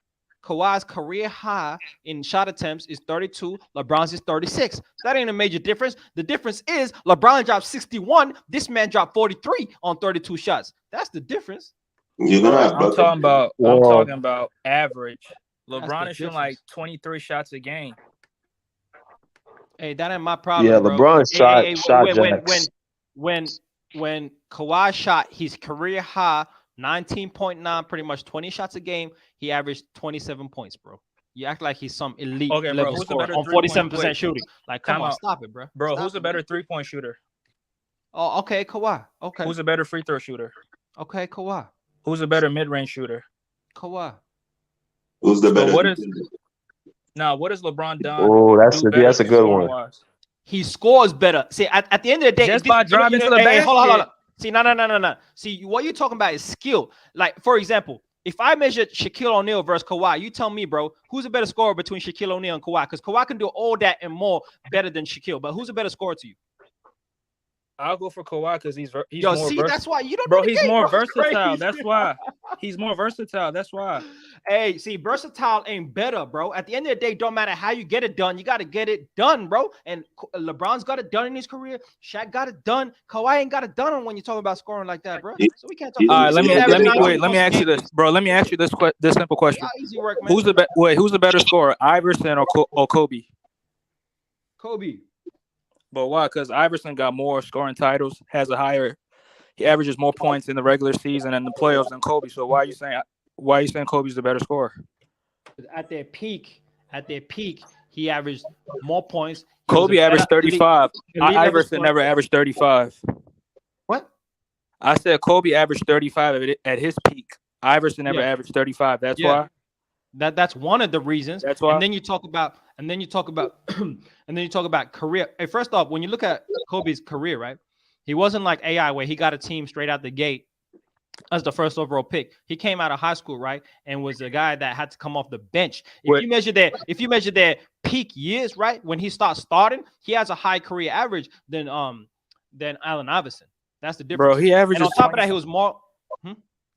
Kawhi's career high in shot attempts is 32. LeBron's is 36. That ain't a major difference. The difference is LeBron dropped 61. This man dropped 43 on 32 shots. That's the difference. You're gonna have I'm talking about average. LeBron is shooting like 23 shots a game. Hey, that ain't my problem. Yeah, bro. LeBron shot when Kawhi shot his career high 19.9, pretty much 20 shots a game, he averaged 27 points, bro. You act like he's some elite level scorer on 47% shooting. Like, come on, stop it, bro. Bro, who's a better three-point shooter? Oh, okay, Kawhi. Okay. Who's a better free throw shooter? Okay, Kawhi. Who's a better mid-range shooter? Kawhi. Who's the better? What has LeBron done? Oh, that's a good one. He scores better. See, at the end of the day, just by driving to the basket. Hold on. See, no. See, what you're talking about is skill. Like, for example, if I measured Shaquille O'Neal versus Kawhi, you tell me, bro, who's a better scorer between Shaquille O'Neal and Kawhi? Because Kawhi can do all that and more better than Shaquille. But who's a better scorer to you? I'll go for Kawhi because he's more versatile. That's why you don't. Bro, he's more versatile. That's why he's more versatile. That's why. Hey, see, versatile ain't better, bro. At the end of the day, don't matter how you get it done. You got to get it done, bro. And LeBron's got it done in his career. Shaq got it done. Kawhi ain't got it done when you talk about scoring like that, bro. So we can't talk. All right, let me ask you this, bro. Let me ask you this simple question. Easy work, man. Who's the better scorer, Iverson or Kobe? Kobe. But why? Because Iverson got more scoring titles, he averages more points in the regular season and the playoffs than Kobe. So why are you saying Kobe's the better scorer? At their peak, he averaged more points. He was a Kobe averaged better 35. elite level Iverson scorer. never averaged 35. What? I said Kobe averaged 35 at his peak. Iverson never Yeah. averaged 35. That's Yeah. why. That's one of the reasons. That's why. And then you talk about career. Hey, first off, when you look at Kobe's career, right? He wasn't like AI where he got a team straight out the gate as the first overall pick. He came out of high school, right, and was a guy that had to come off the bench. If you measure their peak years, right, when he starting, he has a high career average than Allen Iverson. That's the difference. Bro, he averages. And on top of that, he was more.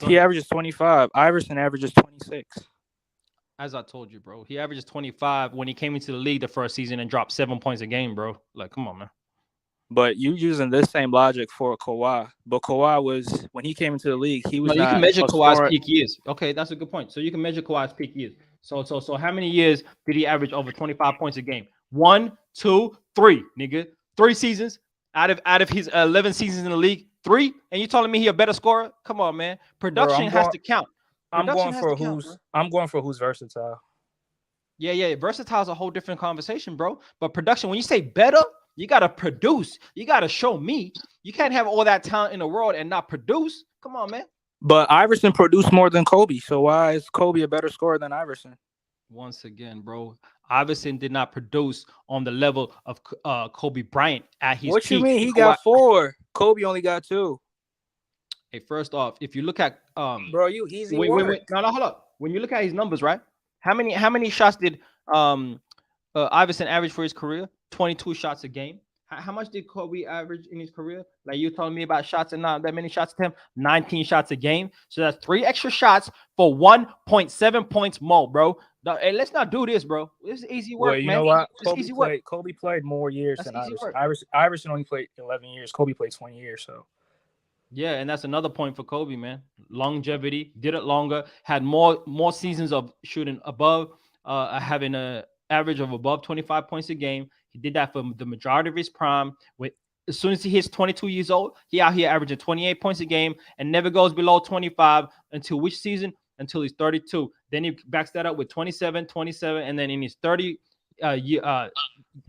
He averages 25. Iverson averages 26. As I told you, bro, he averages 25 when he came into the league the first season and dropped 7 points a game, bro. Like, come on, man. But you using this same logic for Kawhi. But Kawhi was, when he came into the league, he was You not can measure a Kawhi's scorer. peak years. Okay, that's a good point. So you can measure Kawhi's peak years. So how many years did he average over 25 points a game? 1, 2, 3, nigga. 3 seasons out of his 11 seasons in the league. 3, and you telling me he a better scorer? Come on, man. Production has to count. I'm going for who's versatile. Yeah. Versatile is a whole different conversation, bro. But production, when you say better, you gotta produce. You gotta show me. You can't have all that talent in the world and not produce. Come on, man. But Iverson produced more than Kobe. So why is Kobe a better scorer than Iverson? Once again, bro, Iverson did not produce on the level of Kobe Bryant at his What peak. you mean? He got 4. Kobe only got 2. Hey, first off, if you look at bro, you easy wait, work. no, hold up. When you look at his numbers, right? How many shots did Iverson average for his career? 22 shots a game. How much did Kobe average in his career? Like you telling me about shots and not that many shots to him? 19 shots a game. So that's 3 extra shots for 1.7 points more, bro. Hey, let's not do this, bro. This is easy work, Well, you man. know what? Easy work. Kobe played more years That's than easy Iverson. work. Iverson only played 11 years. Kobe played 20 years. So Yeah, and that's another point for Kobe, man. Longevity, did it longer, had more seasons of shooting above, having an average of above 25 points a game. He did that for the majority of his prime. As soon as he hits 22 years old, he out here averaging 28 points a game and never goes below 25 until which season? Until he's 32. Then he backs that up with 27, and then in his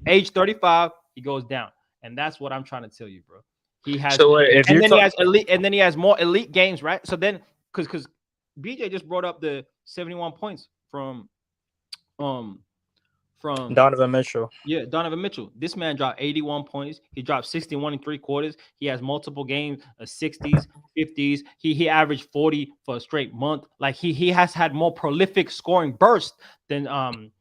age 35, he goes down. And that's what I'm trying to tell you, bro. He has, he has more elite games, right? So then, because BJ just brought up the 71 points from Donovan Mitchell. Yeah, Donovan Mitchell. This man dropped 81 points. He dropped 61 3/4. He has multiple games, 60s, 50s. He averaged 40 for a straight month. Like he has had more prolific scoring bursts than Allen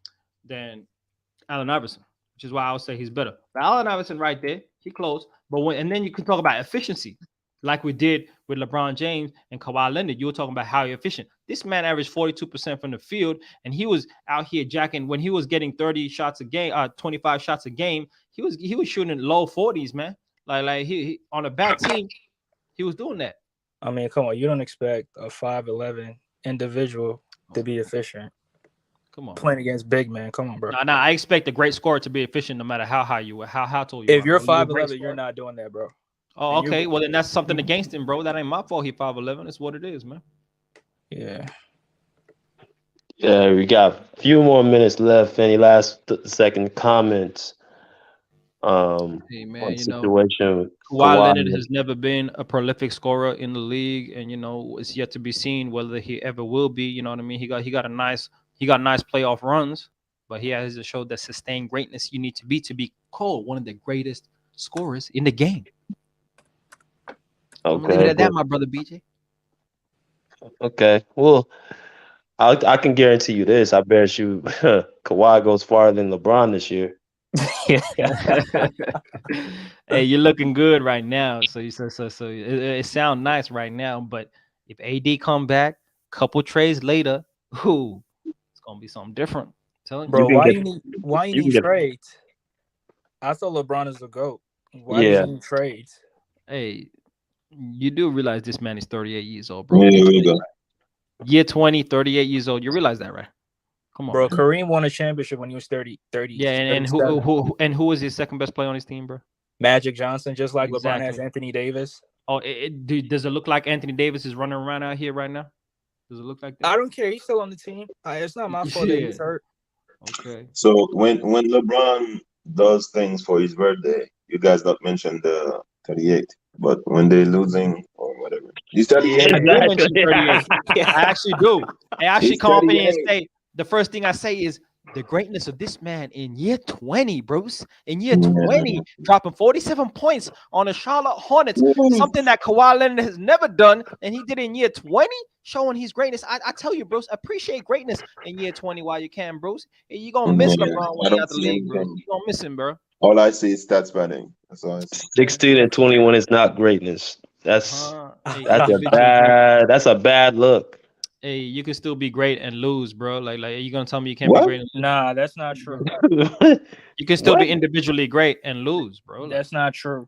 Iverson, which is why I would say he's better. But Allen Iverson right there, he close. But and then you can talk about efficiency, like we did with LeBron James and Kawhi Leonard. You were talking about how efficient. This man averaged 42% from the field, and he was out here jacking when he was getting 30 shots a game, 25 shots a game. He was shooting low 40s, man. Like he on a bad team, he was doing that. I mean, come on, you don't expect a 5'11" individual to be efficient. Come on, playing against big man. Come on, bro. No, I expect a great scorer to be efficient no matter how high you are, how tall you are. If you're 5'11", you're not doing that, bro. Oh, okay. Well, then that's something against him, bro. That ain't my fault. He 5'11". It's what it is, man. Yeah. Yeah, we got a few more minutes left. Any last second comments? Hey man, situation. Kawhi Leonard has never been a prolific scorer in the league, and it's yet to be seen whether he ever will be. You know what I mean? He got nice playoff runs, but he has to show the sustained greatness you need to be called one of the greatest scorers in the game. Okay, leave it at that, my brother BJ. Okay, well, I can guarantee you this. I bet you Kawhi goes farther than LeBron this year. Hey, you're looking good right now. So it sounds nice right now, but if AD come back, couple trades later, it's gonna be something different. Bro, why you need trades? I thought LeBron is the GOAT. Why do you need trades? Hey, you do realize this man is 38 years old, bro. Yeah, Year 20, 38 years old. You realize that, right? Come on, bro. Man. Kareem won a championship when he was 30. Yeah, and who was his second best player on his team, bro? Magic Johnson, just like LeBron has Exactly. Anthony Davis. Oh, does it look like Anthony Davis is running around out here right now? Does it look like that? I don't care. He's still on the team. It's not my fault that Yeah. he's hurt. Okay. So when LeBron does things for his birthday, you guys not mention the 38, but when they're losing or whatever, he's 38. I do mention 38. Yeah. I actually do. I actually He's come up in here and 38. say the first thing I say is the greatness of this man in year 20, Bruce. In year Yeah. 20, dropping 47 points on the Charlotte Hornets, something that Kawhi Leonard has never done, and he did in year 20, showing his greatness. I tell you, Bruce, appreciate greatness in year 20 while you can, Bruce. You're gonna miss Yeah, LeBron I when he's don't out the see league, bro. anything. You're gonna miss him, bro. All I see is stats padding. That's all I see. 16 and 21 is not greatness. That's Hey, that's a individually great. bad look. Hey, you can still be great and lose, bro. Like you gonna tell me you can't What? be great and lose? Nah, that's not true. You can still What? be individually great and lose, bro. Like, That's not true.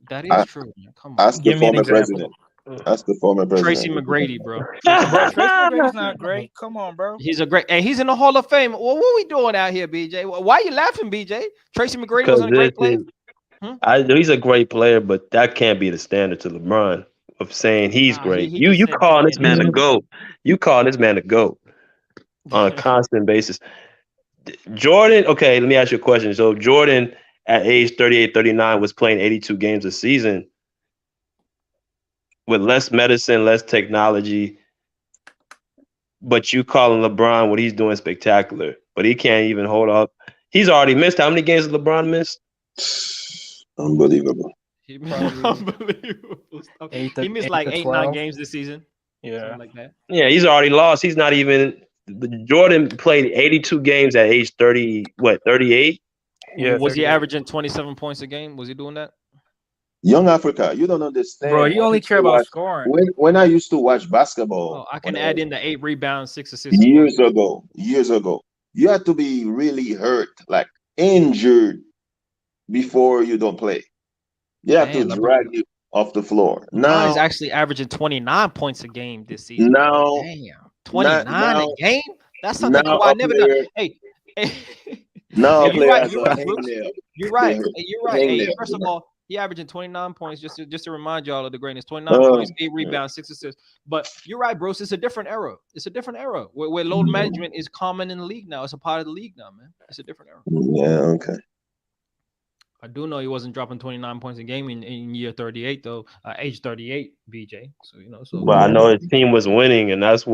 that I- is true, man. Come on. Ask the Give me an former example. president. Ask the former Tracy president. McGrady, bro. Bro, Tracy McGrady's not great. Come on, bro. He's a great, and he's in the Hall of Fame. Well, what we doing out here, BJ? Why are you laughing, BJ? Tracy McGrady wasn't a great player. He's a great player, but that can't be the standard to LeBron of saying he's Nah, great. he You just said calling this man a great. GOAT. You calling this man a GOAT on a constant basis. Jordan, okay, let me ask you a question. So Jordan at age 38, 39 was playing 82 games a season with less medicine, less technology. But you calling LeBron what he's doing spectacular, but he can't even hold up. He's already missed. How many games has LeBron missed? Unbelievable. He unbelievable stuff. He missed like 8, 9 games this season. Yeah. Something like that. Yeah, he's already lost. He's not even. Jordan played 82 games at age 30, 38? Yeah. Was he 38. averaging 27 points a game? Was he doing that? Young Africa, you don't understand. Bro, you only care about scoring. When I used to watch basketball, Oh, I can add in the 8 rebounds, 6 assists. years ago, you had to be really hurt, like injured, before you don't play. You have to Damn, drag you off the floor. Now he's Now, actually averaging 29 points a game this season. now, Damn, 29 now- a game? That's something now Kawhi a never done. player- Hey, now Hey, a player right, has you're a right, Bruce. hangnail. You're right. Yeah. Hey, you're right. Hey, Hangnail. first of all, he averaging 29 points just to remind y'all of the greatness. 29 points, 8 rebounds, 6 assists. But you're right, Bruce. It's a different era. It's a different era where load management is common in the league now. It's a part of the league now, man. It's a different era. Yeah, okay. I do know he wasn't dropping 29 points a game in year 38, though. Age 38, BJ. So, so. Well, I know his team was winning, and that's the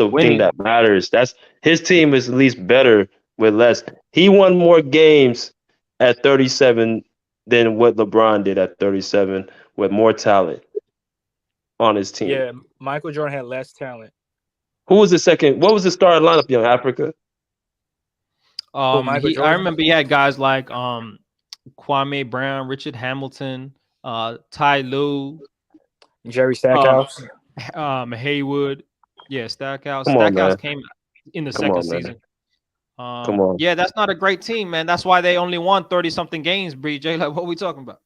Winning. thing that matters. That's his team is at least better with less. He won more games at 37 than what LeBron did at 37 with more talent on his team. Yeah, Michael Jordan had less talent. Who was the second? What was the starting lineup, Young Africa? Michael I Jordan? remember he had guys like Kwame Brown, Richard Hamilton, Ty Lue, Jerry Stackhouse. Haywood. Yeah, Stackhouse. Come on, Stackhouse man. came in the Come second on, man. season. Come on. Yeah, that's not a great team, man. That's why they only won 30-something games, BJ. Like, what are we talking about?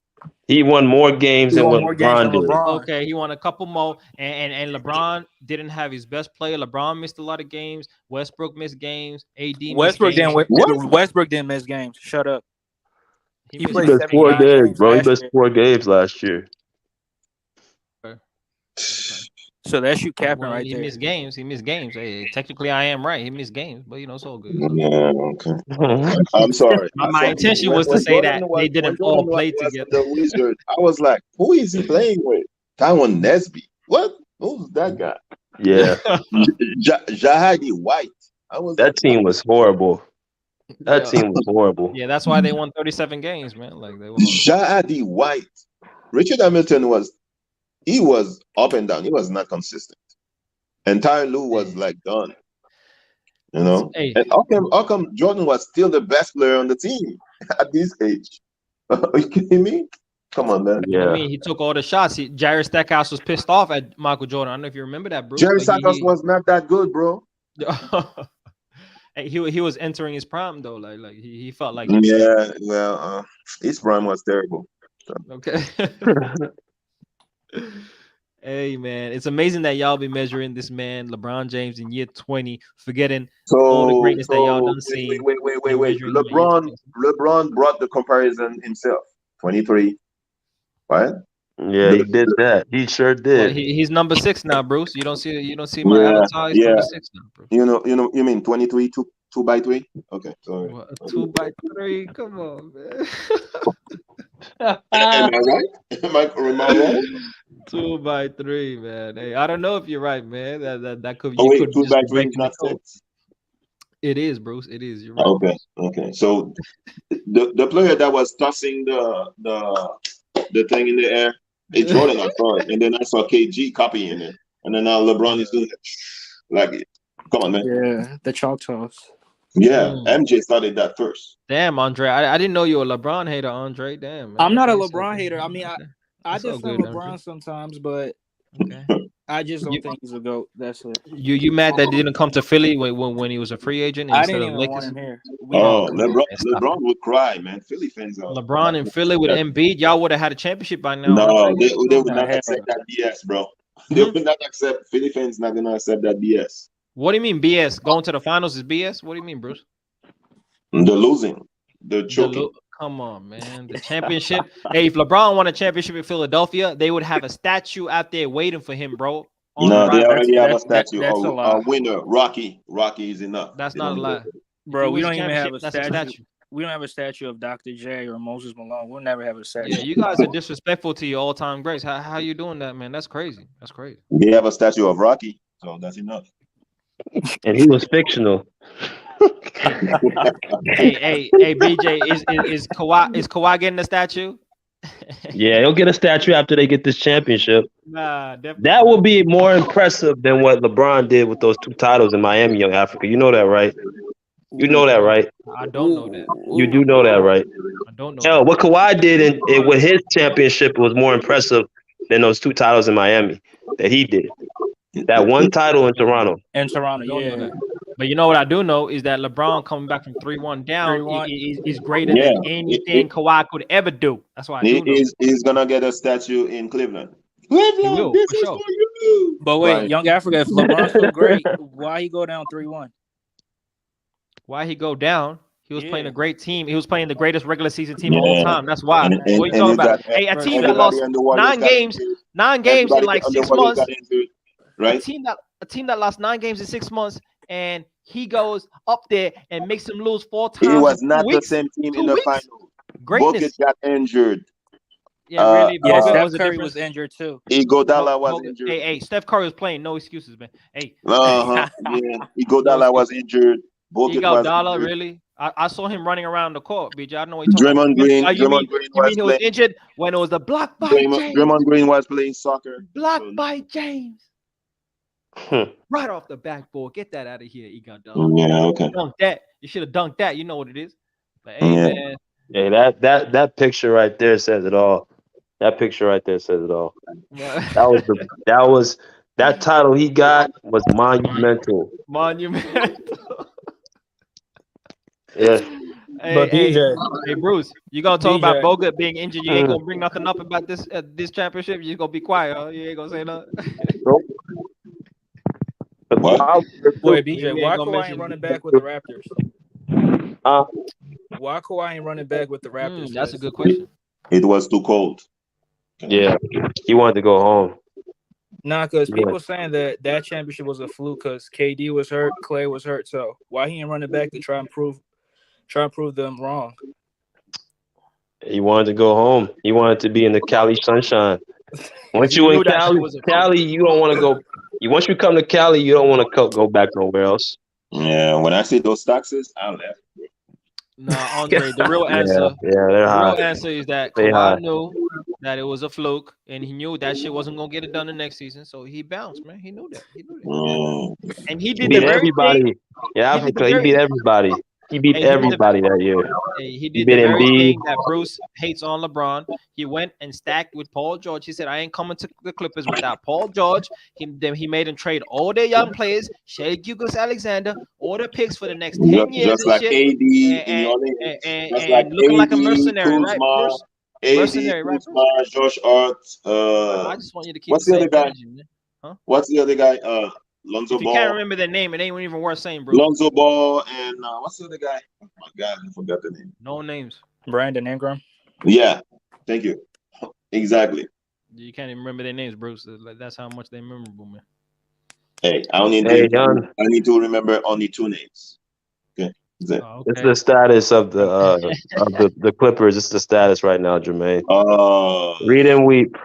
He won more games than what LeBron did. Okay, he won a couple more, and LeBron didn't have his best player. LeBron missed a lot of games. Westbrook missed games. AD Westbrook missed games. Westbrook didn't miss games. Shut up. He He missed played He missed 4 79 games, games bro. He last missed year. 4 games last year. So that's you capping Well, right he there. missed games. He missed games. Hey, technically, I am right. He missed games, but it's all good. Yeah, okay. I'm sorry. My intention was to say that they didn't all play together. The Wizard, I was like, who is he playing with? Tywin Nesby. What? Who's that guy? Yeah, Jahadi White. I was that team was horrible. That Yeah. team was horrible. Yeah, that's why they won 37 games, man. Like they won. Jahadi White. Richard Hamilton was up and down. He was not consistent. And Ty Lue was like done. You know? Hey. And how come Jordan was still the best player on the team at this age? Are you kidding me? Come on, man. I Yeah, mean, he took all the shots. Jerry Stackhouse was pissed off at Michael Jordan. I don't know if you remember that, Bruce. Jerry but Stackhouse was not that good, bro. Hey, he was entering his prime though. Like he felt like Yeah, well, his prime was terrible. okay. Hey man, it's amazing that y'all be measuring this man LeBron James in year 20, forgetting all the greatness that y'all done seen. Wait. and measuring him at age LeBron 20. LeBron brought the comparison himself. 23. Right? Yeah, he did that. He sure Well, did. he's number 6 now, Bruce. You don't see my Yeah, avatar. He's yeah. number 6 now, Bruce. You mean 23, 2x3? Okay, sorry. What, 2x3? Come on, man. Am I right? Am I wrong? 2x3, man. Hey, I don't know if you're right, man. That could Oh you wait, could two just by be three is breaking the not code. 6. It is, Bruce. It is. You're right. Okay, okay. So the player that was tossing the thing in the air, it's Jordan I saw it, and then I saw KG copying it, and then now LeBron is doing it like it. Come on, man. Yeah, the Choctaws. Yeah, MJ started that first. Damn, Andre. I didn't know you were a LeBron hater, Andre. Damn, man. I'm not a Okay, so LeBron good. hater. I mean, I That's all defend good, LeBron Andre. sometimes, but Okay. I just don't think he's a GOAT. That's it. You mad that he didn't come to Philly when he was a free agent I instead didn't of even want Lakers? him here. Oh, come on, LeBron, man, stop LeBron it. would cry, man. Philly fans are. LeBron in Philly with Embiid, y'all would have had a championship by now. No, Andre. they would Nah, not hell accept no. that BS, bro. They would not accept. Philly fans not gonna accept that BS. What do you mean BS? Going to the finals is BS? What do you mean, Bruce? They're losing. They're choking. Come on, man. The championship. Hey, if LeBron won a championship in Philadelphia, they would have a statue out there waiting for him, bro. No, they already have a That's statue. a A lie. winner, Rocky. Rocky is enough. That's They not a don't lie. need it. Bro, If we you don't win even have a championship, that's statue. We don't have a statue of Dr. J or Moses Malone. We'll never have a statue. Yeah, you guys are disrespectful to your all-time greats. How you doing that, man? That's crazy. That's crazy. They have a statue of Rocky, so that's enough. And he was fictional. Hey, BJ, is Kawhi getting the statue? Yeah, he'll get a statue after they get this championship. Nah, definitely. That will be more impressive than what LeBron did with those 2 titles in Miami, Young Africa. You know that, right? You know that, right? I don't know that. You do know that, right? I don't know. Hell, what Kawhi did with his championship was more impressive than those 2 titles in Miami that he did. That 1 title in Toronto. In Toronto, I don't know yeah. that. But you know what I do know is that LeBron coming back from 3-1 down 3-1. is greater than anything Kawhi could ever do. That's why I do know. He's gonna get a statue in Cleveland. He Cleveland, will, this for is sure. for you. But wait, Right. Young Africa, if LeBron's so great, why he go down 3-1? Why he go down? He was playing Yeah. a great team. He was playing the greatest regular season team of all Yeah. time. That's why. And What are you you talking about? got Hey, a team that everybody lost on the Warriors 9 got games, injured. 9 games in Everybody like on the 6 Warriors months. got injured, right? A team that lost 9 games in 6 months, and he goes up there and makes them lose 4 times. He was in 2 not the weeks. same team 2 in the weeks? final. Greatness. Bogut got injured. Yeah, really. Yeah, Bogut Steph was a Curry difference. was injured too. Iguodala was Bogut- injured. Hey, Steph Curry was playing. No excuses, man. Hey, Yeah. Iguodala was injured. Bogut was Iguodala, injured. really? I saw him running around the court, BJ. I don't know what you're talking Draymond about. Green. You mean Green you was mean he was playing. injured when it was a block by James? Draymond Green was playing soccer. Blocked by James. Hmm. Right off the backboard. Get that out of here, Iguodala. Yeah, okay. Dunk that. You should have dunked that. You know what it is. But hey, Yeah. man. Yeah, that picture right there says it all. That picture right there says it all. That title he got was monumental. Monumental. Yeah. But BJ, hey, Bruce, you gonna talk about BJ. Bogut being injured? You ain't gonna bring nothing up about this championship. You just gonna be quiet. Huh? You ain't gonna say nothing. What? Wait, You BJ, ain't why gonna Kawhi mention- ain't running back with the Raptors? Why Kawhi ain't running back with the Raptors? That's a good question. It was too cold. Yeah, he wanted to go home. Nah, because Yeah. people saying that championship was a fluke because KD was hurt, Clay was hurt. So why he ain't running back to try and prove them wrong? He wanted to go home. He wanted to be in the Cali sunshine. Once He you in knew that shit was a Cali, you don't want to go. Once you come to Cali, you don't want to go back nowhere else. Yeah, when I see those taxes, I left. Nah, Andre, the real answer. they're The hot. real answer is that They Kawhi hot. knew that it was a fluke, and he knew that shit wasn't gonna get it done the next season. So he bounced, man. He knew that. And he He did beat the very everybody. thing. In Africa, he beat everybody. He beat Hey, he did the- everybody that year. He beat did the very Embiid. thing that Bruce hates on LeBron. He went and stacked with Paul George. He said, "I ain't coming to the Clippers without Paul George." He made him trade all their young players, Shea Gilgeous-Alexander, all the picks for the next 10 years. Just and like shit. AD in and, Orleans. and, Just and like looking like a AD, mercenary, right, Kuzma, Bruce? AD, Mercenary, right, Kuzma, Josh Hart. I just want you to keep What's the the same other guy? energy, man. Huh? What's the other guy? Lonzo If you can't Ball. remember their name, it ain't even worth saying, Bruce. Lonzo Ball and what's the other guy? Oh my God, I forgot the name. No names. Brandon Ingram. Yeah, Thank you. Exactly. You can't even remember their names, Bruce. Like, that's how much they're memorable, man. Hey, I only Hey, need young. I need to remember only 2 names. Okay. That's it. Oh, It's okay. the status of the Clippers. It's the status right now, Jermaine. Read and weep.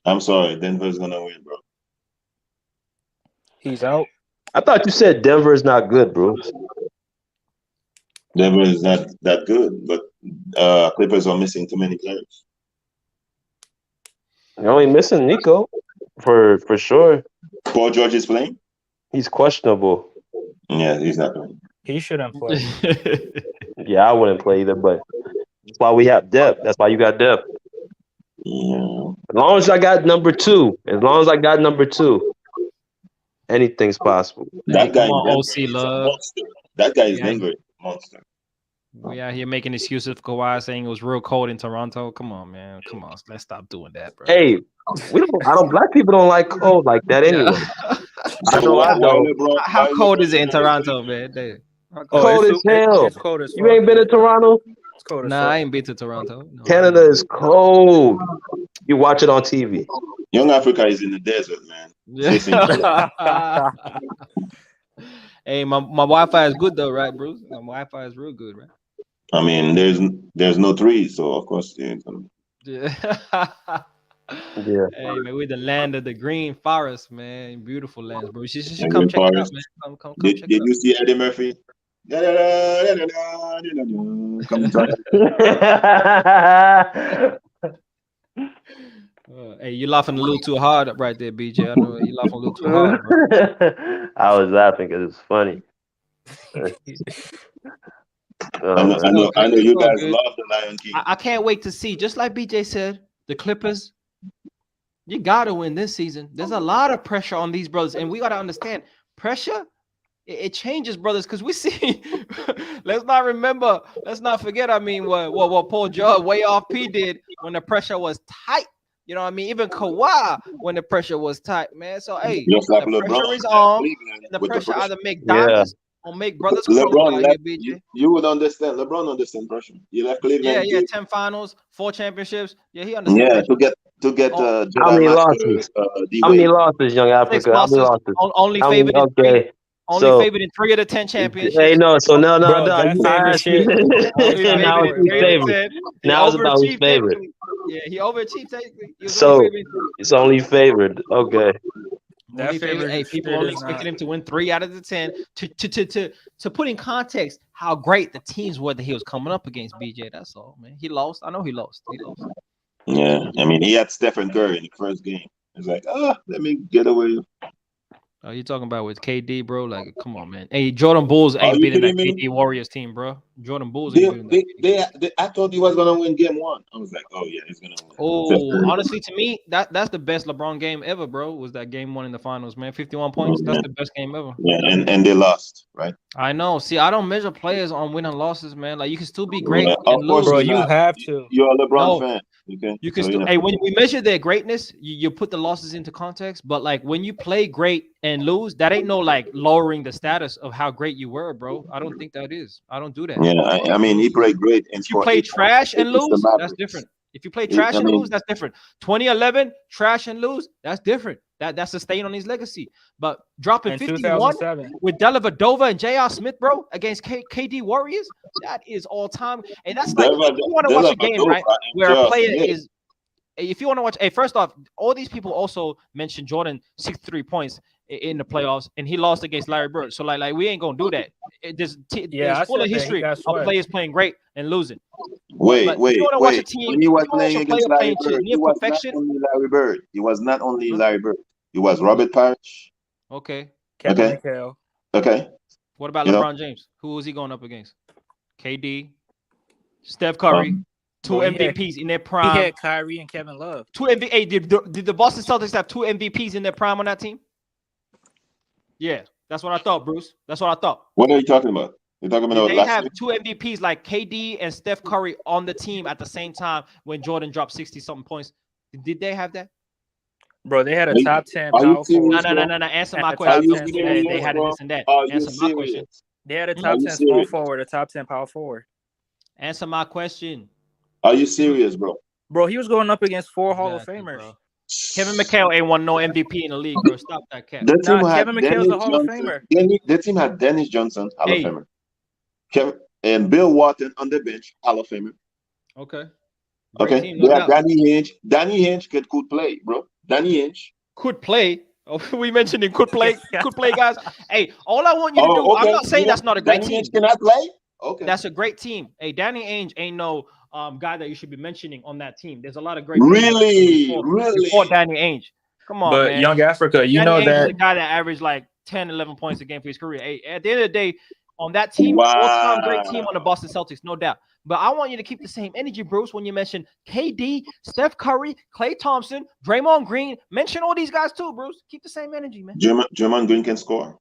I'm sorry. Denver's gonna win, bro. He's out. I thought you said Denver is not good, bro. Denver is not that good, but Clippers are missing too many players. You're only missing Nico for sure. Paul George is playing? He's questionable. Yeah, he's not playing. He shouldn't play. Yeah, I wouldn't play either, but that's why we have depth. That's why you got depth. Yeah. As long as I got number 2, anything's possible. That guy come on, in Denver OC is a Love. monster. That guy is Yeah. Denver monster. We out here making excuses for Kawhi saying it was real cold in Toronto. Come on, man. Come on. Let's stop doing that, bro. Hey, black people don't like cold like that anyway. I know I don't. How cold is it in Toronto, man? How Oh, Cold as hell. It's cold as You fuck. ain't been to Toronto? It's cold as Nah, fuck. I ain't been to Toronto. No. Canada is cold. You watch it on TV. Young Africa is in the desert, man. Facing Hey, my Wi-Fi is good though, right, Bruce? My Wi-Fi is real good, right? I mean, there's no trees, so of course you ain't gonna. Yeah. Yeah. Hey, man, we're the land of the green forest, man. Beautiful lands, bro. You should Yeah, come green check it out, forest. man. Come Did check it out. you see Eddie Murphy? Come try. Hey, you're laughing a little too hard right there, BJ. I know you're laughing a little too hard, bro. I was laughing because it's funny. I know you It's all guys good. love the Lion King. I can't wait to see. Just like BJ said, the Clippers, you gotta win this season. There's a lot of pressure on these brothers, and we gotta understand pressure. It changes, brothers, because we see. let's not forget. I mean, what Paul George way off P did when the pressure was tight. You know what I mean? Even Kawhi when the pressure was tight, man. So hey, Just like the LeBron pressure is at on. Cleveland The with pressure pressure. either make diamonds or make brothers crumble LeBron out left. here, BJ. You would understand. LeBron understand pressure. He left Cleveland. Yeah, 10 finals, 4 championships. Yeah, he understands Yeah, pressure. to get Oh. How many Jedi Master, losses? D How many Wade. losses, Young 6 Africa? How many losses, losses? only How many- favored in 3. okay. Only So, favored in 3 of the 10 championships. hey, no. So no. Bro, that I favorite asked you. shit. Only Now favored it's in who's 3 of the favorite. 10. He Now it's about who's overachieved favorite. technically. Yeah, he overachieved technically. He was So only favored in 3. it's only favored. Okay. That Only favored. favorite Hey, people shit only is expected not- him to win 3 out of the 10. To put in context how great the teams were that he was coming up against, BJ. That's all, man. He lost. I know he lost. Yeah, I mean, he had Stephen Curry in the first game. It's like, let me get away. Oh, you talking about with KD, bro? Like, come on, man. Hey, Jordan Bulls ain't you beating that kidding me? KD Warriors team, bro. Jordan Bulls ain't beating that. I thought he was gonna win game 1. I was like, oh yeah, he's gonna win. Oh, honestly, to me, that's the best LeBron game ever, bro. Was that game 1 in the finals, man? 51 points. That's the best game ever. Yeah, and they lost, right? I know. See, I don't measure players on win and losses, man. Like you can still be great Yeah, and of course, lose. Bro, you're you not. have to. You're a LeBron No. fan. Okay, You can so, still. Hey, when we measure their greatness, you put the losses into context. But like when you play great and lose, that ain't no like lowering the status of how great you were, bro. I don't think that is. I don't do that. Yeah, I mean, he played great. If you play trash and lose, that's different. If you play trash and lose, that's different. 2011, trash and lose, that's different. That's a stain on his legacy. But dropping In 51 2007. with Dellavedova and J.R. Smith, bro, against KD Warriors, that is all time. And that's like, if you want to watch a game, right, where a player is, if you want to watch, hey, first off, all these people also mentioned Jordan 63 points in the playoffs, and he lost against Larry Bird. So like we ain't gonna do that. There's full of history of players playing great and losing. Wait. When he was playing against Larry Bird, he was not only Larry Bird. He was not only Larry Bird. He was Robert Parrish. Okay. Kevin McHale. Okay. What about LeBron James? Who was he going up against? KD, Steph Curry, 2 MVPs in their prime. He had Kyrie and Kevin Love. 2 MVP. Did the Boston Celtics have 2 MVPs in their prime on that team? Yeah, that's what I thought, Bruce. That's what I thought. What are you talking about? You're talking about Did they have 2 MVPs like KD and Steph Curry on the team at the same time when Jordan dropped 60-something points? Did they have that? Bro, they had a top 10 power forward. No. Answer my question. They had this and that. Answer my question. They had a top 10 small forward, a top 10 power forward. Answer my question. Are you serious, bro? Bro, he was going up against four Hall of Got you, Famers. bro. Kevin McHale ain't won no MVP in the league, bro. Stop that cat. The team Nah, had Kevin McHale's a Dennis Hall of Johnson. Famer. The team had Dennis Johnson, Hall of Hey. Famer. Kevin and Bill Walton on the bench, Hall of Famer. Okay. Great Okay, team, they no have doubt. Danny Hinch. Danny Hinch could play, bro. Danny Hinch. Could play. Oh, we mentioned it. Could play. Could play, guys. Hey, all I want you to do. Oh, okay. I'm not saying that's not a great Danny team. Hinch cannot play. Okay, That's a great team. Hey, Danny Ainge ain't no guy that you should be mentioning on that team. There's a lot of great players before Danny Ainge. Come on, But man. Young Africa, you Danny know Ainge is a that. guy that averaged like 10, 11 points a game for his career. Hey, at the end of the day, on that team, all-time great team on the Boston Celtics, no doubt. But I want you to keep the same energy, Bruce, when you mention KD, Steph Curry, Klay Thompson, Draymond Green. Mention all these guys too, Bruce. Keep the same energy, man. German Green can score.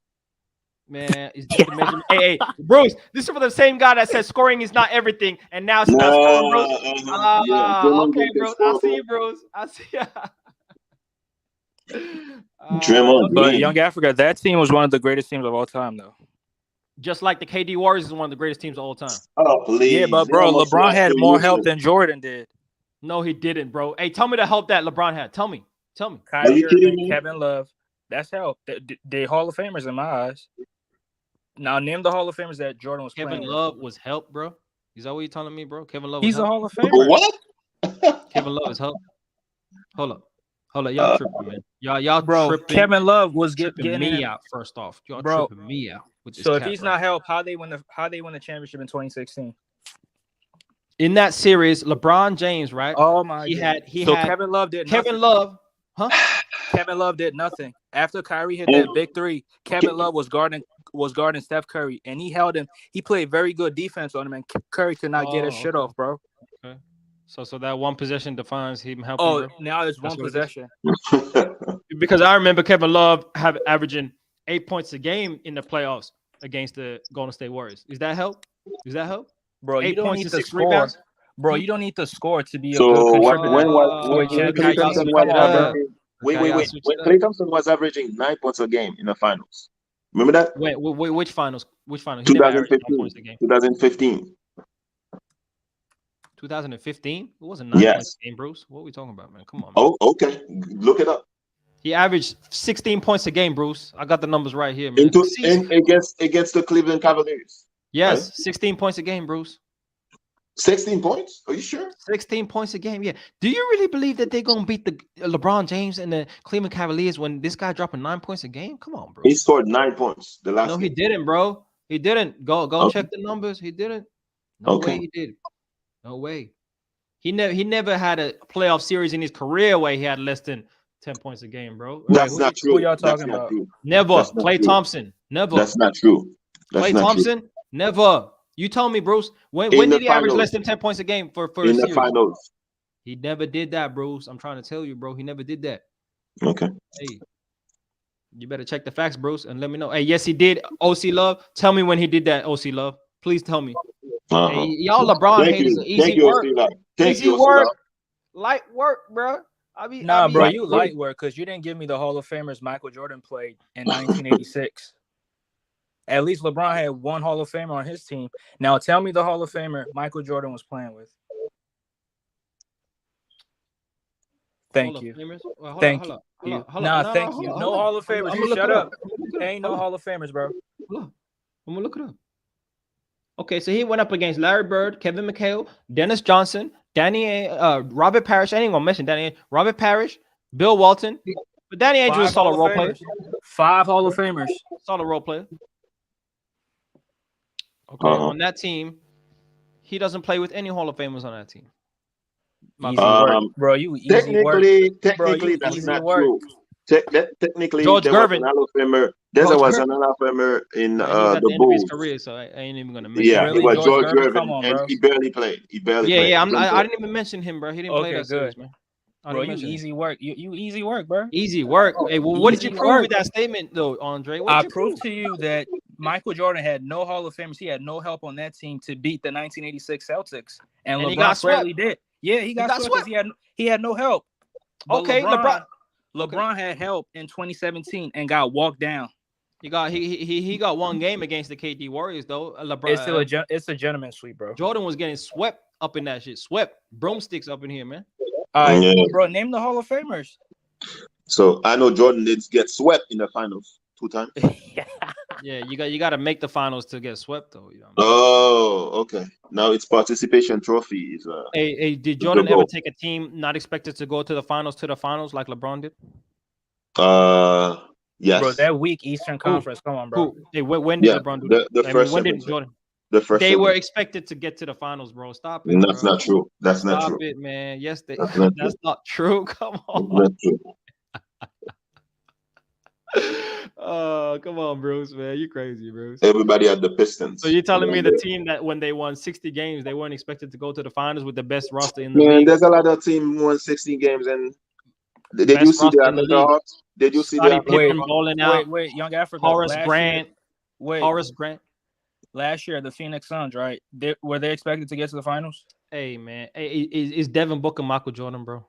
Man, it's just a measurement. Hey, Bruce, this is for the same guy that said scoring is not everything, and now it's not scoring, Bruce. Okay, Bruce. I see you, Bruce. I see you. Draymond But Green. Young Africa, that team was one of the greatest teams of all time, though. Just like the KD Warriors is one of the greatest teams of all time. Oh, please. Yeah, but bro, LeBron had more help than Jordan did. No, he didn't, bro. Hey, tell me the help that LeBron had. Tell me. Kyrie kidding Irving, me? Kevin Love, that's help. They Hall of Famers in my eyes. Now name the Hall of Famers that Jordan was Kevin playing Love was help, bro. Is that what you're telling me, bro? Kevin Love with. was He's a help. Hall of Famer. What? Kevin Love is help. Hold up. Y'all tripping, man. Y'all Bro, tripping. Kevin Love was tripping getting me him. out first off. Y'all Bro, tripping me out with this So if cat, he's bro. not help, how they win the championship in 2016? In that series, LeBron James, right? Oh my god. So had Kevin Love did Kevin nothing. Love, huh? Kevin Love did nothing. After Kyrie hit that big three, Kevin Love was guarding Steph Curry, and he held him. He played very good defense on him, and Curry could not get his shit off, bro. Okay. So that one possession defines him helping. Oh, bro? now it's That's one what it is? possession. Because I remember Kevin Love averaging 8 points a game in the playoffs against the Golden State Warriors. Is that help? Bro, 8 you don't points need to to 6 score. rebounds? Bro, you don't need to score to be a So good when contributor to a championship Klay team. Thompson was Come on, bro. averaging, wait. y'all When switch it up. Klay Thompson was averaging 9 points a game in the finals. Remember that? Wait, which finals? Which finals? He never averaged 9 points a game. 2015. 2015? It wasn't 9 Yes. points a game, Bruce. What are we talking about, man? Come on, man. Oh, okay. Look it up. He averaged 16 points a game, Bruce. I got the numbers right here, man. Against the Cleveland Cavaliers. Yes, right? 16 points a game, Bruce. 16 points? Are you sure? 16 points a game, yeah. Do you really believe that they're going to beat the LeBron James and the Cleveland Cavaliers when this guy dropping 9 points a game? Come on, bro. He scored 9 points the last No, game. he didn't, bro. He didn't. Go Okay. check the numbers. He didn't. No Okay. way he did. No way. He never had a playoff series in his career where he had less than 10 points a game, bro. That's not true. Who y'all That's talking not about? true. Never. That's not Klay true. Thompson. Never. That's not true. That's Klay not Thompson. true. Never. You tell me, Bruce. When In the did he average finals. less than 10 points a game for a In the series? finals. He never did that, Bruce. I'm trying to tell you, bro. He never did that. Okay. Hey, you better check the facts, Bruce, and let me know. Hey, yes, he did. OC Love. Tell me when he did that, OC Love. Please tell me. Hey, y'all LeBron Thank haters you. are easy Thank you, work. Ostila. Thank Easy you, work. Ostila. Light work, bro. Nah, bro, like, you light work because you didn't give me the Hall of Famers Michael Jordan played in 1986. At least LeBron had one Hall of Famer on his team. Now tell me the Hall of Famer Michael Jordan was playing with. Thank you. Thank you. Thank you. No Hall of Famers. You shut up. Ain't no Hall of Famers, bro. I'm gonna look it up. Okay, so he went up against Larry Bird, Kevin McHale, Dennis Johnson, Robert Parrish. I ain't gonna mention Danny. Robert Parrish, Bill Walton. But Danny Ainge was a solid role player. 5 Hall of Famers. Solid role player. Okay, on that team, he doesn't play with any Hall of Famers on that team. Easy work, bro. You easy work. Technically, that's not true. Technically, George there Gervin. was an Hall of Famer. There was an Hall of Famer in He's at the end of his Bulls. career, so I ain't even gonna mention. Yeah, Really, it was George George Gervin? Gervin, Come on, and bro. he barely played. He barely played. Yeah. I didn't even mention him, bro. He didn't play Okay, that series, good. man. Bro, you easy work. You easy work, bro. Easy work. Hey, well, what did you Easy prove work. with that statement, though, Andre? What I did you proved to you that Michael Jordan had no Hall of Famers. He had no help on that team to beat the 1986 Celtics, and he got LeBron swept. certainly did. Yeah, he got swept because he had no help. But Okay, LeBron had help in 2017 and got walked down. He got one game against the KD Warriors, though. LeBron, It's a gentleman's sweep, bro. Jordan was getting swept up in that shit. Swept broomsticks up in here, man. All right, Yeah. bro. Name the Hall of Famers. So I know Jordan did get swept in the finals 2 times. Yeah, you got to make the finals to get swept, though. You know what I mean? Oh, okay. Now it's participation trophies. Hey, did the Jordan ever goal. take a team not expected to go to the finals like LeBron did? Yes. Bro, that weak Eastern Conference. Come on, bro. Who? Hey, when did Yeah, LeBron do the that? I mean, first when did championship. Jordan? The first They were championship. expected to get to the finals, bro. Stop it, That's bro. not true. That's not Stop true. it, man. Yes, they. That's not That's true. not true. Come That's on. not true. Oh, come on, Bruce, man. You crazy, Bruce. Everybody had the Pistons. So you're telling me the team that when they won 60 games, they weren't expected to go to the finals with the best roster in the Man, league? there's a lot of team who won 16 games, and did Best you see roster the in the Atlanta league. Hawks? Did you see Scottie the Pippen Atlanta balling out. Wait, Young Africa. Horace last Grant. Year, wait, Horace Grant. last year the Phoenix Suns, right? Were they expected to get to the finals? Hey, man. Hey, is Devin Booker Michael Jordan, bro?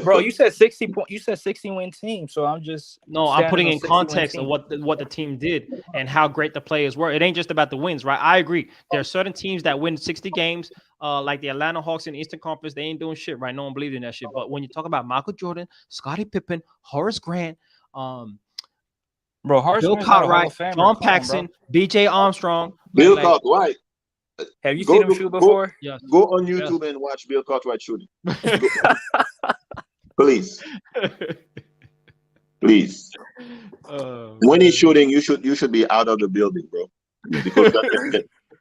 Bro, you said 60 point. You said 60-win team, so I'm just No, I'm standing putting on in 60-win context team. of what the team did and how great the players were. It ain't just about the wins, right? I agree. There are certain teams that win 60 games, like the Atlanta Hawks in the Eastern Conference. They ain't doing shit, right? No one believes in that shit. But when you talk about Michael Jordan, Scottie Pippen, Horace Grant, Bro, Horace Bill Grant's not a Hall Cartwright, of Famer. John Come on, Paxson, bro. B.J. Armstrong, Bill like Cartwright. Have you seen him shoot before? yes. Go on YouTube and watch Bill Cartwright shooting. Please. Please. When he's shooting, you should be out of the building, bro. Because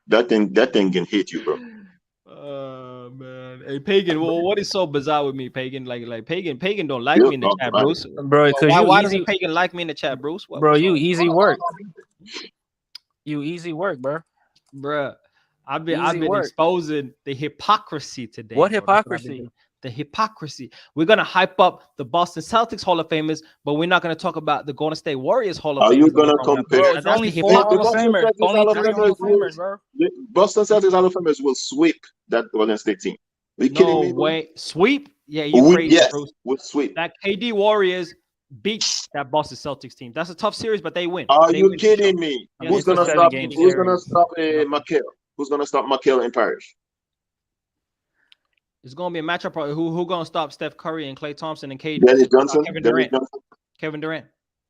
that thing can hit you, bro. Oh man, hey Pagan, well, what is so bizarre with me, Pagan? Like Pagan don't like me in the chat, Bruce. Bro, because why doesn't Pagan like me in the chat, Bruce? Bro, you easy work. You easy work, bro. Bruh, I've been exposing the hypocrisy today. What bro. hypocrisy? The hypocrisy. We're gonna hype up the Boston Celtics Hall of Famers, but we're not gonna talk about the Golden State Warriors Hall of Famers. Are you gonna compare? Bro, it's only 4 Hall of Famers. Only 3 Hall of Famers, bro. The Boston Celtics Hall of Famers will sweep that Golden State team. Are you kidding me? No way. Sweep? Yeah, you crazy, yes, Bruce. we'll sweep. That KD Warriors beats that Boston Celtics team. That's a tough series, but they win. Are they you win kidding me? Yeah, Who's it's a gonna 7-game stop? Who's gonna series. stop McHale? Who's gonna stop McHale in Paris? It's gonna be a matchup. Probably. Who gonna stop Steph Curry and Klay Thompson and Dennis Johnson. Kevin Dennis Durant? Johnson. Kevin Durant.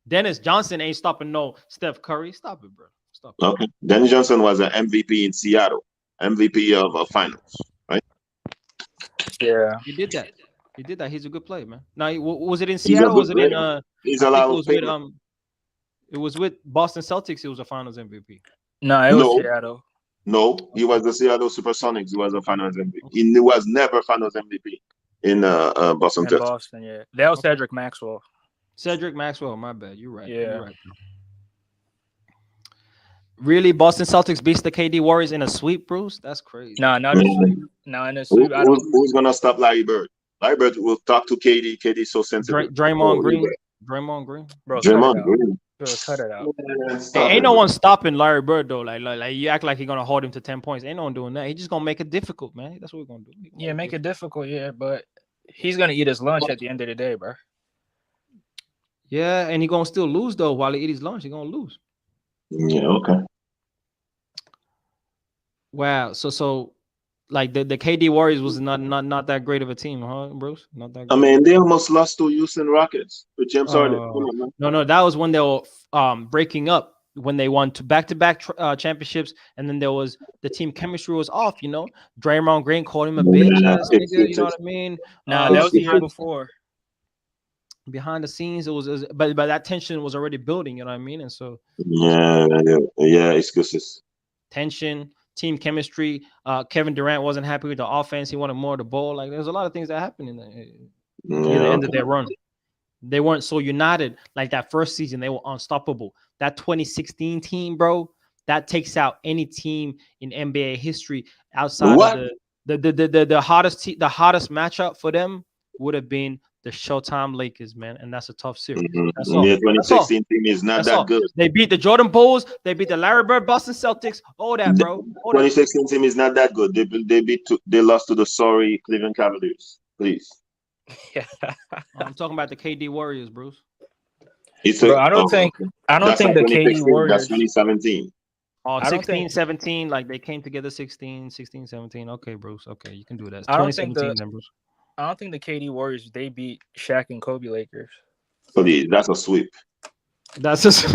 Dennis Johnson ain't stopping no Steph Curry. Stop it, bro. Stop it. Okay. Dennis Johnson was an MVP in Seattle, MVP of finals, right? Yeah. He did that. He did that. He's a good player, man. Now, was it in Seattle? Or was it in? He's a lot of it was with Boston Celtics. He was a Finals MVP. No, it was Seattle. No, he was the Seattle Supersonics. He was a Finals MVP. He was never Finals MVP in Boston. In Boston, yeah. That was Cedric Maxwell. Cedric Maxwell, my bad. You're right. Yeah. You're right. Really, Boston Celtics beats the KD Warriors in a sweep, Bruce? That's crazy. No, not a sweep. No, in a sweep. Who's gonna stop Larry Bird? Larry Bird will talk to KD. KD's so sensitive. Draymond Green. Draymond Green. Bro, Draymond Green. Bro, cut it out. Hey, ain't no one stopping Larry Bird though. Like you act like he's gonna hold him to 10 points. Ain't no one doing that. He's just gonna make it difficult, man. That's what we're gonna do. Yeah, make it difficult, yeah, but he's gonna eat his lunch at the end of the day, bro. Yeah, and he gonna still lose though. While he eat his lunch, he gonna lose. Yeah, okay. Wow. So like the KD Warriors was not that great of a team, huh, Bruce? Not that great. I mean, they almost lost to Houston Rockets with James Harden. No, that was when they were breaking up, when they won back-to-back championships, and then there was the team chemistry was off. You know, Draymond Green called him a bitch ass nigga. You know what I mean? No, that was the year before. Behind the scenes, it was but that tension was already building. You know what I mean? And so yeah, excuses. Tension. Team chemistry. Kevin Durant wasn't happy with the offense. He wanted more of the ball. Like there's a lot of things that happened in the end of their run. They weren't so united like that first season. They were unstoppable. That 2016 team, bro, that takes out any team in NBA history outside of the hottest matchup for them would have been the Showtime Lakers, man, and that's a tough series. That's all. The 2016 team is not that good. They beat the Jordan Bulls. They beat the Larry Bird Boston Celtics. All that, bro. 2016 team is not that good. They lost to the sorry Cleveland Cavaliers. Please. Yeah. I'm talking about the KD Warriors, Bruce. Bro, I don't think the KD Warriors. That's 2017. Oh, I don't 16, think 17, like they came together 16, 17. Okay, Bruce. Okay, you can do that. It's I don't think 2017 the then, Bruce. I don't think the KD Warriors they beat Shaq and Kobe Lakers. That's a sweep. That's just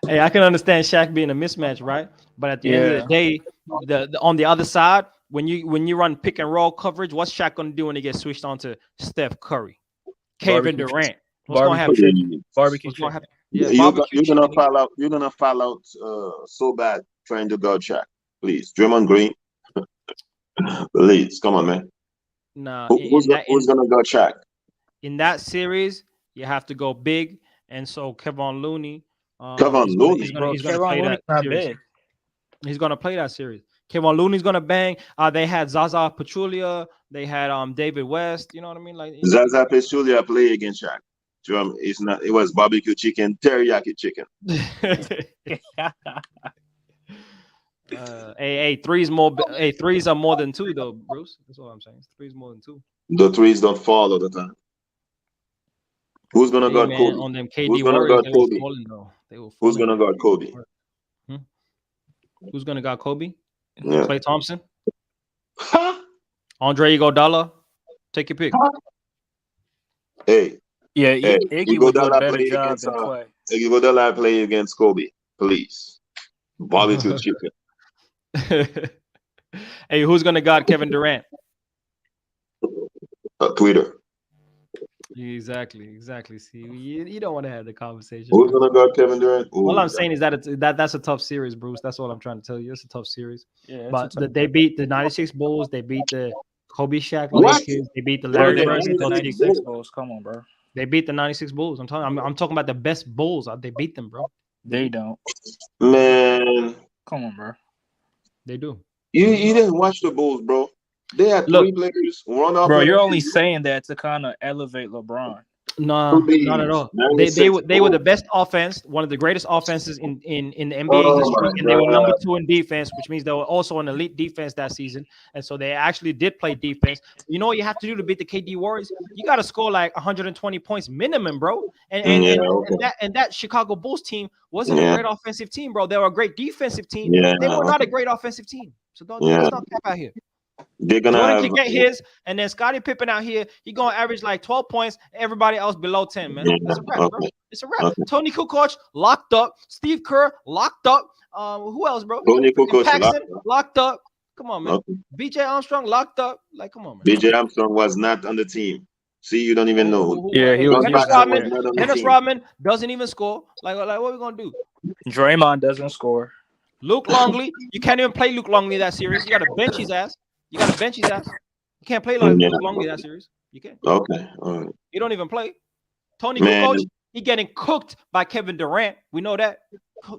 Hey, I can understand Shaq being a mismatch, right? But at the end of the Yeah. day, the on the other side, when you run pick and roll coverage, what's Shaq gonna do when he gets switched on to Steph Curry, Kevin Barbecue Durant? What's gonna barbecue happen? chicken. Barbecue What's gonna chicken. happen? Yeah, You're barbecue gonna chicken. fall out. You're gonna fall out so bad trying to guard Shaq. Please, Draymond Green. Please, come on, man. Nah, Who's gonna guard Shaq? in that series, you have to go big, and so Kevon Looney, Kevon Looney. he's gonna Kevon play Looney's that not series. big. He's gonna play that series. Kevon Looney's gonna bang. They had Zaza Pachulia. They had David West. You know what I mean? Like Zaza Pachulia play against Shaq. It's not. It was barbecue chicken, teriyaki chicken. hey, threes more. Hey, threes are more than two though, Bruce. That's what I'm saying. Threes more than two. The threes don't fall all the time. Who's gonna Hey, guard man, Kobe? on them KD Who's gonna Warriors, guard they were Kobe? falling though. They were Who's falling. gonna guard Kobe? Who's gonna guard Kobe? Yeah. Klay Thompson, Huh? Andre Iguodala. Take your pick. Hey, Yeah, hey, Iggy would do a Iguodala better play job against than Clay. Iguodala play against Kobe, please. Barbecue chicken. Hey, who's gonna guard Kevin Durant? Twitter. Exactly. See, you don't want to have the conversation. Who's Bruce. gonna guard Kevin Durant? All I'm saying is that that's a tough series, Bruce. That's all I'm trying to tell you. It's a tough series. Yeah, But they beat the '96 Bulls. They beat the Kobe Shaq What? Lakers. They beat the Bro, Larry they Bird. beat the Celtics. 96 Bulls. Come on, bro. They beat the '96 Bulls. I'm talking about the best Bulls. They beat them, bro. They don't. Man, Come on, bro. They do. you didn't watch the Bulls, bro. They had three players, one off. Bro, you're only saying that to kind of elevate LeBron. No, not at all. They were the best offense, one of the greatest offenses in the NBA history, and they were number 2 in defense, which means they were also an elite defense that season. And so they actually did play defense. You know what you have to do to beat the KD Warriors? You got to score like 120 points minimum, bro. And that Chicago Bulls team wasn't a great offensive team, bro. They were a great defensive team. They were not a great offensive team. So let's not cap out here. They're gonna Jordan can get his, and then Scottie Pippen out here, he gonna average like 12 points. Everybody else below 10, man. It's a wrap, bro. It's a wrap. Tony Kukoc locked up. Steve Kerr locked up. Who else, bro? Tony Kukoc Paxson locked up. Come on, man. Okay. BJ Armstrong locked up. Like, come on, man. BJ Armstrong was not on the team. See, you don't even know. Yeah, he was. Dennis Rodman doesn't even score. Like what are we gonna do? Draymond doesn't score. Luke Longley, you can't even play Luke Longley that series. You got to bench his ass. You can't play like Luke Longley that series. You can't. Okay. All right. You don't even play. Tony Kukoc, he getting cooked by Kevin Durant. We know that.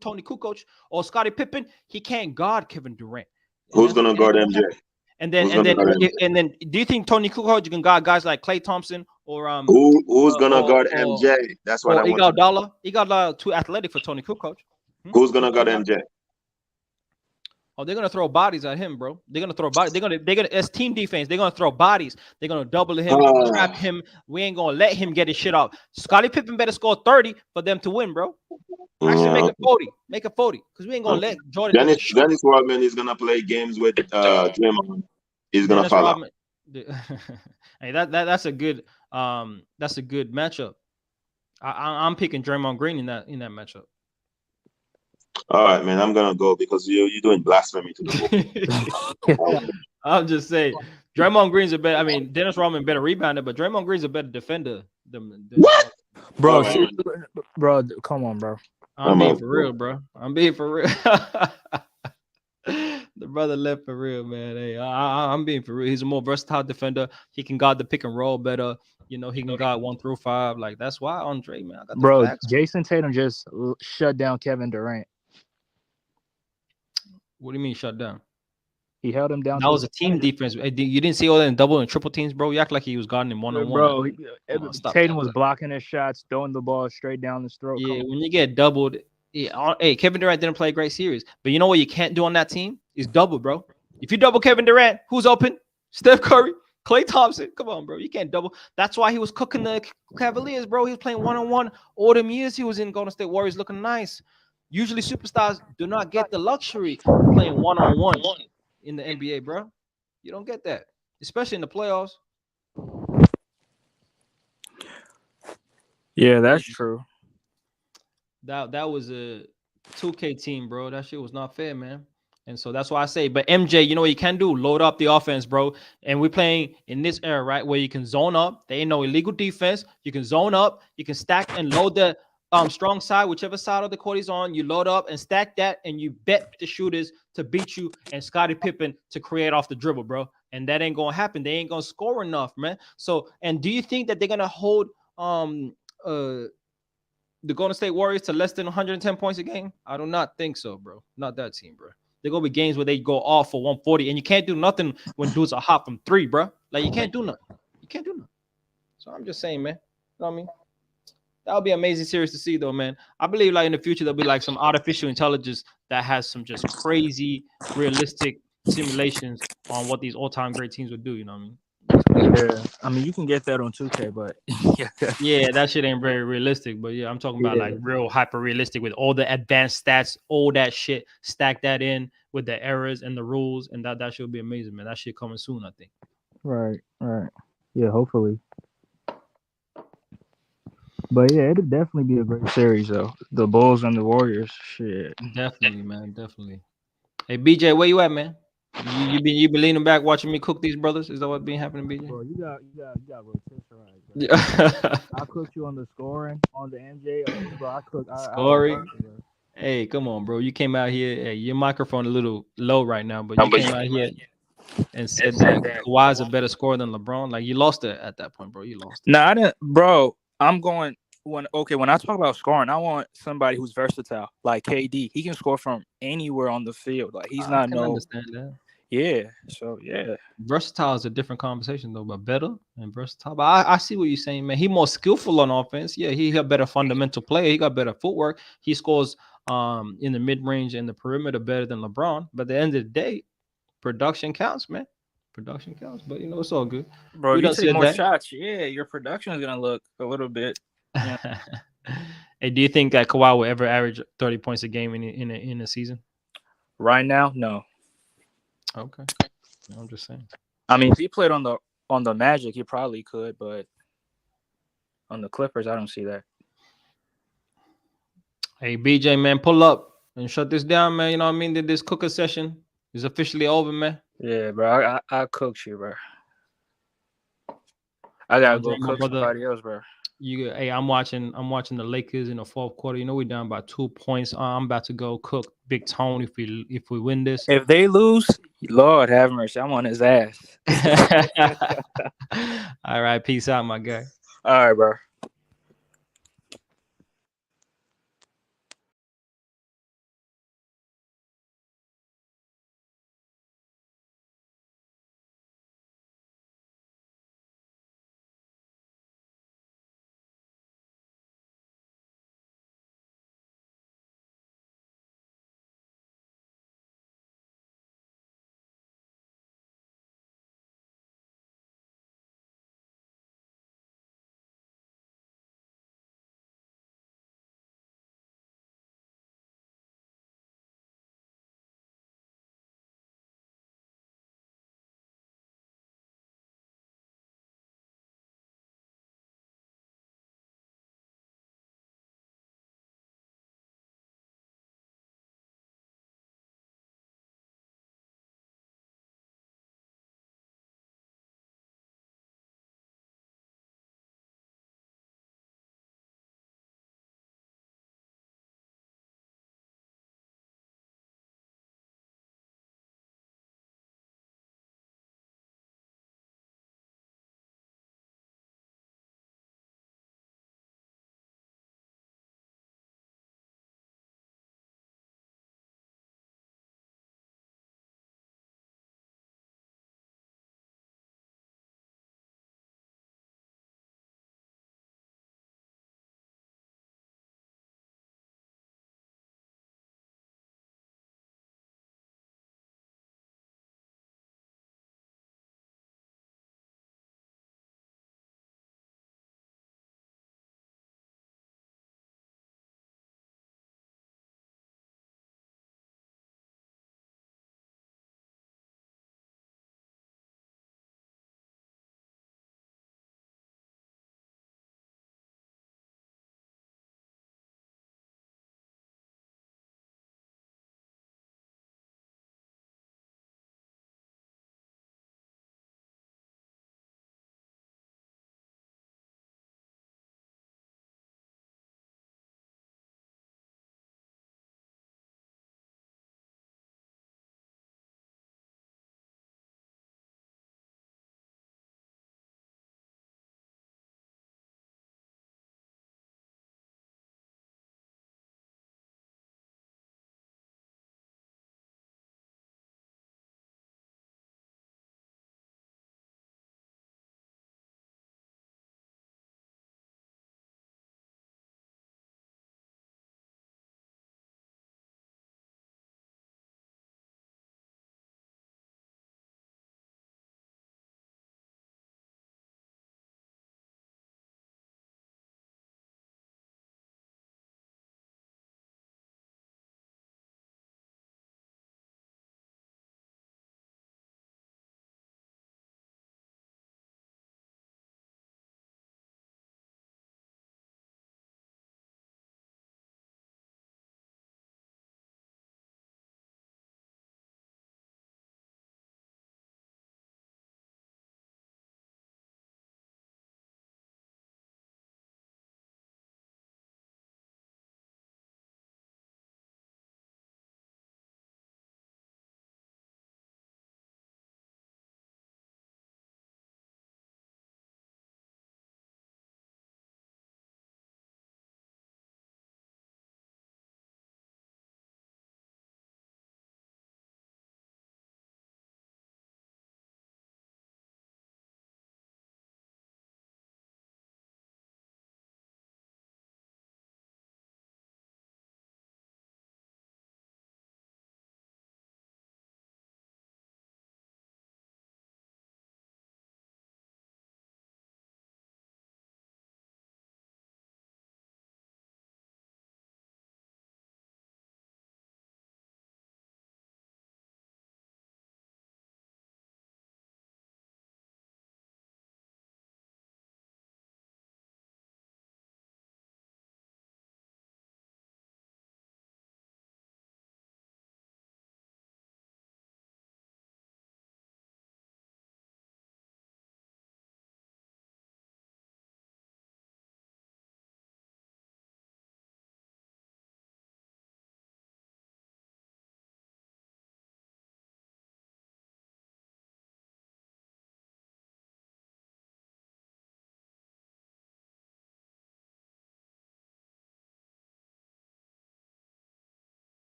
Tony Kukoc or Scottie Pippen, he can't guard Kevin Durant. Who's gonna guard MJ? And then, do you think Tony Kukoc can guard guys like Klay Thompson or who's gonna guard MJ? That's what I want. Iguodala too athletic for Tony Kukoc. Who's gonna guard MJ? Oh, they're gonna throw bodies at him, bro. They're gonna throw bodies. They're gonna as team defense. They're gonna throw bodies. They're gonna double him, trap him. We ain't gonna let him get his shit off. Scottie Pippen better score 30 for them to win, bro. Actually, make it 40. Make it 40, because we ain't gonna let Jordan. Dennis Rodman is gonna play games with Draymond. He's gonna fall out. Hey, that's a good matchup. I'm picking Draymond Green in that matchup. All right, man. I'm gonna go because you're doing blasphemy to the book. I'm just saying, Draymond Green's a better. I mean, Dennis Rodman better rebounder, but Draymond Green's a better defender than what? Bro, bro, come on, bro. I'm being for real, bro. I'm being for real. The brother left for real, man. Hey, I'm being for real. He's a more versatile defender. He can guard the pick and roll better. You know, he can guard 1 through 5. Like, that's why Andre, man. I got bro, facts. Jason Tatum just shut down Kevin Durant. What do you mean shut down? He held him down. That was a team defense. You didn't see all that in double and triple teams, bro. You act like he was guarding him one-on-one. Bro, Tatum was blocking his shots, throwing the ball straight down his throat. Yeah, when you get doubled, hey, Kevin Durant didn't play a great series. But you know what you can't do on that team? Is double, bro. If you double Kevin Durant, who's open? Steph Curry, Klay Thompson. Come on, bro. You can't double. That's why he was cooking the Cavaliers, bro. He was playing one-on-one all them years he was in Golden State Warriors looking nice. Usually, superstars do not get the luxury of playing one-on-one in the NBA, bro. You don't get that, especially in the playoffs. Yeah, that's true. That was a 2K team, bro. That shit was not fair, man. And so that's why I say, but MJ, you know what you can do? Load up the offense, bro. And we're playing in this era, right? Where you can zone up. There ain't no illegal defense. You can zone up. You can stack and load the strong side, whichever side of the court is on. You load up and stack that, and you bet the shooters to beat you and Scottie Pippen to create off the dribble, bro. And that ain't gonna happen. They ain't gonna score enough, man. So, and do you think that they're gonna hold the Golden State Warriors to less than 110 points a game? I do not think so, bro. Not that team, bro. They're gonna be games where they go off for 140, and you can't do nothing when dudes are hot from 3, bro. Like you can't do nothing. You can't do nothing. So I'm just saying, man. You know what I mean? That would be an amazing series to see, though, man. I believe like in the future there'll be like some artificial intelligence that has some just crazy, realistic simulations on what these all-time great teams would do. You know what I mean? Yeah, I mean you can get that on 2K, but Yeah, that shit ain't very realistic. But yeah, I'm talking about like real hyper realistic with all the advanced stats, all that shit. Stack that in with the errors and the rules, and that should be amazing, man. That shit coming soon, I think. Right. Yeah, hopefully. But yeah, it'd definitely be a great series though. The Bulls and the Warriors. Shit. Definitely, man. Definitely. Hey, BJ, where you at, man? You been leaning back watching me cook these brothers? Is that what been happening, BJ? Bro, you got rotisserie, bro. I cooked you on the scoring on the MJ. Bro, I cooked scoring. Hey, come on, bro. You came out here. Hey, your microphone a little low right now, but you came out here and said that Kawhi's a better scorer than LeBron. Like you lost it at that point, bro. You lost it. No, I didn't, bro. I'm going when I talk about scoring, I want somebody who's versatile, like KD. He can score from anywhere on the field. Like he's not no. Understand that. Yeah. So yeah. Versatile is a different conversation though, but better and versatile. But I see what you're saying, man. He more skillful on offense. Yeah, he got better fundamental play. He got better footwork. He scores in the mid range and the perimeter better than LeBron. But at the end of the day, production counts, man. Production counts. But you know, it's all good. Bro, if you take more shots, yeah, your production is gonna look a little bit. Yeah. Hey, do you think that Kawhi will ever average 30 points a game in a season? Right now, no. Okay, I'm just saying. I mean, if he played on the Magic, he probably could, but on the Clippers, I don't see that. Hey, BJ, man, pull up and shut this down, man. You know what I mean? This cooker session is officially over, man. Yeah, bro. I cooked you, bro. I gotta go cook somebody else, bro. Hey, I'm watching the Lakers in the fourth quarter. You know, we're down by 2 points. I'm about to go cook Big Tone if we win this. If they lose, Lord have mercy, I'm on his ass. All right, peace out, my guy. All right, bro.